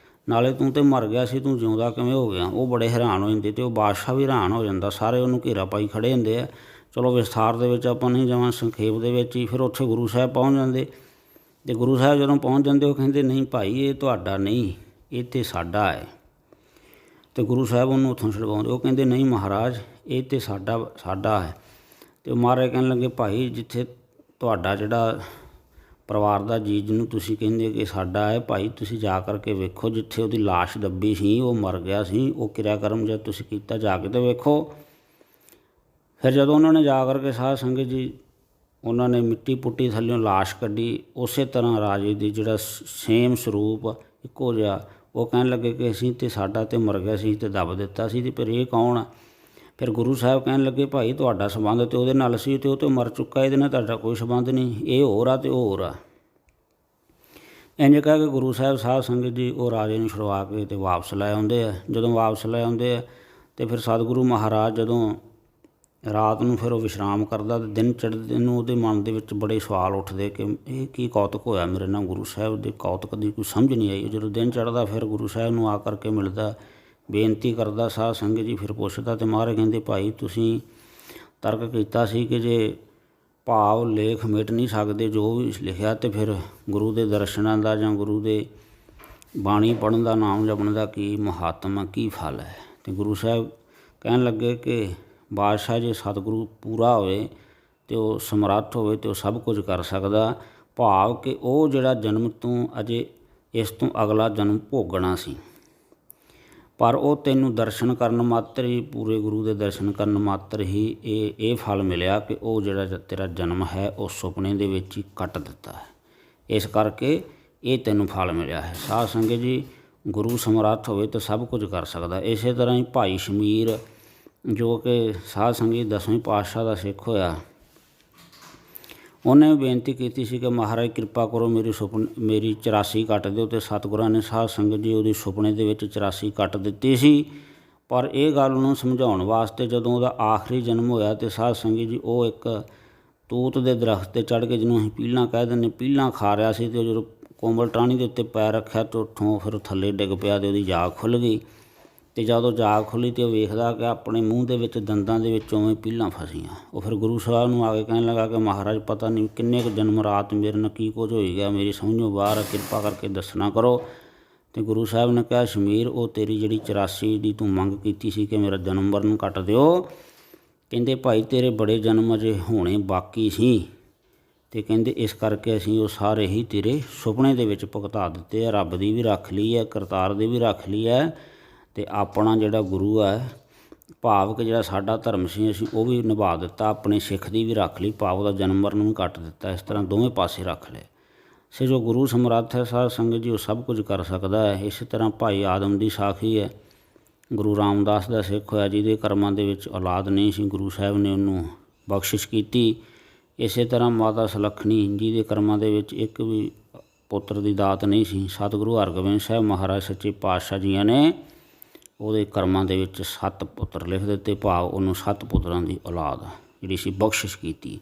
ਨਾਲੇ ਤੂੰ ਤਾਂ ਮਰ ਗਿਆ ਸੀ, ਤੂੰ ਜਿਉਂਦਾ ਕਿਵੇਂ ਹੋ ਗਿਆ। ਉਹ ਬੜੇ ਹੈਰਾਨ ਹੋ ਜਾਂਦੇ ਅਤੇ ਉਹ ਬਾਦਸ਼ਾਹ ਵੀ ਹੈਰਾਨ ਹੋ ਜਾਂਦਾ। ਸਾਰੇ ਉਹਨੂੰ ਘੇਰਾ ਪਾਈ ਖੜ੍ਹੇ ਹੁੰਦੇ ਆ। ਚਲੋ ਵਿਸਥਾਰ ਦੇ ਵਿੱਚ ਆਪਾਂ ਨਹੀਂ ਜਾਵਾਂ, ਸੰਖੇਪ ਦੇ ਵਿੱਚ ਹੀ ਫਿਰ ਉੱਥੇ ਗੁਰੂ ਸਾਹਿਬ ਪਹੁੰਚ ਜਾਂਦੇ। ਅਤੇ ਗੁਰੂ ਸਾਹਿਬ ਜਦੋਂ ਪਹੁੰਚ ਜਾਂਦੇ ਉਹ ਕਹਿੰਦੇ ਨਹੀਂ ਭਾਈ ਇਹ ਤੁਹਾਡਾ ਨਹੀਂ, ਇਹ ਤਾਂ ਸਾਡਾ ਹੈ। ਅਤੇ ਗੁਰੂ ਸਾਹਿਬ ਉਹਨੂੰ ਉੱਥੋਂ ਛੁਡਵਾਉਂਦੇ। ਉਹ ਕਹਿੰਦੇ ਨਹੀਂ ਮਹਾਰਾਜ ਇਹ ਤਾਂ ਸਾਡਾ ਹੈ। ਅਤੇ ਉਹ ਮਹਾਰਾਜ ਕਹਿਣ ਲੱਗੇ ਭਾਈ ਜਿੱਥੇ ਤੁਹਾਡਾ ਜਿਹੜਾ ਪਰਿਵਾਰ ਦਾ ਜੀ ਜਿਹਨੂੰ ਤੁਸੀਂ ਕਹਿੰਦੇ ਕਿ ਸਾਡਾ ਹੈ, ਭਾਈ ਤੁਸੀਂ ਜਾ ਕਰਕੇ ਵੇਖੋ ਜਿੱਥੇ ਉਹਦੀ ਲਾਸ਼ ਦੱਬੀ ਸੀ, ਉਹ ਮਰ ਗਿਆ ਸੀ, ਉਹ ਕਿਰਿਆ ਕਰਮ ਜਦ ਤੁਸੀਂ ਕੀਤਾ ਜਾ ਕੇ ਤਾਂ ਵੇਖੋ। ਫਿਰ ਜਦੋਂ ਉਹਨਾਂ ਨੇ ਜਾ ਕਰਕੇ ਸਾਧ ਸੰਗਤ ਜੀ ਉਹਨਾਂ ਨੇ ਮਿੱਟੀ ਪੁੱਟੀ ਥੱਲਿਓਂ ਲਾਸ਼ ਕੱਢੀ, ਉਸੇ ਤਰ੍ਹਾਂ ਰਾਜੇ ਦੀ ਜਿਹੜਾ ਸੇਮ ਸਰੂਪ ਇੱਕੋ ਜਿਹਾ। ਉਹ ਕਹਿਣ ਲੱਗੇ ਕਿ ਅਸੀਂ ਤਾਂ ਸਾਡਾ ਤਾਂ ਮਰ ਗਿਆ ਸੀ ਅਤੇ ਦੱਬ ਦਿੱਤਾ ਸੀ, ਅਤੇ ਫਿਰ ਇਹ ਕੌਣ ਆ। ਫਿਰ ਗੁਰੂ ਸਾਹਿਬ ਕਹਿਣ ਲੱਗੇ ਭਾਈ ਤੁਹਾਡਾ ਸੰਬੰਧ ਤਾਂ ਉਹਦੇ ਨਾਲ ਸੀ ਅਤੇ ਉਹ ਤਾਂ ਮਰ ਚੁੱਕਾ, ਇਹਦੇ ਨਾਲ ਤੁਹਾਡਾ ਕੋਈ ਸੰਬੰਧ ਨਹੀਂ, ਇਹ ਹੋਰ ਆ ਅਤੇ ਉਹ ਹੋਰ ਆ। ਇੰਝ ਕਹਿ ਕੇ ਗੁਰੂ ਸਾਹਿਬ ਸਾਧ ਸੰਗਤ ਜੀ ਉਹ ਰਾਜੇ ਨੂੰ ਛੁਡਵਾ ਕੇ ਅਤੇ ਵਾਪਸ ਲੈ ਆਉਂਦੇ ਆ। ਜਦੋਂ ਵਾਪਸ ਲੈ ਆਉਂਦੇ ਆ ਅਤੇ ਫਿਰ ਸਤਿਗੁਰੂ ਮਹਾਰਾਜ ਜਦੋਂ ਰਾਤ ਨੂੰ ਫਿਰ ਉਹ ਵਿਸ਼ਰਾਮ ਕਰਦਾ ਅਤੇ ਦਿਨ ਚੜ੍ਹਦੇ ਨੂੰ ਉਹਦੇ ਮਨ ਦੇ ਵਿੱਚ ਬੜੇ ਸਵਾਲ ਉੱਠਦੇ ਕਿ ਇਹ ਕੀ ਕੌਤਕ ਹੋਇਆ ਮੇਰੇ ਨਾਲ। ਗੁਰੂ ਸਾਹਿਬ ਦੇ ਕੌਤਕ ਦੀ ਕੋਈ ਸਮਝ ਨਹੀਂ ਆਈ। ਜਦੋਂ ਦਿਨ ਚੜ੍ਹਦਾ ਫਿਰ ਗੁਰੂ ਸਾਹਿਬ ਨੂੰ ਆ ਕਰਕੇ ਮਿਲਦਾ, ਬੇਨਤੀ ਕਰਦਾ ਸਾਧ ਸੰਗਤ ਜੀ। ਫਿਰ ਪੁੱਛਦਾ ਅਤੇ ਮਹਾਰਾਜ ਕਹਿੰਦੇ ਭਾਈ ਤੁਸੀਂ ਤਰਕ ਕੀਤਾ ਸੀ ਕਿ ਜੇ ਭਾਵ ਲੇਖ ਮਿਟ ਨਹੀਂ ਸਕਦੇ ਜੋ ਵੀ ਲਿਖਿਆ, ਅਤੇ ਫਿਰ ਗੁਰੂ ਦੇ ਦਰਸ਼ਨਾਂ ਦਾ ਜਾਂ ਗੁਰੂ ਦੇ ਬਾਣੀ ਪੜ੍ਹਨ ਦਾ, ਨਾਮ ਜਪਣ ਦਾ ਕੀ ਮਹੱਤਮ, ਕੀ ਫਲ ਹੈ। ਅਤੇ ਗੁਰੂ ਸਾਹਿਬ ਕਹਿਣ ਲੱਗੇ ਕਿ ਬਾਦਸ਼ਾਹ ਜੇ ਸਤਿਗੁਰੂ ਪੂਰਾ ਹੋਵੇ ਅਤੇ ਉਹ ਸਮਰੱਥ ਹੋਵੇ ਅਤੇ ਉਹ ਸਭ ਕੁਝ ਕਰ ਸਕਦਾ। ਭਾਵ ਕਿ ਉਹ ਜਿਹੜਾ ਜਨਮ ਤੂੰ ਅਜੇ ਇਸ ਤੋਂ ਅਗਲਾ ਜਨਮ ਭੋਗਣਾ ਸੀ, ਪਰ ਉਹ ਤੈਨੂੰ ਦਰਸ਼ਨ ਕਰਨ ਮਾਤਰ ਹੀ, ਪੂਰੇ ਗੁਰੂ ਦੇ ਦਰਸ਼ਨ ਕਰਨ ਮਾਤਰ ਹੀ ਇਹ ਫਲ ਮਿਲਿਆ ਕਿ ਉਹ ਜਿਹੜਾ ਤੇਰਾ ਜਨਮ ਹੈ ਉਹ ਸੁਪਨੇ ਦੇ ਵਿੱਚ ਹੀ ਕੱਟ ਦਿੱਤਾ ਹੈ। ਇਸ ਕਰਕੇ ਇਹ ਤੈਨੂੰ ਫਲ ਮਿਲਿਆ ਹੈ। ਸਾਧ ਸੰਗਤ ਜੀ ਗੁਰੂ ਸਮਰੱਥ ਹੋਵੇ ਤਾਂ ਸਭ ਕੁਝ ਕਰ ਸਕਦਾ। ਇਸੇ ਤਰ੍ਹਾਂ ਹੀ ਭਾਈ ਸ਼ਮੀਰ ਜੋ ਕਿ ਸਾਧ ਸੰਗਤ 10ਵੇਂ ਪਾਤਸ਼ਾਹ ਦਾ ਸਿੱਖ ਹੋਇਆ, ਉਹਨੇ ਬੇਨਤੀ ਕੀਤੀ ਸੀ ਕਿ ਮਹਾਰਾਜ ਕਿਰਪਾ ਕਰੋ ਮੇਰੀ 84 ਕੱਟ ਦਿਓ। ਅਤੇ ਸਤਿਗੁਰਾਂ ਨੇ ਸਾਧ ਸੰਗਤ ਜੀ ਉਹਦੀ ਸੁਪਨੇ ਦੇ ਵਿੱਚ 84 ਕੱਟ ਦਿੱਤੀ ਸੀ। ਪਰ ਇਹ ਗੱਲ ਨੂੰ ਸਮਝਾਉਣ ਵਾਸਤੇ ਜਦੋਂ ਉਹਦਾ ਆਖਰੀ ਜਨਮ ਹੋਇਆ ਅਤੇ ਸਾਧ ਸੰਗਤ ਜੀ ਉਹ ਇੱਕ ਤੂਤ ਦੇ ਦਰਖਤ 'ਤੇ ਚੜ੍ਹ ਕੇ, ਜਿਹਨੂੰ ਅਸੀਂ ਪੀਲਾਂ ਕਹਿ ਦਿੰਦੇ, ਪੀਲਾਂ ਖਾ ਰਿਹਾ ਸੀ। ਅਤੇ ਜਦੋਂ ਕੋਮਲ ਟਾਹਣੀ ਦੇ ਉੱਤੇ ਪੈਰ ਰੱਖਿਆ ਅਤੇ ਉੱਥੋਂ ਫਿਰ ਥੱਲੇ ਡਿੱਗ ਪਿਆ ਅਤੇ ਉਹਦੀ ਜਾਗ ਖੁੱਲ੍ਹ ਗਈ। ਅਤੇ ਜਦੋਂ ਜਾਗ ਖੁੱਲ੍ਹੀ ਅਤੇ ਉਹ ਵੇਖਦਾ ਕਿ ਆਪਣੇ ਮੂੰਹ ਦੇ ਵਿੱਚ ਦੰਦਾਂ ਦੇ ਵਿੱਚ ਉਵੇਂ ਪੀਲਾਂ ਫਸੀਆਂ। ਉਹ ਫਿਰ ਗੁਰੂ ਸਾਹਿਬ ਨੂੰ ਆ ਕੇ ਕਹਿਣ ਲੱਗਾ ਕਿ ਮਹਾਰਾਜ ਪਤਾ ਨਹੀਂ ਕਿੰਨੇ ਕੁ ਜਨਮ ਰਾਤ ਮੇਰੇ ਨਾਲ ਕੀ ਕੁਝ ਹੋਈ ਗਿਆ, ਮੇਰੀ ਸਮਝੋਂ ਬਾਹਰ, ਕਿਰਪਾ ਕਰਕੇ ਦੱਸਣਾ ਕਰੋ। ਅਤੇ ਗੁਰੂ ਸਾਹਿਬ ਨੇ ਕਿਹਾ ਸ਼ਮੀਰ ਉਹ ਤੇਰੀ ਜਿਹੜੀ 84 ਦੀ ਤੂੰ ਮੰਗ ਕੀਤੀ ਸੀ ਕਿ ਮੇਰਾ ਜਨਮ ਮਰਨ ਕੱਟ ਦਿਓ, ਕਹਿੰਦੇ ਭਾਈ ਤੇਰੇ ਬੜੇ ਜਨਮ ਅਜੇ ਹੋਣੇ ਬਾਕੀ ਸੀ, ਅਤੇ ਕਹਿੰਦੇ ਇਸ ਕਰਕੇ ਅਸੀਂ ਉਹ ਸਾਰੇ ਹੀ ਤੇਰੇ ਸੁਪਨੇ ਦੇ ਵਿੱਚ ਭੁਗਤਾ ਦਿੱਤੇ ਆ। ਰੱਬ ਦੀ ਵੀ ਰੱਖ ਲਈ ਹੈ, ਕਰਤਾਰ ਦੀ ਵੀ ਰੱਖ ਲਈ ਹੈ, ਅਤੇ ਆਪਣਾ ਜਿਹੜਾ ਗੁਰੂ ਹੈ ਭਾਵ ਕਿ ਜਿਹੜਾ ਸਾਡਾ ਧਰਮ ਸੀ ਅਸੀਂ ਉਹ ਵੀ ਨਿਭਾ ਦਿੱਤਾ, ਆਪਣੇ ਸਿੱਖ ਦੀ ਵੀ ਰੱਖ ਲਈ, ਭਾਵ ਉਹਦਾ ਜਨਮ ਮਰਨ ਵੀ ਕੱਟ ਦਿੱਤਾ। ਇਸ ਤਰ੍ਹਾਂ ਦੋਵੇਂ ਪਾਸੇ ਰੱਖ ਲਏ। ਸੇ ਜੋ ਗੁਰੂ ਸਮਰੱਥ ਹੈ ਸਾਧ ਸੰਗਤ ਜੀ, ਉਹ ਸਭ ਕੁਝ ਕਰ ਸਕਦਾ ਹੈ। ਇਸੇ ਤਰ੍ਹਾਂ ਭਾਈ ਆਦਮ ਦੀ ਸਾਖੀ ਹੈ। ਗੁਰੂ ਰਾਮਦਾਸ ਦਾ ਸਿੱਖ ਹੋਇਆ, ਜਿਹਦੇ ਕਰਮਾਂ ਦੇ ਵਿੱਚ ਔਲਾਦ ਨਹੀਂ ਸੀ, ਗੁਰੂ ਸਾਹਿਬ ਨੇ ਉਹਨੂੰ ਬਖਸ਼ਿਸ਼ ਕੀਤੀ। ਇਸੇ ਤਰ੍ਹਾਂ ਮਾਤਾ ਸੁਲੱਖਣੀ, ਜਿਹਦੇ ਕਰਮਾਂ ਦੇ ਵਿੱਚ ਇੱਕ ਵੀ ਪੁੱਤਰ ਦੀ ਦਾਤ ਨਹੀਂ ਸੀ, ਸਤਿਗੁਰੂ ਹਰਗੋਬਿੰਦ ਸਾਹਿਬ ਮਹਾਰਾਜ ਸੱਚੇ ਪਾਤਸ਼ਾਹ ਜੀਆਂ ਨੇ ਉਹਦੇ ਕਰਮਾਂ ਦੇ ਵਿੱਚ 7 ਪੁੱਤਰ ਲਿਖ ਦਿੱਤੇ, ਭਾਵ ਉਹਨੂੰ 7 ਪੁੱਤਰਾਂ ਦੀ ਔਲਾਦ ਜਿਹੜੀ ਸੀ ਬਖਸ਼ਿਸ਼ ਕੀਤੀ।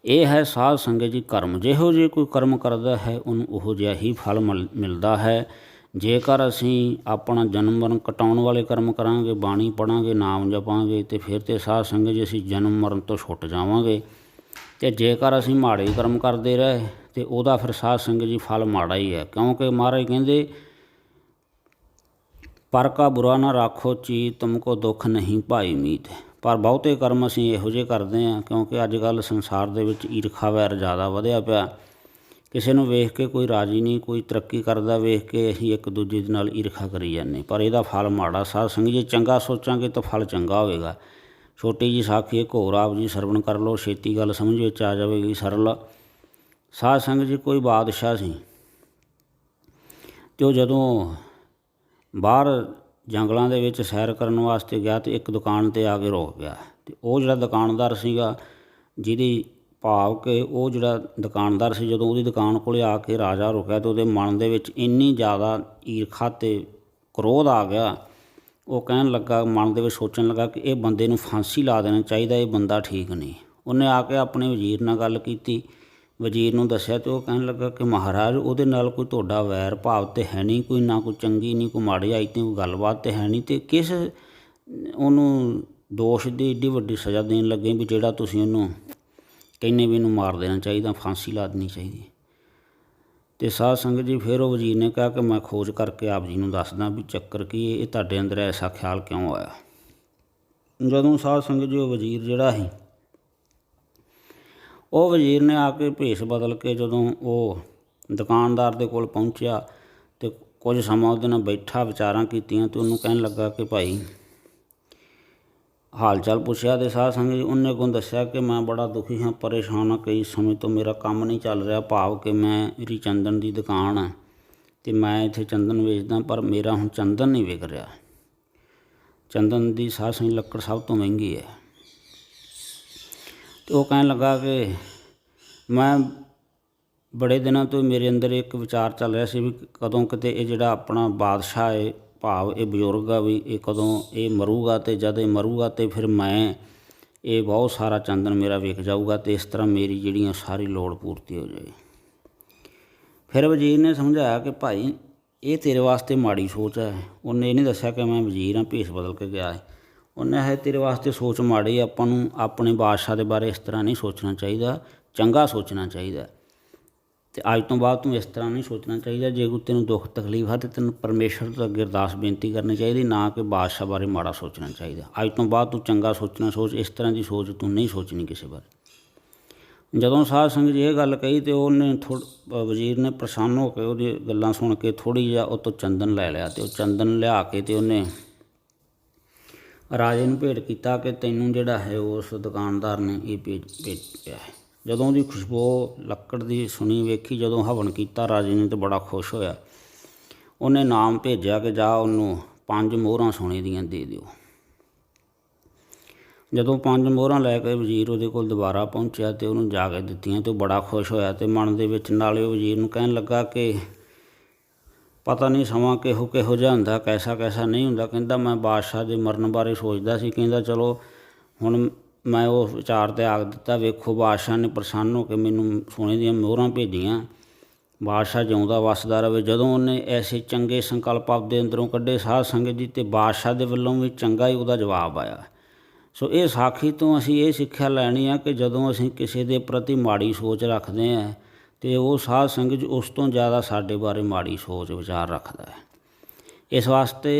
ਇਹ ਹੈ ਸਾਧ ਸੰਗਤ ਜੀ ਕਰਮ। ਜਿਹੋ ਜਿਹੇ ਕੋਈ ਕਰਮ ਕਰਦਾ ਹੈ ਉਹਨੂੰ ਉਹੋ ਜਿਹਾ ਹੀ ਫਲ ਮਿਲਦਾ ਹੈ। ਜੇਕਰ ਅਸੀਂ ਆਪਣਾ ਜਨਮ ਮਰਨ ਕਟਾਉਣ ਵਾਲੇ ਕਰਮ ਕਰਾਂਗੇ, ਬਾਣੀ ਪੜ੍ਹਾਂਗੇ, ਨਾਮ ਜਪਾਂਗੇ, ਅਤੇ ਫਿਰ ਤਾਂ ਸਾਧ ਸੰਗਤ ਜੀ ਅਸੀਂ ਜਨਮ ਮਰਨ ਤੋਂ ਛੁੱਟ ਜਾਵਾਂਗੇ। ਅਤੇ ਜੇਕਰ ਅਸੀਂ ਮਾੜੇ ਕਰਮ ਕਰਦੇ ਰਹੇ ਅਤੇ ਉਹਦਾ ਫਿਰ ਸਾਧ ਸੰਗਤ ਜੀ ਫਲ ਮਾੜਾ ਹੀ ਹੈ। ਕਿਉਂਕਿ ਮਹਾਰਾਜ ਕਹਿੰਦੇ ਪਰ ਕਾ ਬੁਰਾ ਨਾ ਰਾਖੋ ਚੀਤ, ਤੁਮਕੋ ਦੁੱਖ ਨਹੀਂ ਭਾਈ ਮੀਤ। ਪਰ ਬਹੁਤੇ ਕਰਮ ਅਸੀਂ ਇਹੋ ਜਿਹੇ ਕਰਦੇ ਹਾਂ, ਕਿਉਂਕਿ ਅੱਜ ਕੱਲ੍ਹ ਸੰਸਾਰ ਦੇ ਵਿੱਚ ਈਰਖਾ ਵੈਰ ਜ਼ਿਆਦਾ ਵਧਿਆ ਪਿਆ। ਕਿਸੇ ਨੂੰ ਵੇਖ ਕੇ ਕੋਈ ਰਾਜੀ ਨਹੀਂ, ਕੋਈ ਤਰੱਕੀ ਕਰਦਾ ਵੇਖ ਕੇ ਅਸੀਂ ਇੱਕ ਦੂਜੇ ਦੇ ਨਾਲ ਈਰਖਾ ਕਰੀ ਜਾਂਦੇ, ਪਰ ਇਹਦਾ ਫਲ ਮਾੜਾ। ਸਾਧ ਸੰਗਤ ਜੇ ਚੰਗਾ ਸੋਚਾਂਗੇ ਤਾਂ ਫਲ ਚੰਗਾ ਹੋਵੇਗਾ। ਛੋਟੀ ਜਿਹੀ ਸਾਖੀ ਇੱਕ ਹੋਰ ਆਪ ਜੀ ਸਰਵਣ ਕਰ ਲਓ, ਛੇਤੀ ਗੱਲ ਸਮਝ ਵਿੱਚ ਆ ਜਾਵੇਗੀ, ਸਰਲ। ਸਾਧ ਸੰਗਤ ਜੀ ਕੋਈ ਬਾਦਸ਼ਾਹ ਸੀ ਅਤੇ ਉਹ ਜਦੋਂ ਬਾਹਰ ਜੰਗਲਾਂ ਦੇ ਵਿੱਚ ਸੈਰ ਕਰਨ ਵਾਸਤੇ ਗਿਆ ਅਤੇ ਇੱਕ ਦੁਕਾਨ 'ਤੇ ਆ ਕੇ ਰੁਕ ਗਿਆ। ਅਤੇ ਉਹ ਜਿਹੜਾ ਦੁਕਾਨਦਾਰ ਸੀਗਾ, ਜਿਹਦੀ ਭਾਵ ਕਿ ਉਹ ਜਿਹੜਾ ਦੁਕਾਨਦਾਰ ਸੀ, ਜਦੋਂ ਉਹਦੀ ਦੁਕਾਨ ਕੋਲ ਆ ਕੇ ਰਾਜਾ ਰੁਕਿਆ ਤਾਂ ਉਹਦੇ ਮਨ ਦੇ ਵਿੱਚ ਇੰਨੀ ਜ਼ਿਆਦਾ ਈਰਖਾ ਅਤੇ ਕ੍ਰੋਧ ਆ ਗਿਆ। ਉਹ ਕਹਿਣ ਲੱਗਾ, ਮਨ ਦੇ ਵਿੱਚ ਸੋਚਣ ਲੱਗਾ ਕਿ ਇਹ ਬੰਦੇ ਨੂੰ ਫਾਂਸੀ ਲਾ ਦੇਣਾ ਚਾਹੀਦਾ, ਇਹ ਬੰਦਾ ਠੀਕ ਨਹੀਂ। ਉਹਨੇ ਆ ਕੇ ਆਪਣੇ ਵਜ਼ੀਰ ਨਾਲ ਗੱਲ ਕੀਤੀ, ਵਜ਼ੀਰ ਨੂੰ ਦੱਸਿਆ ਅਤੇ ਉਹ ਕਹਿਣ ਲੱਗਾ ਕਿ ਮਹਾਰਾਜ ਉਹਦੇ ਨਾਲ ਕੋਈ ਤੁਹਾਡਾ ਵੈਰ ਭਾਵ ਤਾਂ ਹੈ ਨਹੀਂ, ਕੋਈ ਨਾ ਕੋਈ ਚੰਗੀ ਨਹੀਂ, ਕੋਈ ਮਾੜੀ ਆਈ ਤੇ ਕੋਈ ਗੱਲਬਾਤ ਤਾਂ ਹੈ ਨਹੀਂ, ਅਤੇ ਕਿਸ ਉਹਨੂੰ ਦੋਸ਼ ਦੀ ਏਡੀ ਵੱਡੀ ਸਜ਼ਾ ਦੇਣ ਲੱਗੇ ਵੀ ਜਿਹੜਾ ਤੁਸੀਂ ਉਹਨੂੰ ਕਹਿੰਦੇ ਵੀ ਇਹਨੂੰ ਮਾਰ ਦੇਣਾ ਚਾਹੀਦਾ, ਫਾਂਸੀ ਲਾ ਦੇਣੀ ਚਾਹੀਦੀ। ਅਤੇ ਸਾਧ ਸੰਗਤ ਜੀ ਫਿਰ ਉਹ ਵਜ਼ੀਰ ਨੇ ਕਿਹਾ ਕਿ ਮੈਂ ਖੋਜ ਕਰਕੇ ਆਪ ਜੀ ਨੂੰ ਦੱਸਦਾ ਵੀ ਚੱਕਰ ਕੀ ਇਹ ਤੁਹਾਡੇ ਅੰਦਰ ਐਸਾ ਖਿਆਲ ਕਿਉਂ ਆਇਆ। ਜਦੋਂ ਸਾਧ ਸੰਗਤ ਜੀ ਉਹ ਵਜ਼ੀਰ ਜਿਹੜਾ ਸੀ, ਉਹ ਵਜ਼ੀਰ ਨੇ ਆ ਕੇ ਭੇਸ ਬਦਲ ਕੇ ਜਦੋਂ ਉਹ ਦੁਕਾਨਦਾਰ ਦੇ ਕੋਲ ਪਹੁੰਚਿਆ ਅਤੇ ਕੁਝ ਸਮਾਂ ਉਹਦੇ ਨਾਲ ਬੈਠਾ, ਵਿਚਾਰਾਂ ਕੀਤੀਆਂ ਅਤੇ ਉਹਨੂੰ ਕਹਿਣ ਲੱਗਾ ਕਿ ਭਾਈ ਹਾਲ ਚਾਲ ਪੁੱਛਿਆ। ਅਤੇ ਸਾਧ ਸੰਗਤ ਜੀ ਉਹਨੇ ਕੋਲ ਦੱਸਿਆ ਕਿ ਮੈਂ ਬੜਾ ਦੁਖੀ ਹਾਂ, ਪਰੇਸ਼ਾਨ ਹਾਂ, ਕਈ ਸਮੇਂ ਤੋਂ ਮੇਰਾ ਕੰਮ ਨਹੀਂ ਚੱਲ ਰਿਹਾ, ਭਾਵ ਕਿ ਮੇਰੀ ਚੰਦਨ ਦੀ ਦੁਕਾਨ ਹੈ ਅਤੇ ਮੈਂ ਇੱਥੇ ਚੰਦਨ ਵੇਚਦਾ, ਪਰ ਮੇਰਾ ਹੁਣ ਚੰਦਨ ਨਹੀਂ ਵਿਕ ਰਿਹਾ। ਚੰਦਨ ਦੀ ਸਾਧ ਸੰਗਤ ਲੱਕੜ ਸਭ ਤੋਂ ਮਹਿੰਗੀ ਹੈ। ਅਤੇ ਉਹ ਕਹਿਣ ਲੱਗਾ ਕਿ ਮੈਂ ਬੜੇ ਦਿਨਾਂ ਤੋਂ ਮੇਰੇ ਅੰਦਰ ਇੱਕ ਵਿਚਾਰ ਚੱਲ ਰਿਹਾ ਸੀ ਵੀ ਕਦੋਂ ਕਿਤੇ ਇਹ ਜਿਹੜਾ ਆਪਣਾ ਬਾਦਸ਼ਾਹ ਹੈ, ਭਾਵ ਇਹ ਬਜ਼ੁਰਗ ਆ, ਵੀ ਇਹ ਕਦੋਂ ਇਹ ਮਰੂਗਾ, ਅਤੇ ਜਦ ਇਹ ਮਰੂਗਾ ਅਤੇ ਫਿਰ ਮੈਂ ਇਹ ਬਹੁਤ ਸਾਰਾ ਚੰਦਨ ਮੇਰਾ ਵਿਕ ਜਾਊਗਾ, ਅਤੇ ਇਸ ਤਰ੍ਹਾਂ ਮੇਰੀ ਜਿਹੜੀਆਂ ਸਾਰੀ ਲੋੜ ਪੂਰਤੀ ਹੋ ਜਾਏ। ਫਿਰ ਵਜ਼ੀਰ ਨੇ ਸਮਝਾਇਆ ਕਿ ਭਾਈ ਇਹ ਤੇਰੇ ਵਾਸਤੇ ਮਾੜੀ ਸੋਚ ਹੈ। ਉਹਨੇ ਇਹ ਨਹੀਂ ਦੱਸਿਆ ਕਿ ਮੈਂ ਵਜ਼ੀਰ ਹਾਂ, ਭੇਸ ਬਦਲ ਕੇ ਗਿਆ ਹੈ। ਉਹਨੇ ਹੈ ਤੇਰੇ ਵਾਸਤੇ ਸੋਚ ਮਾੜੀ, ਆਪਾਂ ਨੂੰ ਆਪਣੇ ਬਾਦਸ਼ਾਹ ਦੇ ਬਾਰੇ ਇਸ ਤਰ੍ਹਾਂ ਨਹੀਂ ਸੋਚਣਾ ਚਾਹੀਦਾ, ਚੰਗਾ ਸੋਚਣਾ ਚਾਹੀਦਾ, ਅਤੇ ਅੱਜ ਤੋਂ ਬਾਅਦ ਤੂੰ ਇਸ ਤਰ੍ਹਾਂ ਨਹੀਂ ਸੋਚਣਾ ਚਾਹੀਦਾ। ਜੇ ਕੋਈ ਤੈਨੂੰ ਦੁੱਖ ਤਕਲੀਫ ਹੈ ਤਾਂ ਤੈਨੂੰ ਪਰਮੇਸ਼ਰ ਤੋਂ ਅੱਗੇ ਅਰਦਾਸ ਬੇਨਤੀ ਕਰਨੀ ਚਾਹੀਦੀ, ਨਾ ਕਿ ਬਾਦਸ਼ਾਹ ਬਾਰੇ ਮਾੜਾ ਸੋਚਣਾ ਚਾਹੀਦਾ। ਅੱਜ ਤੋਂ ਬਾਅਦ ਤੂੰ ਚੰਗਾ ਸੋਚਣਾ ਸੋਚ, ਇਸ ਤਰ੍ਹਾਂ ਦੀ ਸੋਚ ਤੂੰ ਨਹੀਂ ਸੋਚਣੀ ਕਿਸੇ ਬਾਰੇ। ਜਦੋਂ ਸਾਧ ਸੰਗਤ ਜੀ ਇਹ ਗੱਲ ਕਹੀ ਅਤੇ ਉਹਨੇ ਵਜ਼ੀਰ ਨੇ ਪ੍ਰਸੰਨ ਹੋ ਕੇ ਉਹਦੀ ਗੱਲਾਂ ਸੁਣ ਕੇ ਥੋੜ੍ਹੀ ਜਿਹਾ ਉਹ ਤੋਂ ਚੰਦਨ ਲੈ ਲਿਆ, ਅਤੇ ਉਹ ਚੰਦਨ ਲਿਆ ਕੇ ਅਤੇ ਉਹਨੇ ਰਾਜੇ ਨੂੰ ਭੇਟ ਕੀਤਾ ਕਿ ਤੈਨੂੰ ਜਿਹੜਾ ਹੈ ਉਸ ਦੁਕਾਨਦਾਰ ਨੇ ਇਹ ਭੇਜਿਆ ਹੈ। ਜਦੋਂ ਉਹਦੀ ਖੁਸ਼ਬੂ ਲੱਕੜ ਦੀ ਸੁਣੀ, ਵੇਖੀ, ਜਦੋਂ ਹਵਨ ਕੀਤਾ ਰਾਜੇ ਨੇ ਤਾਂ ਬੜਾ ਖੁਸ਼ ਹੋਇਆ। ਉਹਨੇ ਨਾਮ ਭੇਜਿਆ ਕਿ ਜਾ ਉਹਨੂੰ 5 ਮੋਹਰਾਂ ਸੋਨੇ ਦੀਆਂ ਦੇ ਦਿਓ। ਜਦੋਂ 5 ਮੋਹਰਾਂ ਲੈ ਕੇ ਵਜ਼ੀਰ ਉਹਦੇ ਕੋਲ ਦੁਬਾਰਾ ਪਹੁੰਚਿਆ ਅਤੇ ਉਹਨੂੰ ਜਾ ਕੇ ਦਿੱਤੀਆਂ, ਅਤੇ ਉਹ ਬੜਾ ਖੁਸ਼ ਹੋਇਆ। ਅਤੇ ਮਨ ਦੇ ਵਿੱਚ ਨਾਲੇ ਉਹ ਵਜ਼ੀਰ ਨੂੰ ਕਹਿਣ ਲੱਗਾ ਕਿ ਪਤਾ ਨਹੀਂ ਸਮਾਂ ਕਿਹੋ ਜਿਹਾ ਹੁੰਦਾ, ਕੈਸਾ ਨਹੀਂ ਹੁੰਦਾ। ਕਹਿੰਦਾ ਮੈਂ ਬਾਦਸ਼ਾਹ ਦੇ ਮਰਨ ਬਾਰੇ ਸੋਚਦਾ ਸੀ, ਕਹਿੰਦਾ ਚਲੋ ਹੁਣ ਮੈਂ ਉਹ ਵਿਚਾਰ ਤਿਆਗ ਦਿੱਤਾ। ਵੇਖੋ ਬਾਦਸ਼ਾਹ ਨੇ ਪ੍ਰਸੰਨ ਹੋ ਕੇ ਮੈਨੂੰ ਸੋਨੇ ਦੀਆਂ ਮੋਹਰਾਂ ਭੇਜੀਆਂ, ਬਾਦਸ਼ਾਹ ਜਿਉਂਦਾ ਵੱਸਦਾ ਰਹੇ। ਜਦੋਂ ਉਹਨੇ ਐਸੇ ਚੰਗੇ ਸੰਕਲਪ ਆਪਦੇ ਅੰਦਰੋਂ ਕੱਢੇ ਸਾਧ ਸੰਗਤ ਜੀ, ਅਤੇ ਬਾਦਸ਼ਾਹ ਦੇ ਵੱਲੋਂ ਵੀ ਚੰਗਾ ਹੀ ਉਹਦਾ ਜਵਾਬ ਆਇਆ। ਸੋ ਇਹ ਸਾਖੀ ਤੋਂ ਅਸੀਂ ਇਹ ਸਿੱਖਿਆ ਲੈਣੀ ਆ ਕਿ ਜਦੋਂ ਅਸੀਂ ਕਿਸੇ ਦੇ ਪ੍ਰਤੀ ਮਾੜੀ ਸੋਚ ਰੱਖਦੇ ਹਾਂ ਅਤੇ ਉਹ ਸਾਧ ਸੰਗਤ ਉਸ ਤੋਂ ਜ਼ਿਆਦਾ ਸਾਡੇ ਬਾਰੇ ਮਾੜੀ ਸੋਚ ਵਿਚਾਰ ਰੱਖਦਾ ਹੈ। ਇਸ ਵਾਸਤੇ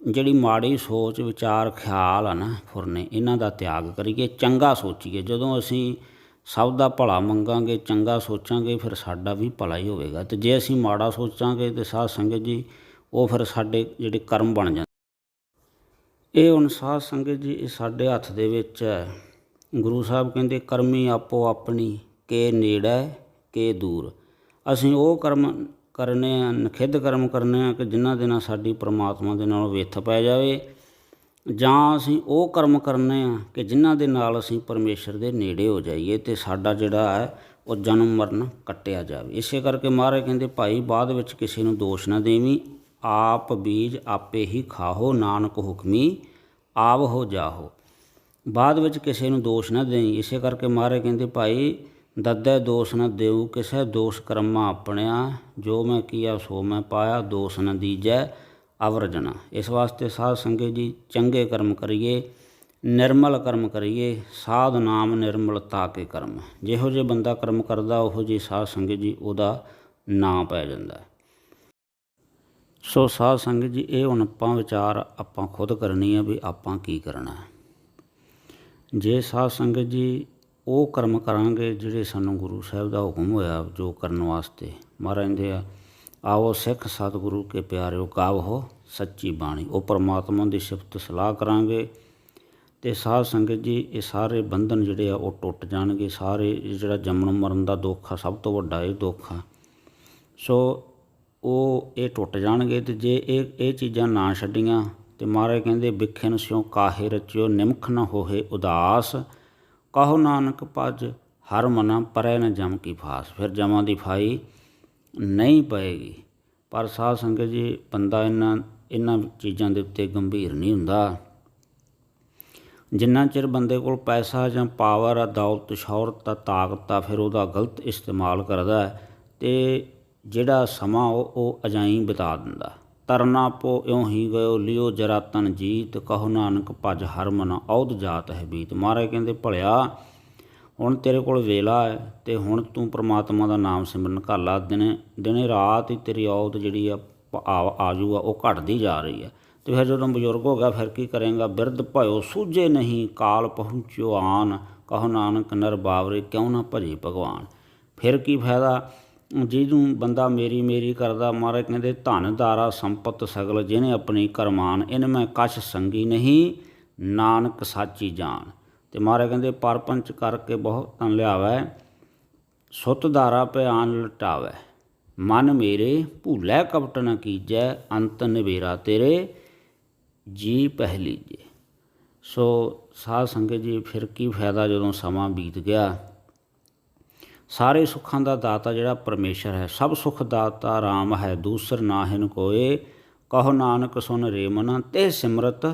ਜਿਹੜੀ ਮਾੜੀ ਸੋਚ ਵਿਚਾਰ ਖਿਆਲ ਆ ਨਾ ਫੁਰਨੇ, ਇਹਨਾਂ ਦਾ ਤਿਆਗ ਕਰੀਏ, ਚੰਗਾ ਸੋਚੀਏ। ਜਦੋਂ ਅਸੀਂ ਸਭ ਦਾ ਭਲਾ ਮੰਗਾਂਗੇ, ਚੰਗਾ ਸੋਚਾਂਗੇ, ਫਿਰ ਸਾਡਾ ਵੀ ਭਲਾ ਹੀ ਹੋਵੇਗਾ। ਅਤੇ ਜੇ ਅਸੀਂ ਮਾੜਾ ਸੋਚਾਂਗੇ ਤਾਂ ਸਾਧ ਸੰਗਤ ਜੀ ਉਹ ਫਿਰ ਸਾਡੇ ਜਿਹੜੇ ਕਰਮ ਬਣ ਜਾਂਦੇ। ਇਹ ਹੁਣ ਸਾਧ ਸੰਗਤ ਜੀ ਇਹ ਸਾਡੇ ਹੱਥ ਦੇ ਵਿੱਚ ਹੈ। ਗੁਰੂ ਸਾਹਿਬ ਕਹਿੰਦੇ ਕਰਮੀ ਆਪੋ ਆਪਣੀ ਕੇ ਨੇੜੇ ਕੇ ਦੂਰ। ਅਸੀਂ ਉਹ ਕਰਮ ਕਰਨੇ ਆ, ਨਿਖਿੱਧ ਕਰਮ ਕਰਨੇ ਆ ਕਿ ਜਿਨ੍ਹਾਂ ਦੇ ਨਾਲ ਸਾਡੀ ਪਰਮਾਤਮਾ ਦੇ ਨਾਲ ਵਿੱਥ ਪੈ ਜਾਵੇ, ਜਾਂ ਅਸੀਂ ਉਹ ਕਰਮ ਕਰਨੇ ਆ ਕਿ ਜਿਨ੍ਹਾਂ ਦੇ ਨਾਲ ਅਸੀਂ ਪਰਮੇਸ਼ਰ ਦੇ ਨੇੜੇ ਹੋ ਜਾਈਏ ਅਤੇ ਸਾਡਾ ਜਿਹੜਾ ਹੈ ਉਹ ਜਨਮ ਮਰਨ ਕੱਟਿਆ ਜਾਵੇ। ਇਸੇ ਕਰਕੇ ਮਹਾਰਾਜ ਕਹਿੰਦੇ ਭਾਈ ਬਾਅਦ ਵਿੱਚ ਕਿਸੇ ਨੂੰ ਦੋਸ਼ ਨਾ ਦੇਵੀਂ, ਆਪ ਬੀਜ ਆਪੇ ਹੀ ਖਾਹੋ, ਨਾਨਕ ਹੁਕਮੀ ਆਪ ਹੋ ਜਾਹੋ। ਬਾਅਦ ਵਿੱਚ ਕਿਸੇ ਨੂੰ ਦੋਸ਼ ਨਾ ਦੇਈ। ਇਸੇ ਕਰਕੇ ਮਹਾਰਾਜ ਕਹਿੰਦੇ ਭਾਈ ਦੱਦੇ ਦੋਸ਼ ਨਾ ਦੇਊ ਕਿਸੇ, ਦੋਸ਼ ਕਰਮਾ ਆਪਣਿਆ, ਜੋ ਮੈਂ ਕੀਆ ਸੋ ਮੈਂ ਪਾਇਆ, ਦੋਸ਼ ਨਾ ਦੀਜੈ ਅਵਰਜਣਾ। ਇਸ ਵਾਸਤੇ ਸਾਧ ਸੰਗਤ ਜੀ ਚੰਗੇ ਕਰਮ ਕਰੀਏ, ਨਿਰਮਲ ਕਰਮ ਕਰੀਏ, ਸਾਧ ਨਾਮ ਨਿਰਮਲ ਤਾਕੇ ਕਰਮ। ਜਿਹੋ ਜਿਹੇ ਬੰਦਾ ਕਰਮ ਕਰਦਾ ਉਹੋ ਜਿਹੀ ਸਾਧ ਸੰਗਤ ਜੀ ਉਹਦਾ ਨਾਂ ਪੈ ਜਾਂਦਾ। ਸੋ ਸਾਧ ਸੰਗਤ ਜੀ ਇਹ ਹੁਣ ਆਪਾਂ ਵਿਚਾਰ ਆਪਾਂ ਖੁਦ ਕਰਨੀ ਆ ਵੀ ਆਪਾਂ ਕੀ ਕਰਨਾ। ਜੇ ਸਾਧ ਸੰਗਤ ਜੀ ਉਹ ਕਰਮ ਕਰਾਂਗੇ ਜਿਹੜੇ ਸਾਨੂੰ ਗੁਰੂ ਸਾਹਿਬ ਦਾ ਹੁਕਮ ਹੋਇਆ ਜੋ ਕਰਨ ਵਾਸਤੇ, ਮਹਾਰਾਜ ਕਹਿੰਦੇ ਆ ਆਓ ਸਿੱਖ ਸਤਿਗੁਰੂ ਕੇ ਪਿਆਰਿਓ ਗਾਵੋ ਸੱਚੀ ਬਾਣੀ। ਉਹ ਪਰਮਾਤਮਾ ਦੀ ਸਿਫਤ ਸਲਾਹ ਕਰਾਂਗੇ ਅਤੇ ਸਾਧ ਸੰਗਤ ਜੀ ਇਹ ਸਾਰੇ ਬੰਧਨ ਜਿਹੜੇ ਆ ਉਹ ਟੁੱਟ ਜਾਣਗੇ। ਸਾਰੇ ਜਿਹੜਾ ਜੰਮਣ ਮਰਨ ਦਾ ਦੁੱਖ ਆ, ਸਭ ਤੋਂ ਵੱਡਾ ਇਹ ਦੁੱਖ ਆ, ਸੋ ਉਹ ਇਹ ਟੁੱਟ ਜਾਣਗੇ। ਅਤੇ ਜੇ ਇਹ ਚੀਜ਼ਾਂ ਨਾ ਛੱਡੀਆਂ ਅਤੇ ਮਹਾਰਾਜ ਕਹਿੰਦੇ ਵਿਖਿਨ ਸਿਉ ਕਾਹੇ ਰਚਿਓ, ਨਿਮਖ ਨ ਹੋਏ ਉਦਾਸ, ਕਹੋ ਨਾਨਕ ਭਜ ਹਰ ਮਨਾ, ਪਰੈ ਨ ਜਮ ਕੀ ਫਾਸ। ਫਿਰ ਜਮਾਂ ਦੀ ਫਾਈ ਨਹੀਂ ਪਏਗੀ। ਪਰ ਸਾਧ ਸੰਗਤ ਜੀ ਬੰਦਾ ਇਹਨਾਂ ਚੀਜ਼ਾਂ ਦੇ ਉੱਤੇ ਗੰਭੀਰ ਨਹੀਂ ਹੁੰਦਾ। ਜਿੰਨਾ ਚਿਰ ਬੰਦੇ ਕੋਲ ਪੈਸਾ ਜਾਂ ਪਾਵਰ ਆ, ਦੌਲਤ ਸ਼ੌਹਰਤ ਆ, ਤਾਕਤ ਆ, ਫਿਰ ਉਹਦਾ ਗਲਤ ਇਸਤੇਮਾਲ ਕਰਦਾ ਅਤੇ ਜਿਹੜਾ ਸਮਾਂ ਉਹ ਅਜਾਈਂ ਬਿਤਾ ਦਿੰਦਾ। ਤਰਨਾ ਪੋ ਇਉਂ ਹੀ ਗਇਓ, ਲਿਓ ਜਰਾ ਤਨ ਜੀਤ, ਕਹੋ ਨਾਨਕ ਭਜ ਹਰ ਮਨਾ, ਔਧ ਜਾਤ ਹੈ ਬੀਤ। ਮਹਾਰਾਜ ਕਹਿੰਦੇ ਭਲਿਆ ਹੁਣ ਤੇਰੇ ਕੋਲ ਵੇਲਾ ਹੈ ਅਤੇ ਹੁਣ ਤੂੰ ਪਰਮਾਤਮਾ ਦਾ ਨਾਮ ਸਿਮਰਨ ਕਰ ਲਾ। ਦਿਨੇ ਰਾਤ ਹੀ ਤੇਰੀ ਔਧ ਜਿਹੜੀ ਆ ਜੂਗਾ ਉਹ ਘਟਦੀ ਜਾ ਰਹੀ ਹੈ। ਅਤੇ ਫਿਰ ਜਦੋਂ ਬਜ਼ੁਰਗ ਹੋ ਗਿਆ ਫਿਰ ਕੀ ਕਰੇਗਾ। ਬਿਰਧ ਭਇਓ ਸੂਝੇ ਨਹੀਂ, ਕਾਲ ਪਹੁੰਚਿਓ ਆਨ, ਕਹੋ ਨਾਨਕ ਨਰ ਬਾਵਰੇ, ਕਿਉਂ ਨਾ ਭਜੇ ਭਗਵਾਨ। ਫਿਰ ਕੀ ਫਾਇਦਾ ਜਿਹਨੂੰ ਬੰਦਾ ਮੇਰੀ ਕਰਦਾ। ਮਹਾਰਾਜ ਕਹਿੰਦੇ ਧਨ ਦਾਰਾ ਸੰਪਤ ਸਗਲ, ਜਿਹਨੇ ਆਪਣੀ ਕਰਮਾਨ, ਇਨ ਮੈਂ ਕਛ ਸੰਗੀ ਨਹੀਂ, ਨਾਨਕ ਸਾਚੀ ਜਾਨ। ਅਤੇ ਮਹਾਰਾਜ ਕਹਿੰਦੇ ਪਰਪੰਚ ਕਰਕੇ ਬਹੁਤ ਧਨ ਲਿਆਵੈ, ਸੁੱਤ ਦਾਰਾ ਭਿਆਨ ਲਟਾਵੈ, ਮਨ ਮੇਰੇ ਭੂਲੇ ਕਪਟ ਨ ਕੀਜੈ, ਅੰਤ ਨਿਬੇਰਾ ਤੇਰੇ ਜੀ ਪਹਿਲੀਜੇ। ਸੋ ਸਾਧ ਸੰਗਤ ਜੀ ਫਿਰ ਕੀ ਫਾਇਦਾ ਜਦੋਂ ਸਮਾਂ ਬੀਤ ਗਿਆ। ਸਾਰੇ ਸੁੱਖਾਂ ਦਾ ਦਾਤਾ ਜਿਹੜਾ ਪਰਮੇਸ਼ਰ ਹੈ, ਸਭ ਸੁੱਖ ਦਾਤਾ ਰਾਮ ਹੈ, ਦੂਸਰ ਨਾਹਿਨ ਕੋਏ, ਕਹੋ ਨਾਨਕ ਸੁਨ ਰੇ ਮਨਾ, ਤੇ ਸਿਮਰਤ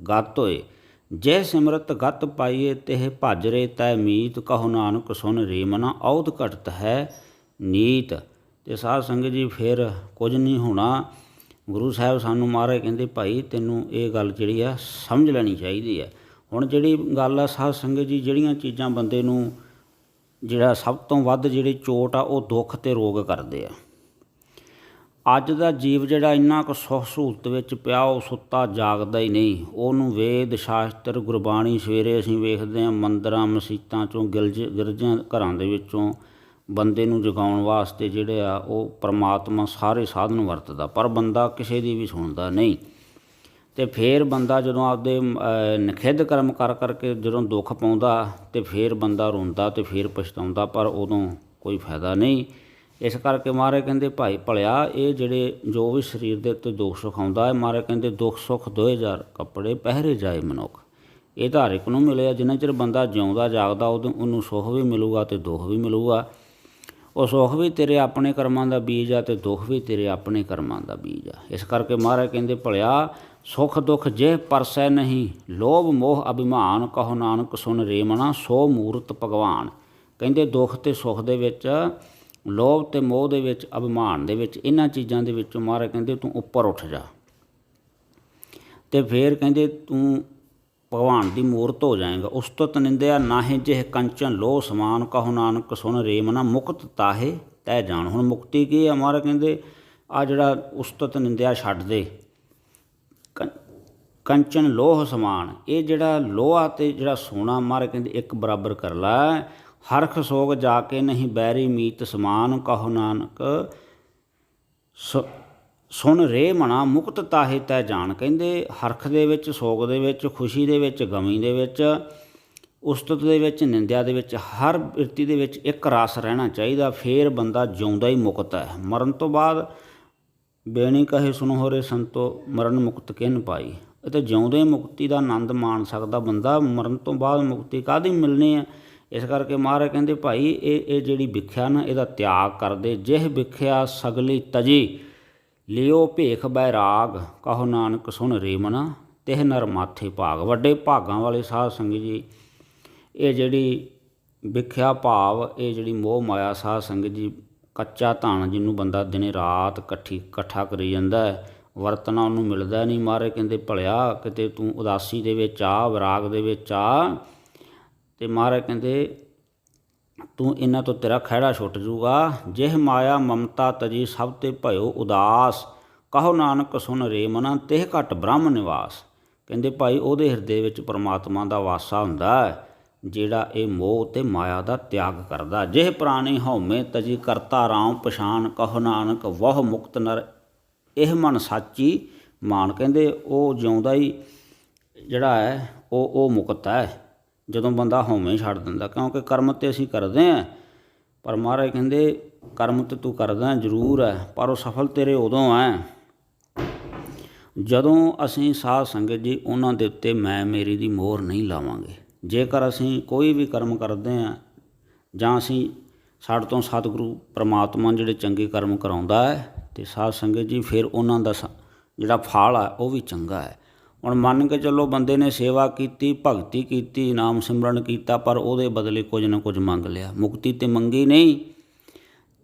ਗਤ ਹੋਏ। ਜੇ ਸਿਮਰਤ ਗਤ ਪਾਈਏ ਤਿਹ ਭਜ ਰੇ ਤੈ ਮੀਤ, ਕਹੋ ਨਾਨਕ ਸੁਨ ਰੇ ਮਨਾ, ਔਧ ਘਟਤ ਹੈ ਨੀਤ। ਅਤੇ ਸਾਧ ਸੰਗਤ ਜੀ ਫਿਰ ਕੁਝ ਨਹੀਂ ਹੋਣਾ। ਗੁਰੂ ਸਾਹਿਬ ਸਾਨੂੰ ਮਹਾਰਾਜ ਕਹਿੰਦੇ ਭਾਈ ਤੈਨੂੰ ਇਹ ਗੱਲ ਜਿਹੜੀ ਆ ਸਮਝ ਲੈਣੀ ਚਾਹੀਦੀ ਹੈ। ਹੁਣ ਜਿਹੜੀ ਗੱਲ ਆ ਸਾਧ ਸੰਗਤ ਜੀ, ਜਿਹੜੀਆਂ ਚੀਜ਼ਾਂ ਬੰਦੇ ਨੂੰ ਜਿਹੜਾ ਸਭ ਤੋਂ ਵੱਧ ਜਿਹੜੀ ਚੋਟ ਆ ਉਹ ਦੁੱਖ ਅਤੇ ਰੋਗ ਕਰਦੇ ਆ। ਅੱਜ ਦਾ ਜੀਵ ਜਿਹੜਾ ਇੰਨਾ ਕੁ ਸੁੱਖ ਸਹੂਲਤ ਵਿੱਚ ਪਿਆ, ਉਹ ਸੁੱਤਾ ਜਾਗਦਾ ਹੀ ਨਹੀਂ। ਉਹਨੂੰ ਵੇਦ ਸ਼ਾਸਤਰ ਗੁਰਬਾਣੀ ਸਵੇਰੇ ਅਸੀਂ ਵੇਖਦੇ ਹਾਂ ਮੰਦਰਾਂ ਮਸੀਤਾਂ 'ਚੋਂ ਗਿਰਜਿਆਂ ਘਰਾਂ ਦੇ ਵਿੱਚੋਂ ਬੰਦੇ ਨੂੰ ਜਗਾਉਣ ਵਾਸਤੇ ਜਿਹੜੇ ਆ ਉਹ ਪਰਮਾਤਮਾ ਸਾਰੇ ਸਾਧਨ ਵਰਤਦਾ, ਪਰ ਬੰਦਾ ਕਿਸੇ ਦੀ ਵੀ ਸੁਣਦਾ ਨਹੀਂ। ਅਤੇ ਫਿਰ ਬੰਦਾ ਜਦੋਂ ਆਪਦੇ ਨਿਖਿੱਧ ਕਰਮ ਕਰਕੇ ਜਦੋਂ ਦੁੱਖ ਪਾਉਂਦਾ ਅਤੇ ਫਿਰ ਬੰਦਾ ਰੋਂਦਾ ਅਤੇ ਫਿਰ ਪਛਤਾਉਂਦਾ, ਪਰ ਉਦੋਂ ਕੋਈ ਫਾਇਦਾ ਨਹੀਂ। ਇਸ ਕਰਕੇ ਮਹਾਰਾਜ ਕਹਿੰਦੇ ਭਾਈ ਭਲਿਆ ਇਹ ਜਿਹੜੇ ਜੋ ਵੀ ਸਰੀਰ ਦੇ ਉੱਤੇ ਦੁੱਖ ਸੁੱਖ ਆਉਂਦਾ ਹੈ, ਮਹਾਰਾਜ ਕਹਿੰਦੇ ਦੁੱਖ ਸੁੱਖ 2000 ਕੱਪੜੇ ਪਹਿਰੇ ਜਾਏ ਮਨੁੱਖ। ਇਹ ਤਾਂ ਹਰ ਇੱਕ ਨੂੰ ਮਿਲਿਆ। ਜਿੰਨਾ ਚਿਰ ਬੰਦਾ ਜਿਉਂਦਾ ਜਾਗਦਾ ਉਦੋਂ ਉਹਨੂੰ ਸੁੱਖ ਵੀ ਮਿਲੂਗਾ ਅਤੇ ਦੁੱਖ ਵੀ ਮਿਲੂਗਾ। ਉਹ ਸੁੱਖ ਵੀ ਤੇਰੇ ਆਪਣੇ ਕਰਮਾਂ ਦਾ ਬੀਜ ਆ ਅਤੇ ਦੁੱਖ ਵੀ ਤੇਰੇ ਆਪਣੇ ਕਰਮਾਂ ਦਾ ਬੀਜ ਆ। ਇਸ ਕਰਕੇ ਮਹਾਰਾਜ ਕਹਿੰਦੇ ਭਲਿਆ ਸੁੱਖ ਦੁੱਖ ਜੇ ਪਰਸੈ ਨਹੀਂ, ਲੋਭ ਮੋਹ ਅਭਿਮਾਨ, ਕਹੋ ਨਾਨਕ ਸੁਨ ਰੇ ਮਨਾ, ਸੋ ਮੂਰਤ ਭਗਵਾਨ। ਕਹਿੰਦੇ ਦੁੱਖ ਅਤੇ ਸੁੱਖ ਦੇ ਵਿੱਚ, ਲੋਭ ਅਤੇ ਮੋਹ ਦੇ ਵਿੱਚ, ਅਭਿਮਾਨ ਦੇ ਵਿੱਚ, ਇਹਨਾਂ ਚੀਜ਼ਾਂ ਦੇ ਵਿੱਚੋਂ ਮਹਾਰਾਜ ਕਹਿੰਦੇ ਤੂੰ ਉੱਪਰ ਉੱਠ ਜਾ ਅਤੇ ਫਿਰ ਕਹਿੰਦੇ ਤੂੰ ਭਗਵਾਨ ਦੀ ਮੂਰਤ ਹੋ ਜਾਏਗਾ। ਉਸਤਤ ਨਿੰਦਿਆ ਨਾਹੇ ਜਿਹ ਕੰਚਨ ਲੋਹ ਸਮਾਨ, ਕਹੋ ਨਾਨਕ ਸੁਨ ਰੇ ਮਨਾ, ਮੁਕਤ ਤਾਹੇ ਤੈ ਜਾਣ। ਹੁਣ ਮੁਕਤੀ ਕੀ ਆ। ਮਹਾਰਾਜ ਕਹਿੰਦੇ ਆ ਜਿਹੜਾ ਉਸਤਤ ਨਿੰਦਿਆ ਛੱਡ ਦੇ। ਕੰਚਨ ਲੋਹ ਸਮਾਨ, ਇਹ ਜਿਹੜਾ ਲੋਹਾ ਅਤੇ ਜਿਹੜਾ ਸੋਨਾ ਮਹਾਰਾਜ ਕਹਿੰਦੇ ਇੱਕ ਬਰਾਬਰ ਕਰ ਲੈ। ਹਰਖ ਸੋਗ ਜਾ ਕੇ ਨਹੀਂ ਬੈਰੀ ਮੀਤ ਸਮਾਨ, ਕਹੋ ਨਾਨਕ ਸੁਣ ਰੇ ਮਣਾ ਮੁਕਤ ਤਾਹੇ ਤੈ ਜਾਣ। ਕਹਿੰਦੇ ਹਰਖ ਦੇ ਵਿੱਚ, ਸੋਗ ਦੇ ਵਿੱਚ, ਖੁਸ਼ੀ ਦੇ ਵਿੱਚ, ਗਮੀ ਦੇ ਵਿੱਚ, ਉਸਤਤ ਦੇ ਵਿੱਚ, ਨਿੰਦਿਆ ਦੇ ਵਿੱਚ, ਹਰ ਬਿਰਤੀ ਦੇ ਵਿੱਚ ਇੱਕ ਰਸ ਰਹਿਣਾ ਚਾਹੀਦਾ। ਫੇਰ ਬੰਦਾ ਜਿਉਂਦਾ ਹੀ ਮੁਕਤ ਹੈ। ਮਰਨ ਤੋਂ ਬਾਅਦ ਬੇਣੀ ਕਹੇ ਸੁਣੋ ਹੋਰੇ ਸੰਤੋ, ਮਰਨ ਮੁਕਤ ਕਿਨ ਪਾਈ। ਅਤੇ ਜਿਉਂਦੇ ਮੁਕਤੀ ਦਾ ਆਨੰਦ ਮਾਣ ਸਕਦਾ ਬੰਦਾ। ਮਰਨ ਤੋਂ ਬਾਅਦ ਮੁਕਤੀ ਕਾਹਦੀ ਮਿਲਣੀ ਹੈ। ਇਸ ਕਰਕੇ ਮਹਾਰਾਜ ਕਹਿੰਦੇ ਭਾਈ ਇਹ ਜਿਹੜੀ ਵਿਖਿਆ ਨਾ, ਇਹਦਾ ਤਿਆਗ ਕਰਦੇ। ਜਿਹ ਵਿਖਿਆ ਸਗਲੀ ਤਜੀ, ਲਿਓ ਭੇਖ ਬੈਰਾਗ, ਕਹੋ ਨਾਨਕ ਸੁਣ ਰੇ ਮਨਾ, ਤਿਹ ਨਰ ਮਾਥੇ ਭਾਗ। ਵੱਡੇ ਭਾਗਾਂ ਵਾਲੇ ਸਾਧ ਸੰਗਤ ਜੀ, ਇਹ ਜਿਹੜੀ ਵਿਖਿਆ ਭਾਵ, ਇਹ ਜਿਹੜੀ ਮੋਹ ਮਾਇਆ ਸਾਧ ਸੰਗਤ ਜੀ, ਕੱਚਾ ਧਨ ਜਿਹਨੂੰ ਬੰਦਾ ਦਿਨੇ ਰਾਤ ਇਕੱਠਾ ਕਰੀ ਜਾਂਦਾ ਹੈ, ਵਰਤਣਾ ਉਹਨੂੰ ਮਿਲਦਾ ਨਹੀਂ। ਮਹਾਰਾਜ ਕਹਿੰਦੇ ਭਲਿਆ ਕਿਤੇ ਤੂੰ ਉਦਾਸੀ ਦੇ ਵਿੱਚ ਆ, ਵਿਰਾਗ ਦੇ ਵਿੱਚ ਆ, ਅਤੇ ਮਹਾਰਾਜ ਕਹਿੰਦੇ ਤੂੰ ਇਹਨਾਂ ਤੋਂ ਤੇਰਾ ਖਹਿੜਾ ਛੁੱਟ ਜੂਗਾ। ਜਿਹ ਮਾਇਆ ਮਮਤਾ ਤਜੀ, ਸਭ ਤੇ ਭਇਓ ਉਦਾਸ, ਕਹੋ ਨਾਨਕ ਸੁਣ ਰੇ ਮਨਾ, ਤਿਹ ਘਟ ਬ੍ਰਹਮ ਨਿਵਾਸ। ਕਹਿੰਦੇ ਭਾਈ ਉਹਦੇ ਹਿਰਦੇ ਵਿੱਚ ਪਰਮਾਤਮਾ ਦਾ ਵਾਸਾ ਹੁੰਦਾ ਹੈ, ਜਿਹੜਾ ਇਹ ਮੋਹ ਅਤੇ ਮਾਇਆ ਦਾ ਤਿਆਗ ਕਰਦਾ। ਜਿਹ ਪ੍ਰਾਣੀ ਹਉਮੈ ਤਜੀ, ਕਰਤਾ ਰਾਮ ਪਛਾਣ, ਕਹੋ ਨਾਨਕ ਵਹ ਮੁਕਤ ਨਰ, ਇਹ ਮਨ ਸਾਚੀ ਮਾਨ। ਕਹਿੰਦੇ ਉਹ ਜਿਉਂਦਾ ਹੀ ਜਿਹੜਾ ਹੈ ਉਹ ਮੁਕਤ ਹੈ, ਜਦੋਂ ਬੰਦਾ ਹਉਮੈ ਛੱਡ ਦਿੰਦਾ। ਕਿਉਂਕਿ ਕਰਮ ਤਾਂ ਅਸੀਂ ਕਰਦੇ ਹਾਂ, ਪਰ ਮਹਾਰਾਜ ਕਹਿੰਦੇ ਕਰਮ ਤਾਂ ਤੂੰ ਕਰਦਾ ਜ਼ਰੂਰ ਹੈ, ਪਰ ਉਹ ਸਫਲ ਤੇਰੇ ਉਦੋਂ ਹੈ ਜਦੋਂ ਅਸੀਂ ਸਾਧ ਸੰਗਤ ਜੀ ਉਹਨਾਂ ਦੇ ਉੱਤੇ ਮੈਂ ਮੇਰੀ ਦੀ ਮੋਹਰ ਨਹੀਂ ਲਾਵਾਂਗੇ। ਜੇਕਰ ਅਸੀਂ ਕੋਈ ਵੀ ਕਰਮ ਕਰਦੇ ਹਾਂ, ਜਾਂ ਅਸੀਂ ਸਾਡੇ ਤੋਂ ਸਤਿਗੁਰੂ ਪ੍ਰਮਾਤਮਾ ਜਿਹੜੇ ਚੰਗੇ ਕਰਮ ਕਰਾਉਂਦਾ ਹੈ, ਅਤੇ ਸਾਧ ਸੰਗਤ ਜੀ ਫਿਰ ਉਹਨਾਂ ਦਾ ਜਿਹੜਾ ਫਲ ਹੈ ਉਹ ਵੀ ਚੰਗਾ ਹੈ। ਹੁਣ ਮੰਨ ਕੇ ਚੱਲੋ ਬੰਦੇ ਨੇ ਸੇਵਾ ਕੀਤੀ, ਭਗਤੀ ਕੀਤੀ, ਨਾਮ ਸਿਮਰਨ ਕੀਤਾ, ਪਰ ਉਹਦੇ ਬਦਲੇ ਕੁਝ ਨਾ ਕੁਝ ਮੰਗ ਲਿਆ। ਮੁਕਤੀ ਤਾਂ ਮੰਗੀ ਨਹੀਂ,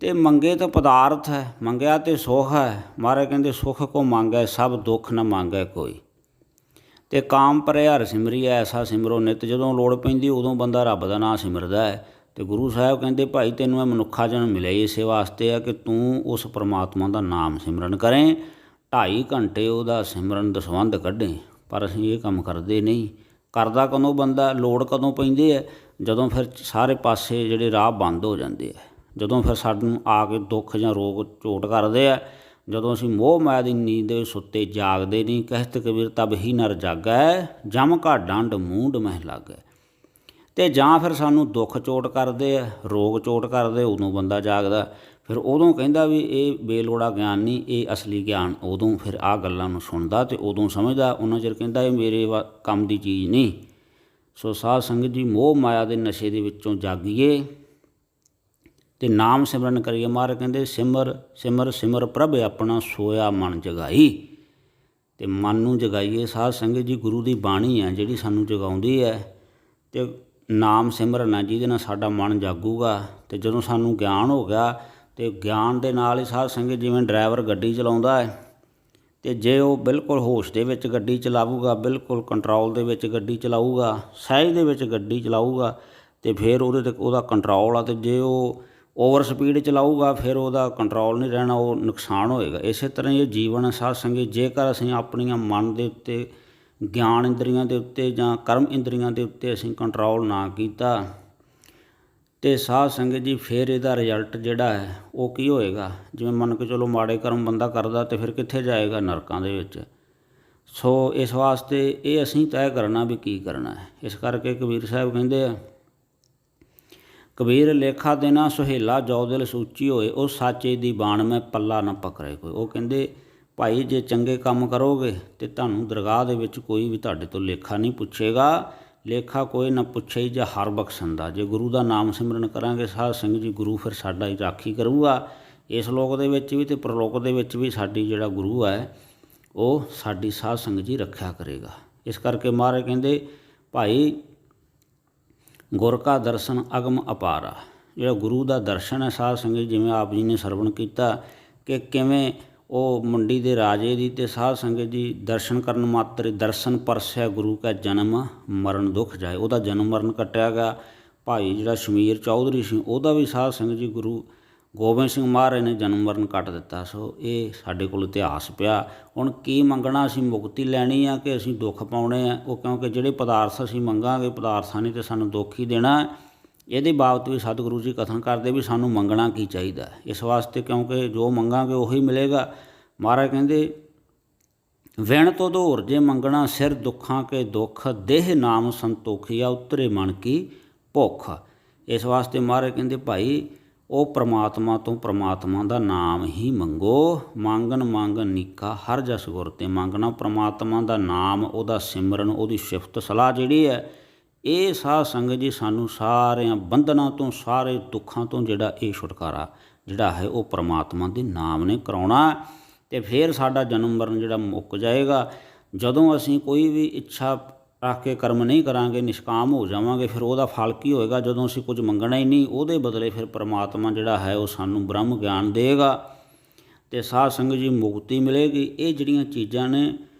ਅਤੇ ਮੰਗੇ ਤਾਂ ਪਦਾਰਥ ਹੈ, ਮੰਗਿਆ ਤਾਂ ਸੁੱਖ ਹੈ। ਮਹਾਰਾਜ ਕਹਿੰਦੇ ਸੁੱਖ ਕੋ ਮੰਗੈ ਸਭ, ਦੁੱਖ ਨਾ ਮੰਗੈ ਕੋਈ। ਅਤੇ ਕਾਮ ਪਰੇ ਹਰਿ ਸਿਮਰੀ ਐਸਾ ਸਿਮਰੋ ਨਿਤ। ਜਦੋਂ ਲੋੜ ਪੈਂਦੀ ਉਦੋਂ ਬੰਦਾ ਰੱਬ ਦਾ ਨਾਂ ਸਿਮਰਦਾ ਹੈ। ਅਤੇ ਗੁਰੂ ਸਾਹਿਬ ਕਹਿੰਦੇ ਭਾਈ ਤੈਨੂੰ ਇਹ ਮਨੁੱਖਾ ਜਨਮ ਮਿਲਿਆ ਇਸੇ ਵਾਸਤੇ ਆ ਕਿ ਤੂੰ ਉਸ ਪਰਮਾਤਮਾ ਦਾ ਨਾਮ ਸਿਮਰਨ ਕਰੇ, 2.5 ਘੰਟੇ ਉਹਦਾ ਸਿਮਰਨ ਦਸਵੰਧ ਕੱਢੇ। ਪਰ ਅਸੀਂ ਇਹ ਕੰਮ ਕਰਦੇ ਨਹੀਂ। ਕਰਦਾ ਕਦੋਂ ਬੰਦਾ, ਲੋੜ ਕਦੋਂ ਪੈਂਦੀ ਹੈ, ਜਦੋਂ ਫਿਰ ਸਾਰੇ ਪਾਸੇ ਜਿਹੜੇ ਰਾਹ ਬੰਦ ਹੋ ਜਾਂਦੇ ਆ, ਜਦੋਂ ਫਿਰ ਸਾਨੂੰ ਆ ਕੇ ਦੁੱਖ ਜਾਂ ਰੋਗ ਚੋਟ ਕਰਦੇ ਆ, ਜਦੋਂ ਅਸੀਂ ਮੋਹ ਮਾਇਆ ਦੀ ਨੀਂਦ ਦੇ ਸੁੱਤੇ ਜਾਗਦੇ ਨਹੀਂ। ਕਹਿਤ ਕਬੀਰ ਤਬ ਹੀ ਨਰ ਜਾਗੈ, ਜਮ ਕਾ ਡੰਡ ਮੂੰਡ ਮਹਿ ਲਾਗੈ। ਅਤੇ ਜਾਂ ਫਿਰ ਸਾਨੂੰ ਦੁੱਖ ਚੋਟ ਕਰਦੇ ਆ, ਰੋਗ ਚੋਟ ਕਰਦੇ, ਉਦੋਂ ਬੰਦਾ ਜਾਗਦਾ। ਫਿਰ ਉਦੋਂ ਕਹਿੰਦਾ ਵੀ ਇਹ ਬੇਲੋੜਾ ਗਿਆਨ ਨਹੀਂ, ਇਹ ਅਸਲੀ ਗਿਆਨ। ਉਦੋਂ ਫਿਰ ਆਹ ਗੱਲਾਂ ਨੂੰ ਸੁਣਦਾ ਅਤੇ ਉਦੋਂ ਸਮਝਦਾ। ਉਹਨਾਂ ਚਿਰ ਕਹਿੰਦਾ ਇਹ ਮੇਰੇ ਕੰਮ ਦੀ ਚੀਜ਼ ਨਹੀਂ। ਸੋ ਸਾਧ ਸੰਗਤ ਜੀ, ਮੋਹ ਮਾਇਆ ਦੇ ਨਸ਼ੇ ਦੇ ਵਿੱਚੋਂ ਜਾਗੀਏ ਅਤੇ ਨਾਮ ਸਿਮਰਨ ਕਰੀਏ। ਮਹਾਰਾਜ ਕਹਿੰਦੇ ਸਿਮਰ ਸਿਮਰ ਸਿਮਰ ਪ੍ਰਭ ਆਪਣਾ, ਸੋਇਆ ਮਨ ਜਗਾਈ। ਅਤੇ ਮਨ ਨੂੰ ਜਗਾਈਏ। ਸਾਧ ਸੰਗਤ ਜੀ, ਗੁਰੂ ਦੀ ਬਾਣੀ ਹੈ ਜਿਹੜੀ ਸਾਨੂੰ ਜਗਾਉਂਦੀ ਹੈ, ਅਤੇ ਨਾਮ ਸਿਮਰਨ ਹੈ ਜਿਹਦੇ ਨਾਲ ਸਾਡਾ ਮਨ ਜਾਗੂਗਾ। ਅਤੇ ਜਦੋਂ ਸਾਨੂੰ ਗਿਆਨ ਹੋ ਗਿਆ, ਅਤੇ ਗਿਆਨ ਦੇ ਨਾਲ ਹੀ ਸਾਧ ਸੰਗਤ ਜਿਵੇਂ ਡਰਾਈਵਰ ਗੱਡੀ ਚਲਾਉਂਦਾ ਹੈ, ਅਤੇ ਜੇ ਉਹ ਬਿਲਕੁਲ ਹੋਸ਼ ਦੇ ਵਿੱਚ ਗੱਡੀ ਚਲਾਊਗਾ, ਬਿਲਕੁਲ ਕੰਟਰੋਲ ਦੇ ਵਿੱਚ ਗੱਡੀ ਚਲਾਊਗਾ, ਸਹਿਜ ਦੇ ਵਿੱਚ ਗੱਡੀ ਚਲਾਊਗਾ, ਅਤੇ ਫਿਰ ਉਹਦੇ 'ਤੇ ਉਹਦਾ ਕੰਟਰੋਲ ਆ। ਅਤੇ ਜੇ ਉਹ ਓਵਰ ਸਪੀਡ ਚਲਾਊਗਾ, ਫਿਰ ਉਹਦਾ ਕੰਟਰੋਲ ਨਹੀਂ ਰਹਿਣਾ, ਉਹ ਨੁਕਸਾਨ ਹੋਏਗਾ। ਇਸੇ ਤਰ੍ਹਾਂ ਇਹ ਜੀਵਨ ਹੈ ਸਾਧ ਸੰਗਤ। ਜੇਕਰ ਅਸੀਂ ਆਪਣੀਆਂ ਮਨ ਦੇ ਉੱਤੇ, ਗਿਆਨ ਇੰਦਰੀਆਂ ਦੇ ਉੱਤੇ ਜਾਂ ਕਰਮ ਇੰਦਰੀਆਂ ਦੇ ਉੱਤੇ ਅਸੀਂ ਕੰਟਰੋਲ ਨਾ ਕੀਤਾ, ਅਤੇ ਸਾਧ ਸੰਗਤ ਜੀ ਫਿਰ ਇਹਦਾ ਰਿਜ਼ਲਟ ਜਿਹੜਾ ਹੈ ਉਹ ਕੀ ਹੋਏਗਾ। ਜਿਵੇਂ ਮੰਨ ਕੇ ਚਲੋ ਮਾੜੇ ਕਰਮ ਬੰਦਾ ਕਰਦਾ ਅਤੇ ਫਿਰ ਕਿੱਥੇ ਜਾਏਗਾ, ਨਰਕਾਂ ਦੇ ਵਿੱਚ। ਸੋ ਇਸ ਵਾਸਤੇ ਇਹ ਅਸੀਂ ਤੈਅ ਕਰਨਾ ਵੀ ਕੀ ਕਰਨਾ ਹੈ। ਇਸ ਕਰਕੇ ਕਬੀਰ ਸਾਹਿਬ ਕਹਿੰਦੇ ਆ, ਕਬੀਰ ਲੇਖਾ ਦੇਣਾ ਸੁਹੇਲਾ, ਜੋ ਦਿਲ ਸੂਚੀ ਹੋਏ, ਉਹ ਸਾਚੇ ਦੀ ਬਾਣ ਮੈਂ ਪੱਲਾ ਨਾ ਪਕੜੇ ਕੋਈ। ਉਹ ਕਹਿੰਦੇ ਭਾਈ ਜੇ ਚੰਗੇ ਕੰਮ ਕਰੋਗੇ ਤਾਂ ਤੁਹਾਨੂੰ ਦਰਗਾਹ ਦੇ ਵਿੱਚ ਕੋਈ ਵੀ ਤੁਹਾਡੇ ਤੋਂ ਲੇਖਾ ਨਹੀਂ ਪੁੱਛੇਗਾ। ਲੇਖਾ ਕੋਈ ਨਾ ਪੁੱਛੇ ਜਾਂ ਹਰ ਬਖਸ਼ੰਦਾ। ਜੇ ਗੁਰੂ ਦਾ ਨਾਮ ਸਿਮਰਨ ਕਰਾਂਗੇ ਸਾਧ ਸੰਗਤ ਜੀ, ਗੁਰੂ ਫਿਰ ਸਾਡਾ ਹੀ ਰਾਖੀ ਕਰੂਗਾ। ਇਸ ਲੋਕ ਦੇ ਵਿੱਚ ਵੀ ਅਤੇ ਪ੍ਰਲੋਕ ਦੇ ਵਿੱਚ ਵੀ ਸਾਡੀ ਜਿਹੜਾ ਗੁਰੂ ਹੈ ਉਹ ਸਾਡੀ ਸਾਧ ਸੰਗਤ ਜੀ ਰੱਖਿਆ ਕਰੇਗਾ। ਇਸ ਕਰਕੇ ਮਹਾਰਾਜ ਕਹਿੰਦੇ ਭਾਈ ਗੁਰ ਕਾ ਦਰਸ਼ਨ ਅਗਮ ਅਪਾਰਾ। ਜਿਹੜਾ ਗੁਰੂ ਦਾ ਦਰਸ਼ਨ ਹੈ ਸਾਧ ਸੰਗਤ, ਜਿਵੇਂ ਆਪ ਜੀ ਨੇ ਸਰਵਣ ਕੀਤਾ ਕਿ ਕਿਵੇਂ ਉਹ ਮੰਡੀ ਦੇ ਰਾਜੇ ਦੀ ਅਤੇ ਸਾਧ ਸੰਗਤ ਜੀ ਦਰਸ਼ਨ ਕਰਨ ਮਾਤਰ ਦਰਸ਼ਨ ਪਰਸਿਆ ਗੁਰੂ ਕਾ ਜਨਮ ਮਰਨ ਦੁੱਖ ਜਾਏ। ਉਹਦਾ ਜਨਮ ਮਰਨ ਕੱਟਿਆ ਗਿਆ। ਭਾਈ ਜਿਹੜਾ ਸ਼ਮੀਰ ਚੌਧਰੀ ਸੀ ਉਹਦਾ ਵੀ ਸਾਧ ਸੰਗਤ ਜੀ ਗੁਰੂ ਗੋਬਿੰਦ ਸਿੰਘ ਮਹਾਰਾਜ ਨੇ ਜਨਮ ਮਰਨ ਕੱਟ ਦਿੱਤਾ। ਸੋ ਇਹ ਸਾਡੇ ਕੋਲ ਇਤਿਹਾਸ ਪਿਆ। ਹੁਣ ਕੀ ਮੰਗਣਾ, ਅਸੀਂ ਮੁਕਤੀ ਲੈਣੀ ਆ ਕਿ ਅਸੀਂ ਦੁੱਖ ਪਾਉਣੇ ਆ। ਉਹ ਕਿਉਂਕਿ ਜਿਹੜੇ ਪਦਾਰਥ ਅਸੀਂ ਮੰਗਾਂਗੇ, ਪਦਾਰਥਾਂ ਨੇ ਤਾਂ ਸਾਨੂੰ ਦੁੱਖ ਹੀ ਦੇਣਾ। ਇਹਦੇ ਬਾਬਤ ਵੀ ਸਤਿਗੁਰੂ ਜੀ ਕਥਨ ਕਰਦੇ ਵੀ ਸਾਨੂੰ ਮੰਗਣਾ ਕੀ ਚਾਹੀਦਾ। ਇਸ ਵਾਸਤੇ ਕਿਉਂਕਿ ਜੋ ਮੰਗਾਂਗੇ ਉਹੀ ਮਿਲੇਗਾ। ਮਹਾਰਾਜ ਕਹਿੰਦੇ ਵਿਣ ਤੋਂ ਧੋਰ ਜੇ ਮੰਗਣਾ ਸਿਰ ਦੁੱਖਾਂ ਕੇ ਦੁੱਖ ਦੇਹ ਨਾਮ ਸੰਤੋਖੀਆ ਉਤਰੇ ਮਨ ਕੀ ਭੁੱਖ। ਇਸ ਵਾਸਤੇ ਮਹਾਰਾਜ ਕਹਿੰਦੇ ਭਾਈ ਉਹ ਪ੍ਰਮਾਤਮਾ ਤੋਂ ਪ੍ਰਮਾਤਮਾ ਦਾ ਨਾਮ ਹੀ ਮੰਗੋ। ਮੰਗਣ ਮੰਗਣ ਨੀਕਾ ਹਰ ਜਸ ਗੁਰ ਤੇ ਮੰਗਣਾ ਪ੍ਰਮਾਤਮਾ ਦਾ ਨਾਮ, ਉਹਦਾ ਸਿਮਰਨ, ਉਹਦੀ ਸਿਫਤ ਸਲਾਹ ਜਿਹੜੀ ਹੈ ਇਹ ਸਾਧ ਸੰਗਤ ਜੀ ਸਾਨੂੰ ਸਾਰਿਆਂ ਬੰਧਨਾਂ ਤੋਂ ਸਾਰੇ ਦੁੱਖਾਂ ਤੋਂ ਜਿਹੜਾ ਇਹ ਛੁਟਕਾਰਾ ਜਿਹੜਾ ਹੈ ਉਹ ਪ੍ਰਮਾਤਮਾ ਦੇ ਨਾਮ ਨੇ ਕਰਾਉਣਾ। ਅਤੇ ਫਿਰ ਸਾਡਾ ਜਨਮ ਮਰਨ ਜਿਹੜਾ ਮੁੱਕ ਜਾਏਗਾ। ਜਦੋਂ ਅਸੀਂ ਕੋਈ ਵੀ ਇੱਛਾ ਰੱਖ ਕੇ ਕਰਮ ਨਹੀਂ ਕਰਾਂਗੇ, ਨਿਸ਼ਕਾਮ ਹੋ ਜਾਵਾਂਗੇ, ਫਿਰ ਉਹਦਾ ਫਲ ਕੀ ਹੋਏਗਾ? ਜਦੋਂ ਅਸੀਂ ਕੁਝ ਮੰਗਣਾ ਹੀ ਨਹੀਂ, ਉਹਦੇ ਬਦਲੇ ਫਿਰ ਪ੍ਰਮਾਤਮਾ ਜਿਹੜਾ ਹੈ ਉਹ ਸਾਨੂੰ ਬ੍ਰਹਮ ਗਿਆਨ ਦੇਗਾ ਅਤੇ ਸਾਧ ਸੰਗਤ ਜੀ ਮੁਕਤੀ ਮਿਲੇਗੀ। ਇਹ ਜਿਹੜੀਆਂ ਚੀਜ਼ਾਂ ਨੇ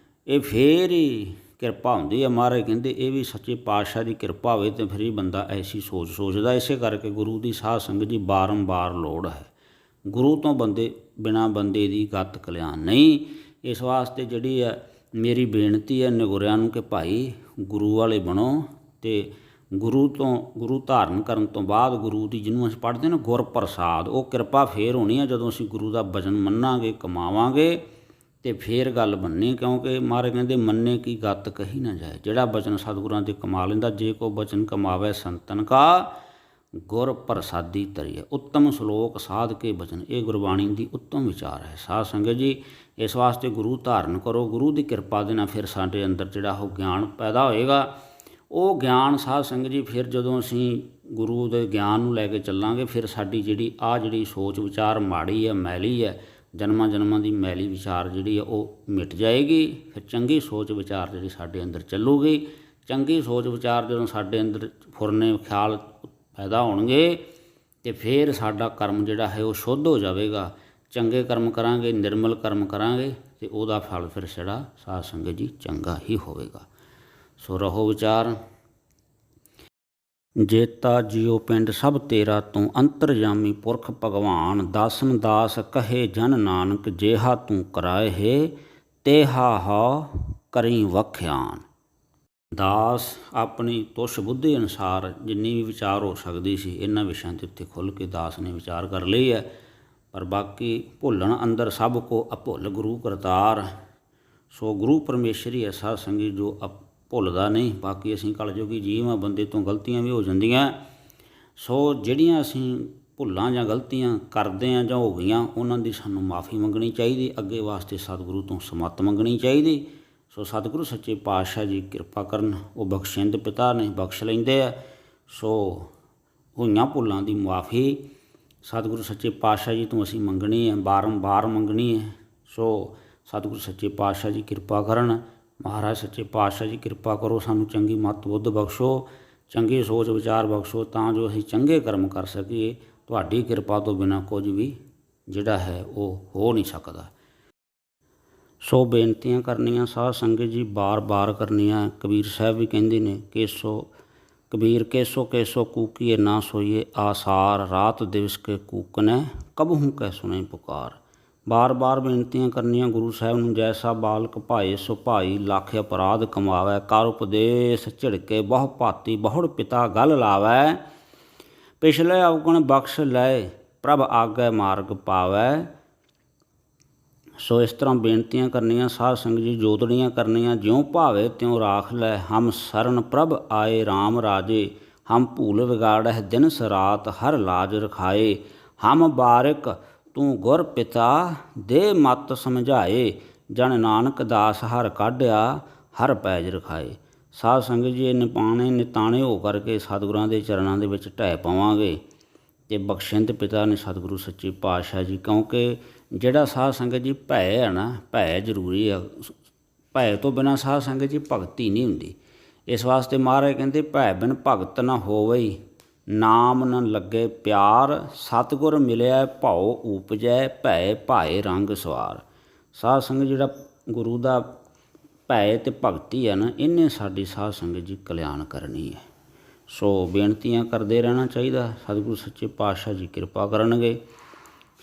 ਇਹ ਫਿਰ ਹੀ ਕਿਰਪਾ ਹੁੰਦੀ ਹੈ। ਮਹਾਰਾਜ ਕਹਿੰਦੇ ਇਹ ਵੀ ਸੱਚੇ ਪਾਤਸ਼ਾਹ ਦੀ ਕਿਰਪਾ ਹੋਵੇ ਤਾਂ ਫਿਰ ਹੀ ਬੰਦਾ ਐਸੀ ਸੋਚ ਸੋਚਦਾ। ਇਸੇ ਕਰਕੇ ਗੁਰੂ ਦੀ ਸਾਧ ਸੰਗਤ ਜੀ ਬਾਰੰਬਾਰ ਲੋੜ ਹੈ। ਗੁਰੂ ਤੋਂ ਬਿਨਾਂ ਬੰਦੇ ਦੀ ਗਤ ਕਲਿਆਣ ਨਹੀਂ। ਇਸ ਵਾਸਤੇ ਜਿਹੜੀ ਹੈ ਮੇਰੀ ਬੇਨਤੀ ਹੈ ਨਿਗੁਰਿਆਂ ਨੂੰ ਕਿ ਭਾਈ ਗੁਰੂ ਵਾਲੇ ਬਣੋ ਅਤੇ ਗੁਰੂ ਧਾਰਨ ਕਰਨ ਤੋਂ ਬਾਅਦ ਗੁਰੂ ਦੀ ਜਿਹਨੂੰ ਅਸੀਂ ਪੜ੍ਹਦੇ ਨਾ ਗੁਰ ਪ੍ਰਸਾਦ, ਉਹ ਕਿਰਪਾ ਫੇਰ ਹੋਣੀ ਹੈ ਜਦੋਂ ਅਸੀਂ ਗੁਰੂ ਦਾ ਬਚਨ ਮੰਨਾਂਗੇ, ਕਮਾਵਾਂਗੇ ਅਤੇ ਫਿਰ ਗੱਲ ਬਣਨੀ। ਕਿਉਂਕਿ ਮਹਾਰਾਜ ਕਹਿੰਦੇ ਮੰਨੇ ਕੀ ਗਤ ਕਹੀ ਨਾ ਜਾਏ। ਜਿਹੜਾ ਬਚਨ ਸਤਿਗੁਰਾਂ ਦੇ ਕਮਾ ਲੈਂਦਾ, ਜੇ ਕੋ ਬਚਨ ਕਮਾਵੇ ਸੰਤਨ ਕਾ ਗੁਰ ਪ੍ਰਸਾਦੀ ਤਰੀਏ। ਉੱਤਮ ਸ਼ਲੋਕ ਸਾਧ ਕੇ ਬਚਨ, ਇਹ ਗੁਰਬਾਣੀ ਦੀ ਉੱਤਮ ਵਿਚਾਰ ਹੈ। ਸਾਧ ਸੰਗਤ ਜੀ ਇਸ ਵਾਸਤੇ ਗੁਰੂ ਧਾਰਨ ਕਰੋ। ਗੁਰੂ ਦੀ ਕਿਰਪਾ ਦੇ ਨਾਲ ਫਿਰ ਸਾਡੇ ਅੰਦਰ ਜਿਹੜਾ ਉਹ ਗਿਆਨ ਪੈਦਾ ਹੋਏਗਾ। ਉਹ ਗਿਆਨ ਸਾਧ ਸੰਗਤ ਜੀ ਫਿਰ ਜਦੋਂ ਅਸੀਂ ਗੁਰੂ ਦੇ ਗਿਆਨ ਨੂੰ ਲੈ ਕੇ ਚੱਲਾਂਗੇ, ਫਿਰ ਸਾਡੀ ਜਿਹੜੀ ਸੋਚ ਵਿਚਾਰ ਮਾੜੀ ਹੈ, ਮੈਲੀ ਹੈ, ਜਨਮਾਂ ਜਨਮਾਂ ਦੀ ਮੈਲੀ ਵਿਚਾਰ ਜਿਹੜੀ ਹੈ ਉਹ ਮਿਟ ਜਾਏਗੀ। ਫਿਰ ਚੰਗੀ ਸੋਚ ਵਿਚਾਰ ਜਿਹੜੀ ਸਾਡੇ ਅੰਦਰ ਚੱਲੂਗੀ। ਚੰਗੀ ਸੋਚ ਵਿਚਾਰ ਜਦੋਂ ਸਾਡੇ ਅੰਦਰ ਫੁਰਨੇ ਖਿਆਲ ਪੈਦਾ ਹੋਣਗੇ ਅਤੇ ਫਿਰ ਸਾਡਾ ਕਰਮ ਜਿਹੜਾ ਹੈ ਉਹ ਸ਼ੁੱਧ ਹੋ ਜਾਵੇਗਾ। ਚੰਗੇ ਕਰਮ ਕਰਾਂਗੇ, ਨਿਰਮਲ ਕਰਮ ਕਰਾਂਗੇ ਅਤੇ ਉਹਦਾ ਫਲ ਫਿਰ ਜਿਹੜਾ ਸਾਧ ਸੰਗਤ ਜੀ ਚੰਗਾ ਹੀ ਹੋਵੇਗਾ। ਸੋ ਰਹੋ ਵਿਚਾਰ। ਜੇਤਾ ਜਿਉ ਪਿੰਡ ਸਭ ਤੇਰਾ ਤੂੰ ਅੰਤਰਜਾਮੀ ਪੁਰਖ ਭਗਵਾਨ, ਦਾਸਨ ਦਾਸ ਕਹੇ ਜਨ ਨਾਨਕ ਜੇਹਾ ਤੂੰ ਕਰਾਏ ਹੈ ਤੇਹਾ ਹਾ ਕਰੀ ਵਖਿਆਨ। ਦਾਸ ਆਪਣੀ ਤੁਸ਼ ਬੁੱਧੀ ਅਨੁਸਾਰ ਜਿੰਨੀ ਵੀ ਵਿਚਾਰ ਹੋ ਸਕਦੀ ਸੀ ਇਹਨਾਂ ਵਿਸ਼ਿਆਂ ਦੇ ਉੱਤੇ ਖੁੱਲ੍ਹ ਕੇ ਦਾਸ ਨੇ ਵਿਚਾਰ ਕਰ ਲਈ ਹੈ। ਪਰ ਬਾਕੀ ਭੁੱਲਣ ਅੰਦਰ ਸਭ ਕੋ ਅਭੁੱਲ ਗੁਰੂ ਕਰਤਾਰ। ਸੋ ਗੁਰੂ ਪਰਮੇਸ਼ਰ ਹੀ ਐਸਾ ਸੰਗੀ ਜੋ ਭੁੱਲਦਾ ਨਹੀਂ। ਬਾਕੀ ਅਸੀਂ ਕਲਯੁਗੀ ਜੀਵ ਹਾਂ, ਬੰਦੇ ਤੋਂ ਗਲਤੀਆਂ ਵੀ ਹੋ ਜਾਂਦੀਆਂ। ਸੋ ਜਿਹੜੀਆਂ ਅਸੀਂ ਭੁੱਲਾਂ ਜਾਂ ਗਲਤੀਆਂ ਕਰਦੇ ਹਾਂ ਜਾਂ ਹੋ ਗਈਆਂ, ਉਹਨਾਂ ਦੀ ਸਾਨੂੰ ਮਾਫੀ ਮੰਗਣੀ ਚਾਹੀਦੀ। ਅੱਗੇ ਵਾਸਤੇ ਸਤਿਗੁਰੂ ਤੋਂ ਸਮੱਤ ਮੰਗਣੀ ਚਾਹੀਦੀ। ਸੋ ਸਤਿਗੁਰੂ ਸੱਚੇ ਪਾਤਸ਼ਾਹ ਜੀ ਕਿਰਪਾ ਕਰਨ, ਉਹ ਬਖਸ਼ਿੰਦ ਪਿਤਾ ਨੇ, ਬਖਸ਼ ਲੈਂਦੇ ਆ। ਸੋ ਹੋਈਆਂ ਭੁੱਲਾਂ ਦੀ ਮੁਆਫੀ ਸਤਿਗੁਰੂ ਸੱਚੇ ਪਾਤਸ਼ਾਹ ਜੀ ਤੋਂ ਅਸੀਂ ਮੰਗਣੀ ਹੈ, ਬਾਰੰਬਾਰ ਮੰਗਣੀ ਹੈ। ਸੋ ਸਤਿਗੁਰੂ ਸੱਚੇ ਪਾਤਸ਼ਾਹ ਜੀ ਕਿਰਪਾ ਕਰਨ। ਮਹਾਰਾਜ ਸੱਚੇ ਪਾਤਸ਼ਾਹ ਜੀ ਕਿਰਪਾ ਕਰੋ, ਸਾਨੂੰ ਚੰਗੀ ਮੱਤ ਬੁੱਧ ਬਖਸ਼ੋ, ਚੰਗੀ ਸੋਚ ਵਿਚਾਰ ਬਖਸ਼ੋ, ਤਾਂ ਜੋ ਅਸੀਂ ਚੰਗੇ ਕਰਮ ਕਰ ਸਕੀਏ। ਤੁਹਾਡੀ ਕਿਰਪਾ ਤੋਂ ਬਿਨਾਂ ਕੁਝ ਵੀ ਜਿਹੜਾ ਹੈ ਉਹ ਹੋ ਨਹੀਂ ਸਕਦਾ। ਸੋ ਬੇਨਤੀਆਂ ਕਰਨੀਆਂ ਸਾਧ ਸੰਗਤ ਜੀ ਬਾਰ ਕਰਨੀਆਂ। ਕਬੀਰ ਸਾਹਿਬ ਵੀ ਕਹਿੰਦੇ ਨੇ ਕਬੀਰ ਕੇਸੋ ਕੇਸੋ ਕੂਕੀਏ ਨਾ ਸੋਈਏ ਆਸਾਰ, ਰਾਤ ਦਿਵਸ ਕੇ ਕੂਕਨੇ ਕਬਹੂ ਕਹਿ ਸੁਣੇ ਪੁਕਾਰ। ਬਾਰ ਬੇਨਤੀਆਂ ਕਰਨੀਆਂ ਗੁਰੂ ਸਾਹਿਬ ਨੂੰ। ਜੈਸਾ ਬਾਲਕ ਭਾਏ ਸੋ ਭਾਈ, ਲੱਖ ਅਪਰਾਧ ਕਮਾਵੈ, ਕਰ ਉਪਦੇਸ਼ ਝਿੜਕੇ ਬਹੁ ਭਾਤੀ, ਬਹੁੜ ਪਿਤਾ ਗਲ ਲਾਵੈ, ਪਿਛਲੇ ਅਵਗੁਣ ਬਖਸ਼ ਲੈ, ਪ੍ਰਭ ਆਗੇ ਮਾਰਗ ਪਾਵੈ। ਸੋ ਇਸ ਤਰ੍ਹਾਂ ਬੇਨਤੀਆਂ ਕਰਨੀਆਂ ਸਾਧ ਸੰਗਤ ਜੀ, ਜੋਦੜੀਆਂ ਕਰਨੀਆਂ। ਜਿਉਂ ਭਾਵੇ ਤਿਉਂ ਰਾਖ ਲੈ, ਹਮ ਸਰਨ ਪ੍ਰਭ ਆਏ ਰਾਮ ਰਾਜੇ, ਹਮ ਭੂਲ ਵਿਗਾੜਹਿ ਦਿਨਸ ਰਾਤ, ਹਰ ਲਾਜ ਰਖਾਏ, ਹਮ ਬਾਰਿਕ ਤੂੰ ਗੁਰ ਪਿਤਾ, ਦੇ ਮਤ ਸਮਝਾਏ, ਜਨ ਨਾਨਕ ਦਾਸ ਹਰ ਕਾਢਿਆ, ਹਰ ਪੈਜ ਰਖਾਏ। ਸਾਧ ਸੰਗਤ ਜੀ ਨਿਤਾਣੇ ਹੋ ਕਰਕੇ ਸਤਿਗੁਰਾਂ ਦੇ ਚਰਨਾਂ ਦੇ ਵਿੱਚ ਢਹਿ ਪਾਵਾਂਗੇ ਅਤੇ ਬਖਸ਼ਿੰਦ ਪਿਤਾ ਨੇ ਸਤਿਗੁਰੂ ਸੱਚੇ ਪਾਤਸ਼ਾਹ ਜੀ। ਕਿਉਂਕਿ ਜਿਹੜਾ ਸਾਧ ਸੰਗਤ ਜੀ ਭੈ ਹੈ ਨਾ, ਭੈ ਜ਼ਰੂਰੀ ਆ। ਭੈ ਤੋਂ ਬਿਨਾਂ ਸਾਧ ਸੰਗਤ ਜੀ ਭਗਤੀ ਨਹੀਂ ਹੁੰਦੀ। ਇਸ ਵਾਸਤੇ ਮਹਾਰਾਜ ਕਹਿੰਦੇ ਭੈ ਬਿਨ ਭਗਤ ਨਾ ਹੋਵਈ, ਨਾਮ ਨ ਲੱਗੇ ਪਿਆਰ, ਸਤਿਗੁਰ ਮਿਲਿਆ ਭਉ ਊਪਜੈ, ਭੈ ਭਾਏ ਰੰਗ ਸਵਾਰ। ਸਾਧ ਸੰਗਤ ਜਿਹੜਾ ਗੁਰੂ ਦਾ ਭੈ ਅਤੇ ਭਗਤੀ ਹੈ ਨਾ, ਇਹਨੇ ਸਾਡੀ ਸਾਧ ਸੰਗਤ ਜੀ ਕਲਿਆਣ ਕਰਨੀ ਹੈ। ਸੋ ਬੇਨਤੀਆਂ ਕਰਦੇ ਰਹਿਣਾ ਚਾਹੀਦਾ। ਸਤਿਗੁਰੂ ਸੱਚੇ ਪਾਤਸ਼ਾਹ ਜੀ ਕਿਰਪਾ ਕਰਨਗੇ।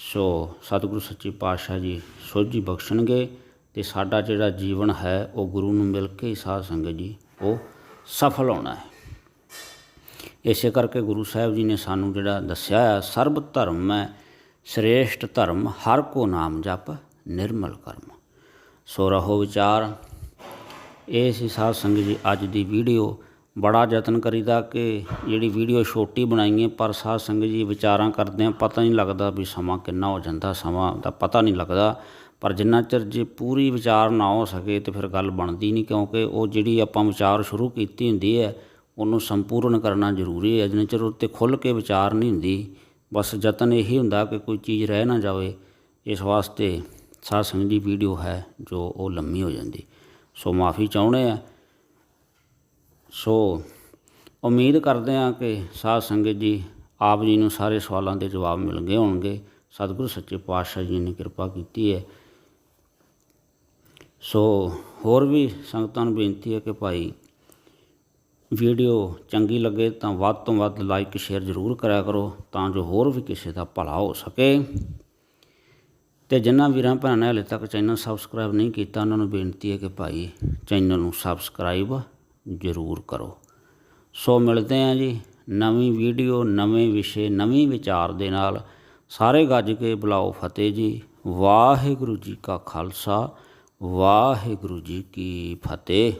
ਸੋ ਸਤਿਗੁਰੂ ਸੱਚੇ ਪਾਤਸ਼ਾਹ ਜੀ ਸੋਝੀ ਬਖਸ਼ਣਗੇ ਅਤੇ ਸਾਡਾ ਜਿਹੜਾ ਜੀਵਨ ਹੈ ਉਹ ਗੁਰੂ ਨੂੰ ਮਿਲ ਕੇ ਹੀ ਸਾਧ ਸੰਗਤ ਜੀ ਉਹ ਸਫਲ ਹੋਣਾ ਹੈ। ਇਸੇ ਕਰਕੇ ਗੁਰੂ ਸਾਹਿਬ ਜੀ ਨੇ ਸਾਨੂੰ ਜਿਹੜਾ ਦੱਸਿਆ ਹੈ, ਸਰਬ ਧਰਮ ਹੈ ਸ੍ਰੇਸ਼ਟ ਧਰਮ, ਹਰ ਕੋ ਨਾਮ ਜਪ निर्मल कर्म। सो रहो विचार। ਇਹ ਸੀ ਸਾਧ ਸੰਗਤ ਜੀ ਅੱਜ ਦੀ ਵੀਡੀਓ। ਬੜਾ ਯਤਨ ਕਰੀਦਾ ਕਿ ਜਿਹੜੀ ਵੀਡੀਓ ਛੋਟੀ ਬਣਾਈਏ, ਪਰ ਸਾਧ ਸੰਗਤ ਜੀ ਵਿਚਾਰਾਂ ਕਰਦੇ ਹਾਂ ਪਤਾ ਨਹੀਂ ਲੱਗਦਾ ਵੀ ਸਮਾਂ ਕਿੰਨਾ ਹੋ ਜਾਂਦਾ, ਸਮਾਂ ਦਾ ਪਤਾ ਨਹੀਂ ਲੱਗਦਾ। ਪਰ ਜਿੰਨਾ ਚਿਰ ਜੇ ਪੂਰੀ ਵਿਚਾਰ ਨਾ ਹੋ ਸਕੇ ਤਾਂ ਫਿਰ ਗੱਲ ਬਣਦੀ ਨਹੀਂ, ਕਿਉਂਕਿ ਉਹ ਜਿਹੜੀ ਆਪਾਂ ਵਿਚਾਰ ਸ਼ੁਰੂ ਕੀਤੀ ਹੁੰਦੀ ਹੈ ਉਹਨੂੰ ਸੰਪੂਰਨ ਕਰਨਾ ਜ਼ਰੂਰੀ ਹੈ। ਜਿੰਨਾ ਚਿਰ ਉੱਤੇ ਖੁੱਲ੍ਹ ਕੇ ਵਿਚਾਰ ਨਹੀਂ ਹੁੰਦੀ, ਬਸ ਯਤਨ ਇਹੀ ਹੁੰਦਾ ਕਿ ਕੋਈ ਚੀਜ਼ ਰਹਿ ਨਾ ਜਾਵੇ। ਇਸ ਵਾਸਤੇ ਸਾਧ ਸੰਗਤ ਜੀ ਵੀਡੀਓ ਹੈ ਜੋ ਉਹ ਲੰਮੀ ਹੋ ਜਾਂਦੀ। ਸੋ ਮਾफ़ी ਚਾਹੁੰਦੇ ਆ। ਸੋ ਉਮੀਦ ਕਰਦੇ ਹਾਂ ਕਿ ਸਾਧ ਸੰਗਤ ਜੀ ਆਪ ਜੀ ਨੂੰ ਸਾਰੇ ਸਵਾਲਾਂ ਦੇ ਜਵਾਬ ਮਿਲ ਗਏ ਹੋਣਗੇ। ਸਤਿਗੁਰੂ ਸੱਚੇ ਪਾਤਸ਼ਾਹ ਜੀ ਨੇ ਕਿਰਪਾ ਕੀਤੀ ਹੈ। ਸੋ ਹੋਰ ਵੀ ਸੰਗਤਾਂ ਨੂੰ ਬੇਨਤੀ ਹੈ ਕਿ ਭਾਈ ਵੀਡੀਓ ਚੰਗੀ ਲੱਗੇ ਤਾਂ ਵੱਧ ਤੋਂ ਵੱਧ ਲਾਈਕ ਸ਼ੇਅਰ ਜ਼ਰੂਰ ਕਰਿਆ ਕਰੋ, ਤਾਂ ਜੋ ਹੋਰ ਵੀ ਕਿਸੇ ਦਾ ਭਲਾ ਹੋ ਸਕੇ। ਅਤੇ ਜਿਨ੍ਹਾਂ ਵੀਰਾਂ ਭੈਣਾਂ ਨੇ ਹਾਲੇ ਤੱਕ ਚੈਨਲ ਸਬਸਕ੍ਰਾਈਬ ਨਹੀਂ ਕੀਤਾ, ਉਹਨਾਂ ਨੂੰ ਬੇਨਤੀ ਹੈ ਕਿ ਭਾਈ ਚੈਨਲ ਨੂੰ ਸਬਸਕ੍ਰਾਈਬ ਜ਼ਰੂਰ ਕਰੋ। ਸੋ ਮਿਲਦੇ ਹਾਂ ਜੀ ਨਵੀਂ ਵੀਡੀਓ, ਨਵੇਂ ਵਿਸ਼ੇ, ਨਵੀਂ ਵਿਚਾਰ ਦੇ ਨਾਲ। ਸਾਰੇ ਗੱਜ ਕੇ ਬੁਲਾਓ ਫਤਿਹ ਜੀ। ਵਾਹਿਗੁਰੂ ਜੀ ਕਾ ਖਾਲਸਾ, ਵਾਹਿਗੁਰੂ ਜੀ ਕੀ ਫਤਿਹ।